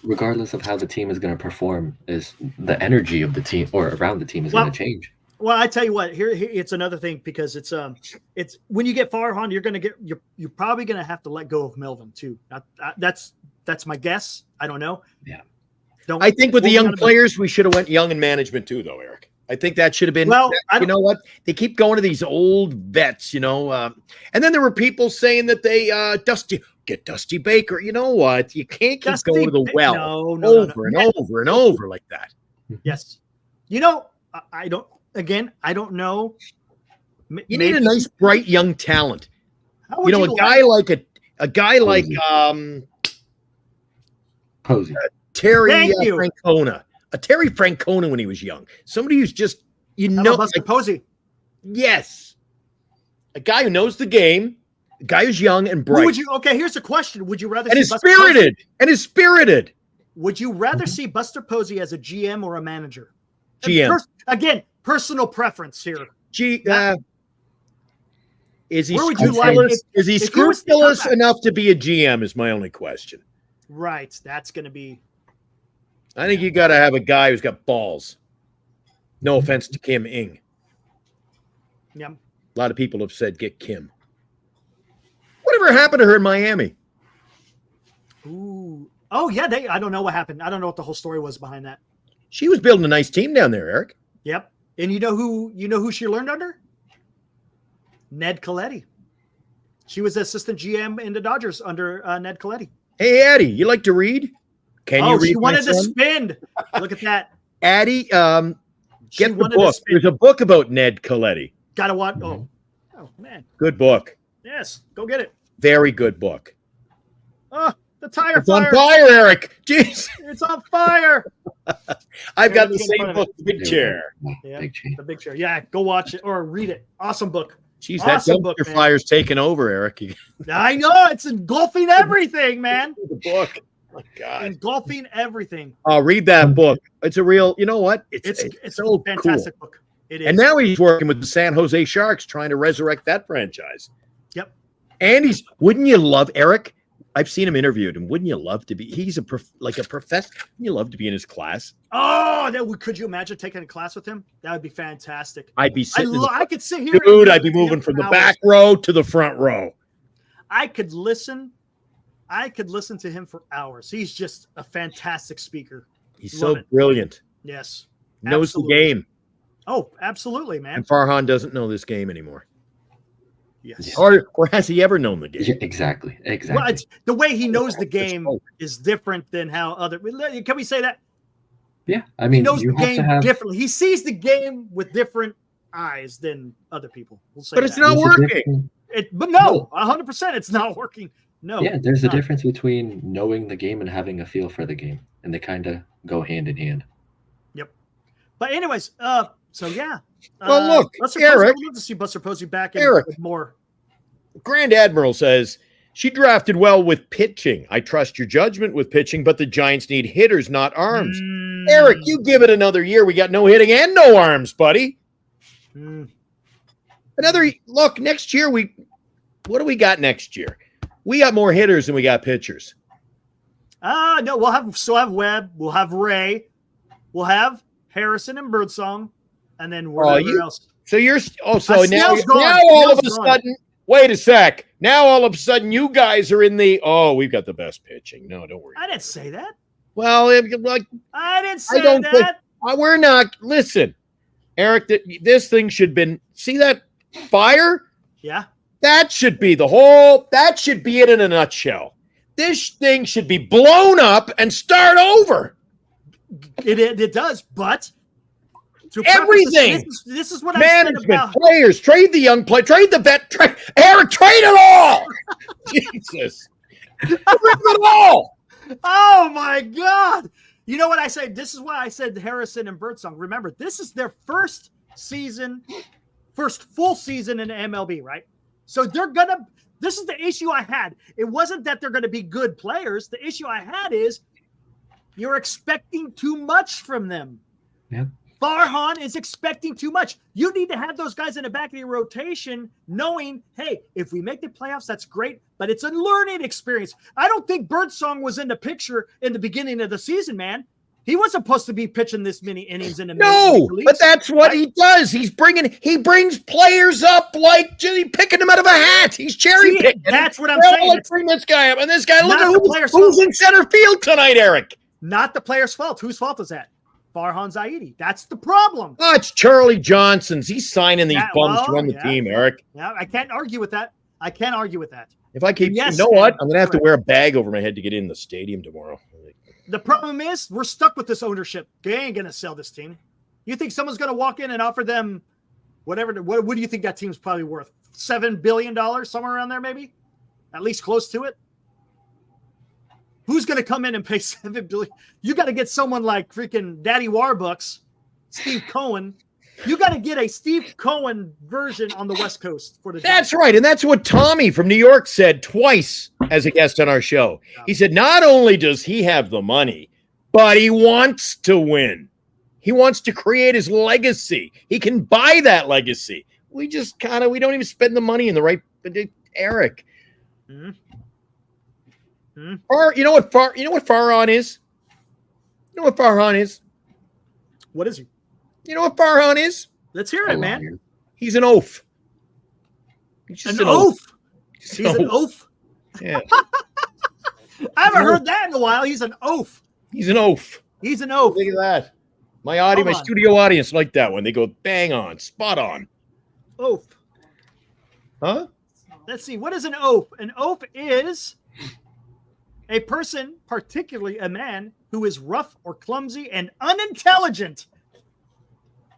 [SPEAKER 8] Regardless of how the team is going to perform, is the energy of the team or around the team is
[SPEAKER 2] Well,
[SPEAKER 8] going to change.
[SPEAKER 2] Well, I tell you what, here it's another thing because it's when you get Farhan, you're probably gonna have to let go of Melvin too. That's my guess. I don't know.
[SPEAKER 8] Yeah.
[SPEAKER 3] I think with the young players, we should have went young in management too, though, Eric. I think that should have been.
[SPEAKER 2] Well,
[SPEAKER 3] you know what? They keep going to these old vets, and then there were people saying that they get Dusty Baker. You know what? You can't keep going to the well over and over and over like that.
[SPEAKER 2] Yes. I don't. Again, I don't know.
[SPEAKER 3] You need a nice, bright young talent.
[SPEAKER 2] A
[SPEAKER 3] guy like
[SPEAKER 8] Posey.
[SPEAKER 3] Terry
[SPEAKER 2] Thank
[SPEAKER 3] Francona. A Terry Francona when he was young. Somebody who's just,
[SPEAKER 2] Buster Posey.
[SPEAKER 3] Yes. A guy who knows the game, a guy who's young and bright.
[SPEAKER 2] Here's the question. Would you rather
[SPEAKER 3] and
[SPEAKER 2] see
[SPEAKER 3] is
[SPEAKER 2] Buster
[SPEAKER 3] spirited.
[SPEAKER 2] Posey?
[SPEAKER 3] And is spirited.
[SPEAKER 2] Would you rather see Buster Posey as a GM or a manager?
[SPEAKER 3] GM.
[SPEAKER 2] Again, personal preference here.
[SPEAKER 3] Is he
[SPEAKER 2] Where would you
[SPEAKER 3] scrupulous? Is he
[SPEAKER 2] if he was to
[SPEAKER 3] scrupulous
[SPEAKER 2] come back-
[SPEAKER 3] enough to be a GM is my only question.
[SPEAKER 2] Right. That's going to be.
[SPEAKER 3] I think you got to have a guy who's got balls. No offense to Kim Ing.
[SPEAKER 2] Yeah.
[SPEAKER 3] A lot of people have said get Kim. Whatever happened to her in Miami?
[SPEAKER 2] Ooh. Oh yeah. I don't know what happened. I don't know what the whole story was behind that.
[SPEAKER 3] She was building a nice team down there, Eric.
[SPEAKER 2] Yep. And you know who she learned under? Ned Coletti. She was assistant GM in the Dodgers under Ned Coletti.
[SPEAKER 3] Hey, Addie, you like to read? Can you read?
[SPEAKER 2] She wanted to spin. Look at that.
[SPEAKER 3] Addie, get the book. There's a book about Ned Coletti.
[SPEAKER 2] Gotta watch. Oh man.
[SPEAKER 3] Good book.
[SPEAKER 2] Yes. Go get it.
[SPEAKER 3] Very good book.
[SPEAKER 2] Oh, the tire
[SPEAKER 3] It's on fire, Eric. Jeez.
[SPEAKER 2] It's on fire.
[SPEAKER 3] I've got the same book, The Big Chair.
[SPEAKER 2] Yeah,
[SPEAKER 8] Big chain.
[SPEAKER 2] The Big Chair. Yeah, go watch it or read it. Awesome book.
[SPEAKER 3] Jeez,
[SPEAKER 2] Awesome
[SPEAKER 3] that
[SPEAKER 2] book,
[SPEAKER 3] dumpster
[SPEAKER 2] man.
[SPEAKER 3] fire's taking over, Eric.
[SPEAKER 2] I know. It's engulfing everything, man.
[SPEAKER 3] The book. Oh, my God.
[SPEAKER 2] Engulfing everything.
[SPEAKER 3] I'll read that book. It's a real, you know what?
[SPEAKER 2] It's
[SPEAKER 3] so
[SPEAKER 2] a fantastic
[SPEAKER 3] cool.
[SPEAKER 2] book. It is.
[SPEAKER 3] And now he's working with the San Jose Sharks trying to resurrect that franchise.
[SPEAKER 2] Yep.
[SPEAKER 3] And wouldn't you love, Eric? I've seen him interviewed, and wouldn't you love to be, he's a professor. Wouldn't you love to be in his class?
[SPEAKER 2] Oh, could you imagine taking a class with him? That would be fantastic.
[SPEAKER 3] I'd be sitting.
[SPEAKER 2] I could sit here.
[SPEAKER 3] Dude, I'd be moving from the back row to the front row.
[SPEAKER 2] I could listen to him for hours. He's just a fantastic speaker.
[SPEAKER 3] He's
[SPEAKER 2] Love
[SPEAKER 3] so
[SPEAKER 2] it.
[SPEAKER 3] brilliant.
[SPEAKER 2] Yes.
[SPEAKER 3] Knows
[SPEAKER 2] Absolutely.
[SPEAKER 3] the game.
[SPEAKER 2] Oh, absolutely, man.
[SPEAKER 3] And Farhan doesn't know this game anymore.
[SPEAKER 2] Yes.
[SPEAKER 3] Or has he ever known the game?
[SPEAKER 8] Yeah, exactly.
[SPEAKER 2] Well, the way he knows the game is different than how other. Can we say that?
[SPEAKER 8] Yeah, I mean,
[SPEAKER 2] He knows
[SPEAKER 8] you
[SPEAKER 2] the
[SPEAKER 8] have
[SPEAKER 2] game
[SPEAKER 8] to have.
[SPEAKER 2] differently. He sees the game with different eyes than other people. We'll say
[SPEAKER 3] But it's
[SPEAKER 2] that.
[SPEAKER 3] not
[SPEAKER 8] There's a
[SPEAKER 3] working.
[SPEAKER 8] difference-
[SPEAKER 2] But no, 100%, it's not working. No.
[SPEAKER 8] Yeah, there's
[SPEAKER 2] it's
[SPEAKER 8] a
[SPEAKER 2] not.
[SPEAKER 8] difference between knowing the game and having a feel for the game, and they kind of go hand in hand.
[SPEAKER 2] Yep. But anyways, so yeah.
[SPEAKER 3] Well, look,
[SPEAKER 2] Buster
[SPEAKER 3] Eric.
[SPEAKER 2] Posey, I'd love to see Buster Posey back
[SPEAKER 3] Eric.
[SPEAKER 2] with more.
[SPEAKER 3] Grand Admiral says she drafted well with pitching. I trust your judgment with pitching, but the Giants need hitters, not arms. Eric, you give it another year. We got no hitting and no arms, buddy. Look, next year what do we got next year? We got more hitters than we got pitchers.
[SPEAKER 2] No, we'll still have Webb, we'll have Ray, we'll have Harrison and Birdsong, and then whatever else.
[SPEAKER 3] So now
[SPEAKER 2] Snell's gone.
[SPEAKER 3] now all of a
[SPEAKER 2] Snell's gone.
[SPEAKER 3] sudden, wait a sec. Now all of a sudden you guys are in we've got the best pitching. No, don't worry.
[SPEAKER 2] I didn't say that.
[SPEAKER 3] Well,
[SPEAKER 2] I didn't say
[SPEAKER 3] don't
[SPEAKER 2] that.
[SPEAKER 3] think- we're not. Listen, Eric, this thing should have been, see that fire?
[SPEAKER 2] Yeah.
[SPEAKER 3] That should be that should be it in a nutshell. This thing should be blown up and start over.
[SPEAKER 2] It does, but
[SPEAKER 3] everything.
[SPEAKER 2] This is what I said
[SPEAKER 3] Management,
[SPEAKER 2] about.
[SPEAKER 3] players, trade the young player, trade the vet, Eric, trade it all. Jesus. Trade it all.
[SPEAKER 2] Oh my God. You know what I say? This is why I said Harrison and Birdsong. Remember, this is their first full season in MLB, right? So this is the issue I had. It wasn't that they're going to be good players. The issue I had is you're expecting too much from them.
[SPEAKER 8] Yeah.
[SPEAKER 2] Farhan is expecting too much. You need to have those guys in the back of your rotation knowing, hey, if we make the playoffs, that's great, but it's a learning experience. I don't think Birdsong was in the picture in the beginning of the season, man. He was supposed to be pitching this many innings in the
[SPEAKER 3] No, but that's what he does. He brings players up like picking them out of a hat. He's cherry picking.
[SPEAKER 2] That's what I'm saying.
[SPEAKER 3] Let's bring this guy up. And this guy, look
[SPEAKER 2] at
[SPEAKER 3] who's in center field tonight, Eric.
[SPEAKER 2] Not the player's fault. Whose fault is that? Farhan Zaidi. That's the problem.
[SPEAKER 3] Oh, it's Charlie Johnson's. He's signing these bums to run the team, Eric.
[SPEAKER 2] Yeah, I can't argue with that.
[SPEAKER 3] If I keep, you know what? I'm going to have to wear a bag over my head to get in the stadium tomorrow.
[SPEAKER 2] The problem is we're stuck with this ownership. They ain't going to sell this team. You think someone's going to walk in and offer them whatever? What do you think that team's probably worth? $7 billion, somewhere around there, maybe? At least close to it. Who's going to come in and pay $7 billion? You got to get someone like freaking Daddy Warbucks, Steve Cohen. You got to get a Steve Cohen version on the West Coast for the.
[SPEAKER 3] That's right, and that's what Tommy from New York said twice as a guest on our show. He said not only does he have the money, but he wants to win. He wants to create his legacy. He can buy that legacy. We just we don't even spend the money in the right. Eric.
[SPEAKER 2] Mm-hmm.
[SPEAKER 3] You know what Farhan is? You know what Farhan is?
[SPEAKER 2] What is he?
[SPEAKER 3] You know what Farhan is?
[SPEAKER 2] Let's hear it, man.
[SPEAKER 3] He's an oaf. He's just
[SPEAKER 2] an oaf. He's an oaf.
[SPEAKER 3] Yeah.
[SPEAKER 2] I haven't heard that in a while. He's an oaf.
[SPEAKER 3] He's an oaf.
[SPEAKER 2] He's an oaf.
[SPEAKER 3] Look at that. My studio audience like that one. They go bang on, spot on.
[SPEAKER 2] Oaf.
[SPEAKER 3] Huh?
[SPEAKER 2] Let's see. What is an oaf? An oaf is a person, particularly a man, who is rough or clumsy and unintelligent.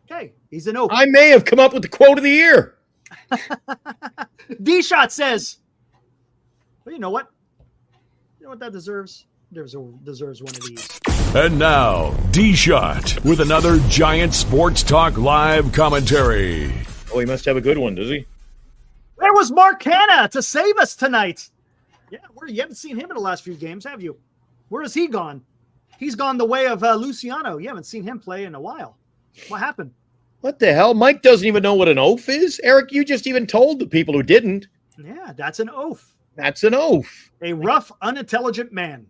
[SPEAKER 2] Okay, he's an oaf.
[SPEAKER 3] I may have come up with the quote of the year.
[SPEAKER 2] D-Shot says, well, you know what? You know what that deserves? Deserves one of these.
[SPEAKER 1] And now, D-Shot with another Giant Sports Talk Live commentary.
[SPEAKER 3] Oh, he must have a good one, does he?
[SPEAKER 2] Where was Mark Hanna to save us tonight? Yeah, you haven't seen him in the last few games, have you? Where has he gone? He's gone the way of Luciano. You haven't seen him play in a while. What happened?
[SPEAKER 3] What the hell? Mike doesn't even know what an oaf is? Eric, you just even told the people who didn't.
[SPEAKER 2] Yeah, that's an oaf.
[SPEAKER 3] That's an oaf.
[SPEAKER 2] A rough, unintelligent man.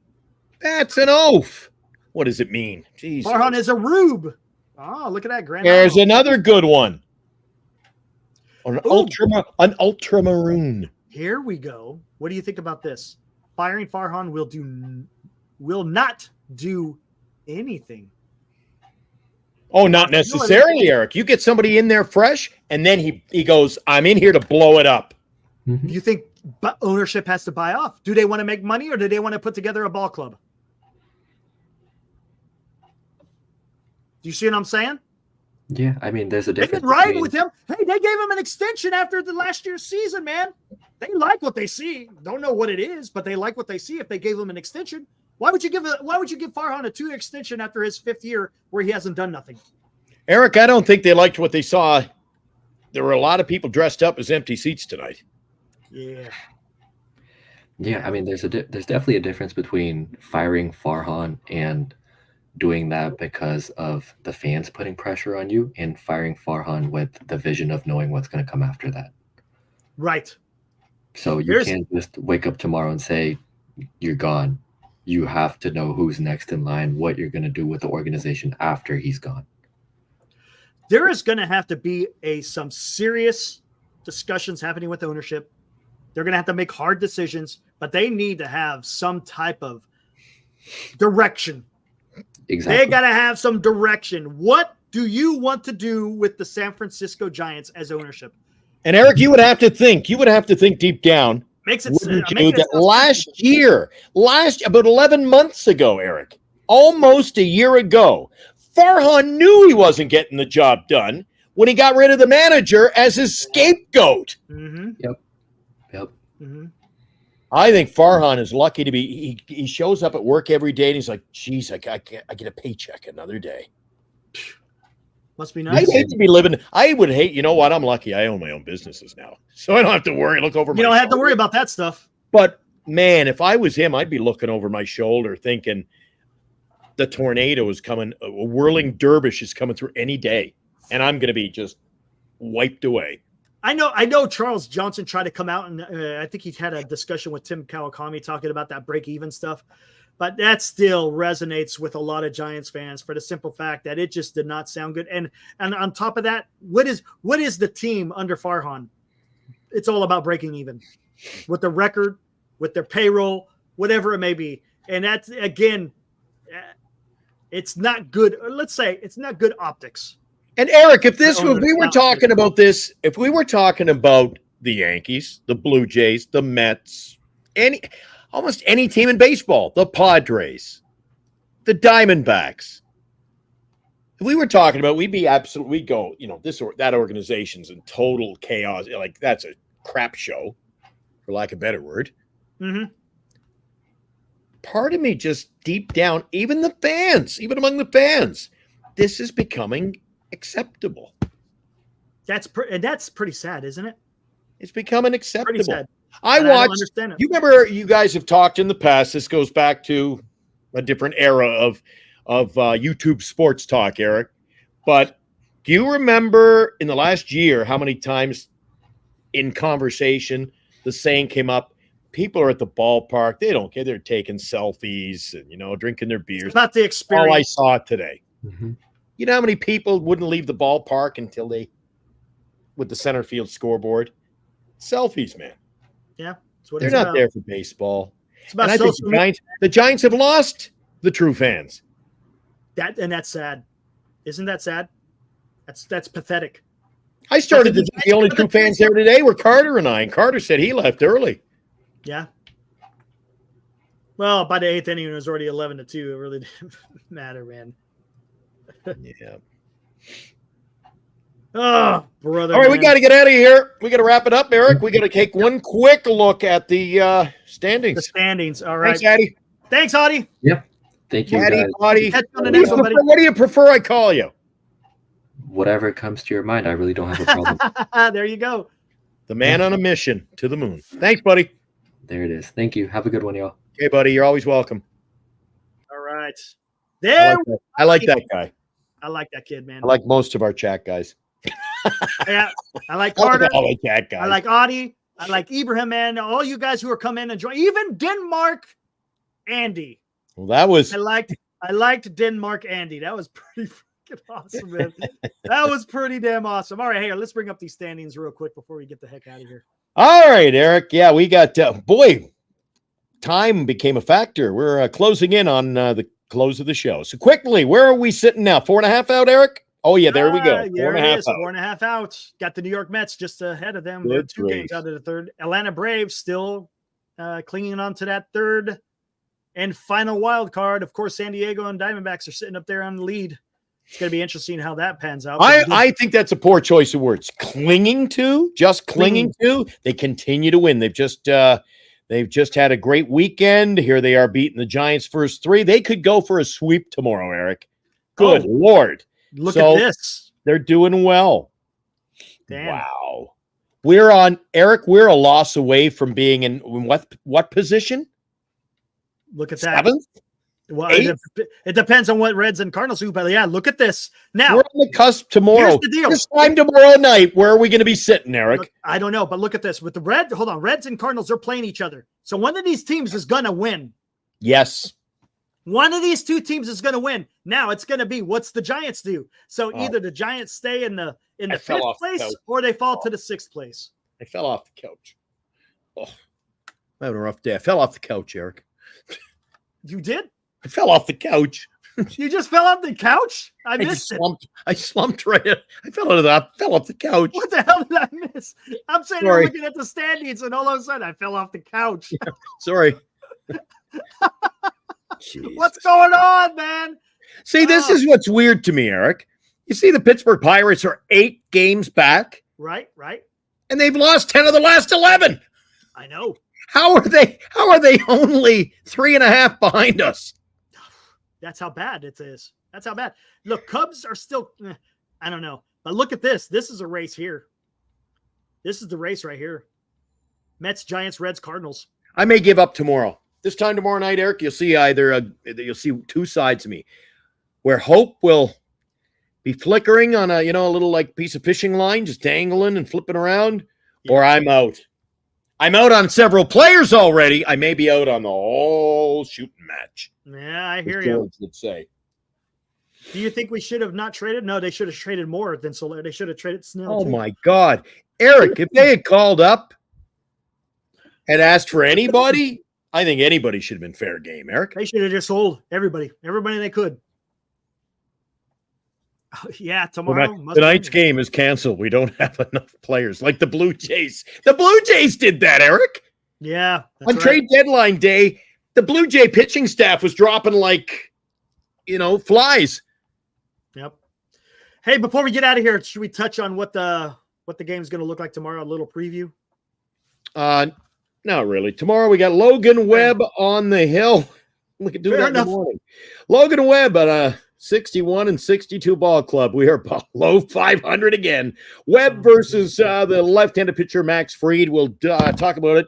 [SPEAKER 3] That's an oaf. What does it mean? Jeez.
[SPEAKER 2] Farhan is a rube. Oh, look at that.
[SPEAKER 3] There's another good one. An ultramaroon.
[SPEAKER 2] Here we go. What do you think about this? Firing Farhan will not do anything.
[SPEAKER 3] Oh, not necessarily, Eric. You get somebody in there fresh, and then he goes, I'm in here to blow it up.
[SPEAKER 2] Do you think ownership has to buy off? Do they want to make money, or do they want to put together a ball club? Do you see what I'm saying?
[SPEAKER 8] Yeah, I mean, there's a difference.
[SPEAKER 2] They've been riding with him. Hey, they gave him an extension after the last year's season, man. They like what they see. Don't know what it is, but they like what they see. If they gave him an extension, why would you give Farhan a 2-year extension after his 5th year where he hasn't done nothing?
[SPEAKER 3] Eric, I don't think they liked what they saw. There were a lot of people dressed up as empty seats tonight.
[SPEAKER 2] Yeah.
[SPEAKER 8] Yeah, I mean, there's definitely a difference between firing Farhan and doing that because of the fans putting pressure on you, and firing Farhan with the vision of knowing what's going to come after that.
[SPEAKER 2] Right.
[SPEAKER 8] So you can't just wake up tomorrow and say you're gone. You have to know who's next in line, what you're going to do with the organization after he's gone.
[SPEAKER 2] There is going to have to be some serious discussions happening with ownership. They're going to have to make hard decisions, but they need to have some type of direction.
[SPEAKER 8] Exactly.
[SPEAKER 2] They got to have some direction. What do you want to do with the San Francisco Giants as ownership?
[SPEAKER 3] And Eric, you would have to think deep down. About 11 months ago, Eric, almost a year ago, Farhan knew he wasn't getting the job done when he got rid of the manager as his scapegoat.
[SPEAKER 2] Mm-hmm.
[SPEAKER 8] Yep.
[SPEAKER 2] Mm-hmm.
[SPEAKER 3] I think Farhan is lucky to be. He shows up at work every day, and he's like, "Geez, I get a paycheck another day."
[SPEAKER 2] Must be
[SPEAKER 3] I
[SPEAKER 2] nice.
[SPEAKER 3] hate to be living. I would hate. You know what? I'm lucky. I own my own businesses now, so I don't have to worry. Look over.
[SPEAKER 2] You don't have to worry about that stuff.
[SPEAKER 3] But man, if I was him, I'd be looking over my shoulder, thinking the tornado is coming. A whirling dervish is coming through any day, and I'm going to be just wiped away.
[SPEAKER 2] I know Charles Johnson tried to come out, and I think he had a discussion with Tim Kawakami talking about that break-even stuff. But that still resonates with a lot of Giants fans for the simple fact that it just did not sound good. And on top of that, what is the team under Farhan? It's all about breaking even with the record, with their payroll, whatever it may be. And that's, again, it's not good. Let's say it's not good optics.
[SPEAKER 3] And Eric, if we were talking about this, if we were talking about the Yankees, the Blue Jays, the Mets, almost any team in baseball, the Padres, the Diamondbacks. If we were talking about, we'd go, this or that organization's in total chaos. Like that's a crap show, for lack of a better word.
[SPEAKER 2] Mm-hmm.
[SPEAKER 3] Part of me just deep down, even among the fans, this is becoming acceptable.
[SPEAKER 2] That's pretty sad, isn't it?
[SPEAKER 3] It's becoming acceptable.
[SPEAKER 2] Pretty sad.
[SPEAKER 3] I
[SPEAKER 2] don't understand it.
[SPEAKER 3] You remember, you guys have talked in the past. This goes back to a different era of YouTube sports talk, Eric. But do you remember in the last year how many times in conversation the saying came up? People are at the ballpark. They don't care. They're taking selfies and drinking their beers.
[SPEAKER 2] It's not the experience.
[SPEAKER 3] All I saw today.
[SPEAKER 8] Mm-hmm.
[SPEAKER 3] You know how many people wouldn't leave the ballpark until with the center field scoreboard? Selfies, man.
[SPEAKER 2] Yeah, that's what
[SPEAKER 3] they're
[SPEAKER 2] it's
[SPEAKER 3] not
[SPEAKER 2] about.
[SPEAKER 3] there for baseball.
[SPEAKER 2] It's about
[SPEAKER 3] and I think
[SPEAKER 2] social
[SPEAKER 3] the Giants have lost the true fans.
[SPEAKER 2] That's sad. Isn't that sad? That's pathetic.
[SPEAKER 3] I started to think the only true fans there today were Carter and I, and Carter said he left early.
[SPEAKER 2] Yeah. Well, by the 8th inning, it was already 11-2. It really didn't matter, man.
[SPEAKER 3] Yeah.
[SPEAKER 2] Oh, brother.
[SPEAKER 3] All right, we got to get out of here. We got to wrap it up, Eric. We got to take one quick look at the standings.
[SPEAKER 2] The standings. All right.
[SPEAKER 3] Thanks, Addy.
[SPEAKER 2] Thanks, Audie.
[SPEAKER 8] Yep. Thank you,
[SPEAKER 3] Addy,
[SPEAKER 8] guys.
[SPEAKER 3] Audie.
[SPEAKER 2] Catch you on the next one, buddy.
[SPEAKER 3] What do you prefer I call you?
[SPEAKER 8] Whatever comes to your mind, I really don't have a problem.
[SPEAKER 2] There you go.
[SPEAKER 3] The man on a mission to the moon. Thanks, buddy.
[SPEAKER 8] There it is. Thank you. Have a good one, y'all.
[SPEAKER 3] Okay, buddy. You're always welcome.
[SPEAKER 2] All right. There.
[SPEAKER 3] I like that guy.
[SPEAKER 2] I like that kid, man.
[SPEAKER 3] I like most of our chat guys.
[SPEAKER 2] Yeah, I like Carter.
[SPEAKER 3] I like that guy.
[SPEAKER 2] I like Audie. I like Ibrahim, man. All you guys who are coming and join. Even Denmark Andy.
[SPEAKER 3] Well, that was.
[SPEAKER 2] I liked Denmark Andy. That was pretty freaking awesome, man. That was pretty damn awesome. All right, hey, let's bring up these standings real quick before we get the heck out of here.
[SPEAKER 3] All right, Eric. Yeah, we got time became a factor. We're closing in on the close of the show. So quickly, where are we sitting now? 4.5 out, Eric? Oh, yeah, there we go.
[SPEAKER 2] There it is. 4.5 out. Got the New York Mets just ahead of them. They're 2 games out of the third. Atlanta Braves still clinging on to that third and final wild card. Of course, San Diego and Diamondbacks are sitting up there on the lead. It's going to be interesting how that pans out.
[SPEAKER 3] I think that's a poor choice of words. Clinging to. They continue to win. They've just had a great weekend. Here they are beating the Giants' first 3. They could go for a sweep tomorrow, Eric. Good Lord.
[SPEAKER 2] Look at this.
[SPEAKER 3] They're doing well.
[SPEAKER 2] Damn.
[SPEAKER 3] Wow. We're a loss away from being in what position?
[SPEAKER 2] Look at that.
[SPEAKER 3] 7th?
[SPEAKER 2] Well, it depends on what Reds and Cardinals do, but yeah, look at this. Now
[SPEAKER 3] we're on the cusp tomorrow.
[SPEAKER 2] Here's the deal.
[SPEAKER 3] This time tomorrow night, where are we going to be sitting, Eric?
[SPEAKER 2] Look, I don't know, but look at this. With the Reds and Cardinals, they're playing each other. So one of these teams is going to win.
[SPEAKER 3] Yes.
[SPEAKER 2] One of these 2 teams is going to win. Now it's going to be what's the Giants do. So either the Giants stay in the 5th place or they fall to the 6th place.
[SPEAKER 3] I fell off the couch. Oh, I had a rough day. I fell off the couch, Eric.
[SPEAKER 2] You did?
[SPEAKER 3] I fell off the couch.
[SPEAKER 2] You just fell off the couch? I missed it.
[SPEAKER 3] I slumped right in. I fell off the couch.
[SPEAKER 2] What the hell did I miss? I'm saying
[SPEAKER 3] Sorry.
[SPEAKER 2] I'm looking at the standings, and all of a sudden I fell off the couch.
[SPEAKER 3] Sorry.
[SPEAKER 2] What's going on, man?
[SPEAKER 3] See, this is what's weird to me, Eric. You see, the Pittsburgh Pirates are 8 games back.
[SPEAKER 2] Right.
[SPEAKER 3] And they've lost 10 of the last 11.
[SPEAKER 2] I know.
[SPEAKER 3] How are they only 3.5 behind us?
[SPEAKER 2] That's how bad it is. That's how bad. Look, Cubs are still, I don't know. But look at this. This is a race here. This is the race right here. Mets, Giants, Reds, Cardinals.
[SPEAKER 3] I may give up tomorrow. This time tomorrow night, Eric, you'll see you'll see two sides of me, where hope will be flickering on a little like piece of fishing line, just dangling and flipping around, or I'm out. I'm out on several players already. I may be out on the whole shooting match.
[SPEAKER 2] Yeah, I hear
[SPEAKER 3] as
[SPEAKER 2] you.
[SPEAKER 3] George would say.
[SPEAKER 2] Do you think we should have not traded? No, they should have traded more than Soler. They should have traded Snell.
[SPEAKER 3] Oh
[SPEAKER 2] too.
[SPEAKER 3] my God, Eric! If they had called up and asked for anybody, I think anybody should have been fair game, Eric.
[SPEAKER 2] They should have just sold everybody they could. Yeah, tomorrow.
[SPEAKER 3] Tonight's game is canceled. We don't have enough players like the Blue Jays. The Blue Jays did that, Eric.
[SPEAKER 2] Yeah.
[SPEAKER 3] On trade deadline day, the Blue Jay pitching staff was dropping like, flies.
[SPEAKER 2] Yep. Hey, before we get out of here, should we touch on what the game is going to look like tomorrow? A little preview.
[SPEAKER 3] Not really. Tomorrow we got Logan Webb on the hill. We can do that in the morning. Logan Webb at a 61 and 62 ball club. We are below 500 again. Webb versus the left-handed pitcher Max Fried. We'll talk about it.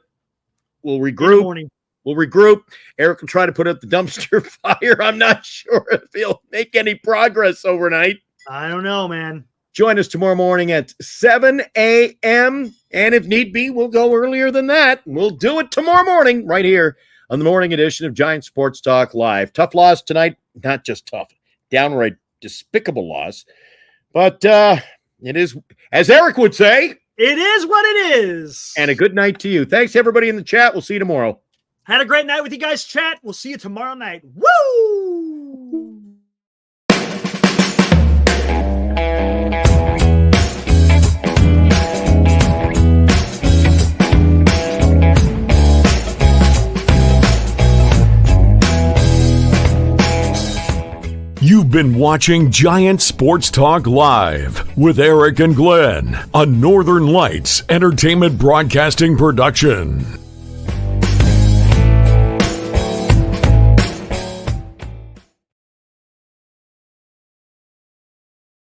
[SPEAKER 3] We'll regroup. Eric will try to put out the dumpster fire. I'm not sure if he'll make any progress overnight.
[SPEAKER 2] I don't know, man.
[SPEAKER 3] Join us tomorrow morning at 7 a.m. And if need be, we'll go earlier than that. We'll do it tomorrow morning right here on the morning edition of Giant Sports Talk Live. Tough loss tonight. Not just tough, downright despicable loss. But it is, as Eric would say,
[SPEAKER 2] it is what it is.
[SPEAKER 3] And a good night to you. Thanks, everybody in the chat. We'll see you tomorrow.
[SPEAKER 2] Had a great night with you guys, chat. We'll see you tomorrow night. Woo!
[SPEAKER 1] You've been watching Giant Sports Talk Live with Eric and Glenn, a Northern Lights Entertainment Broadcasting production.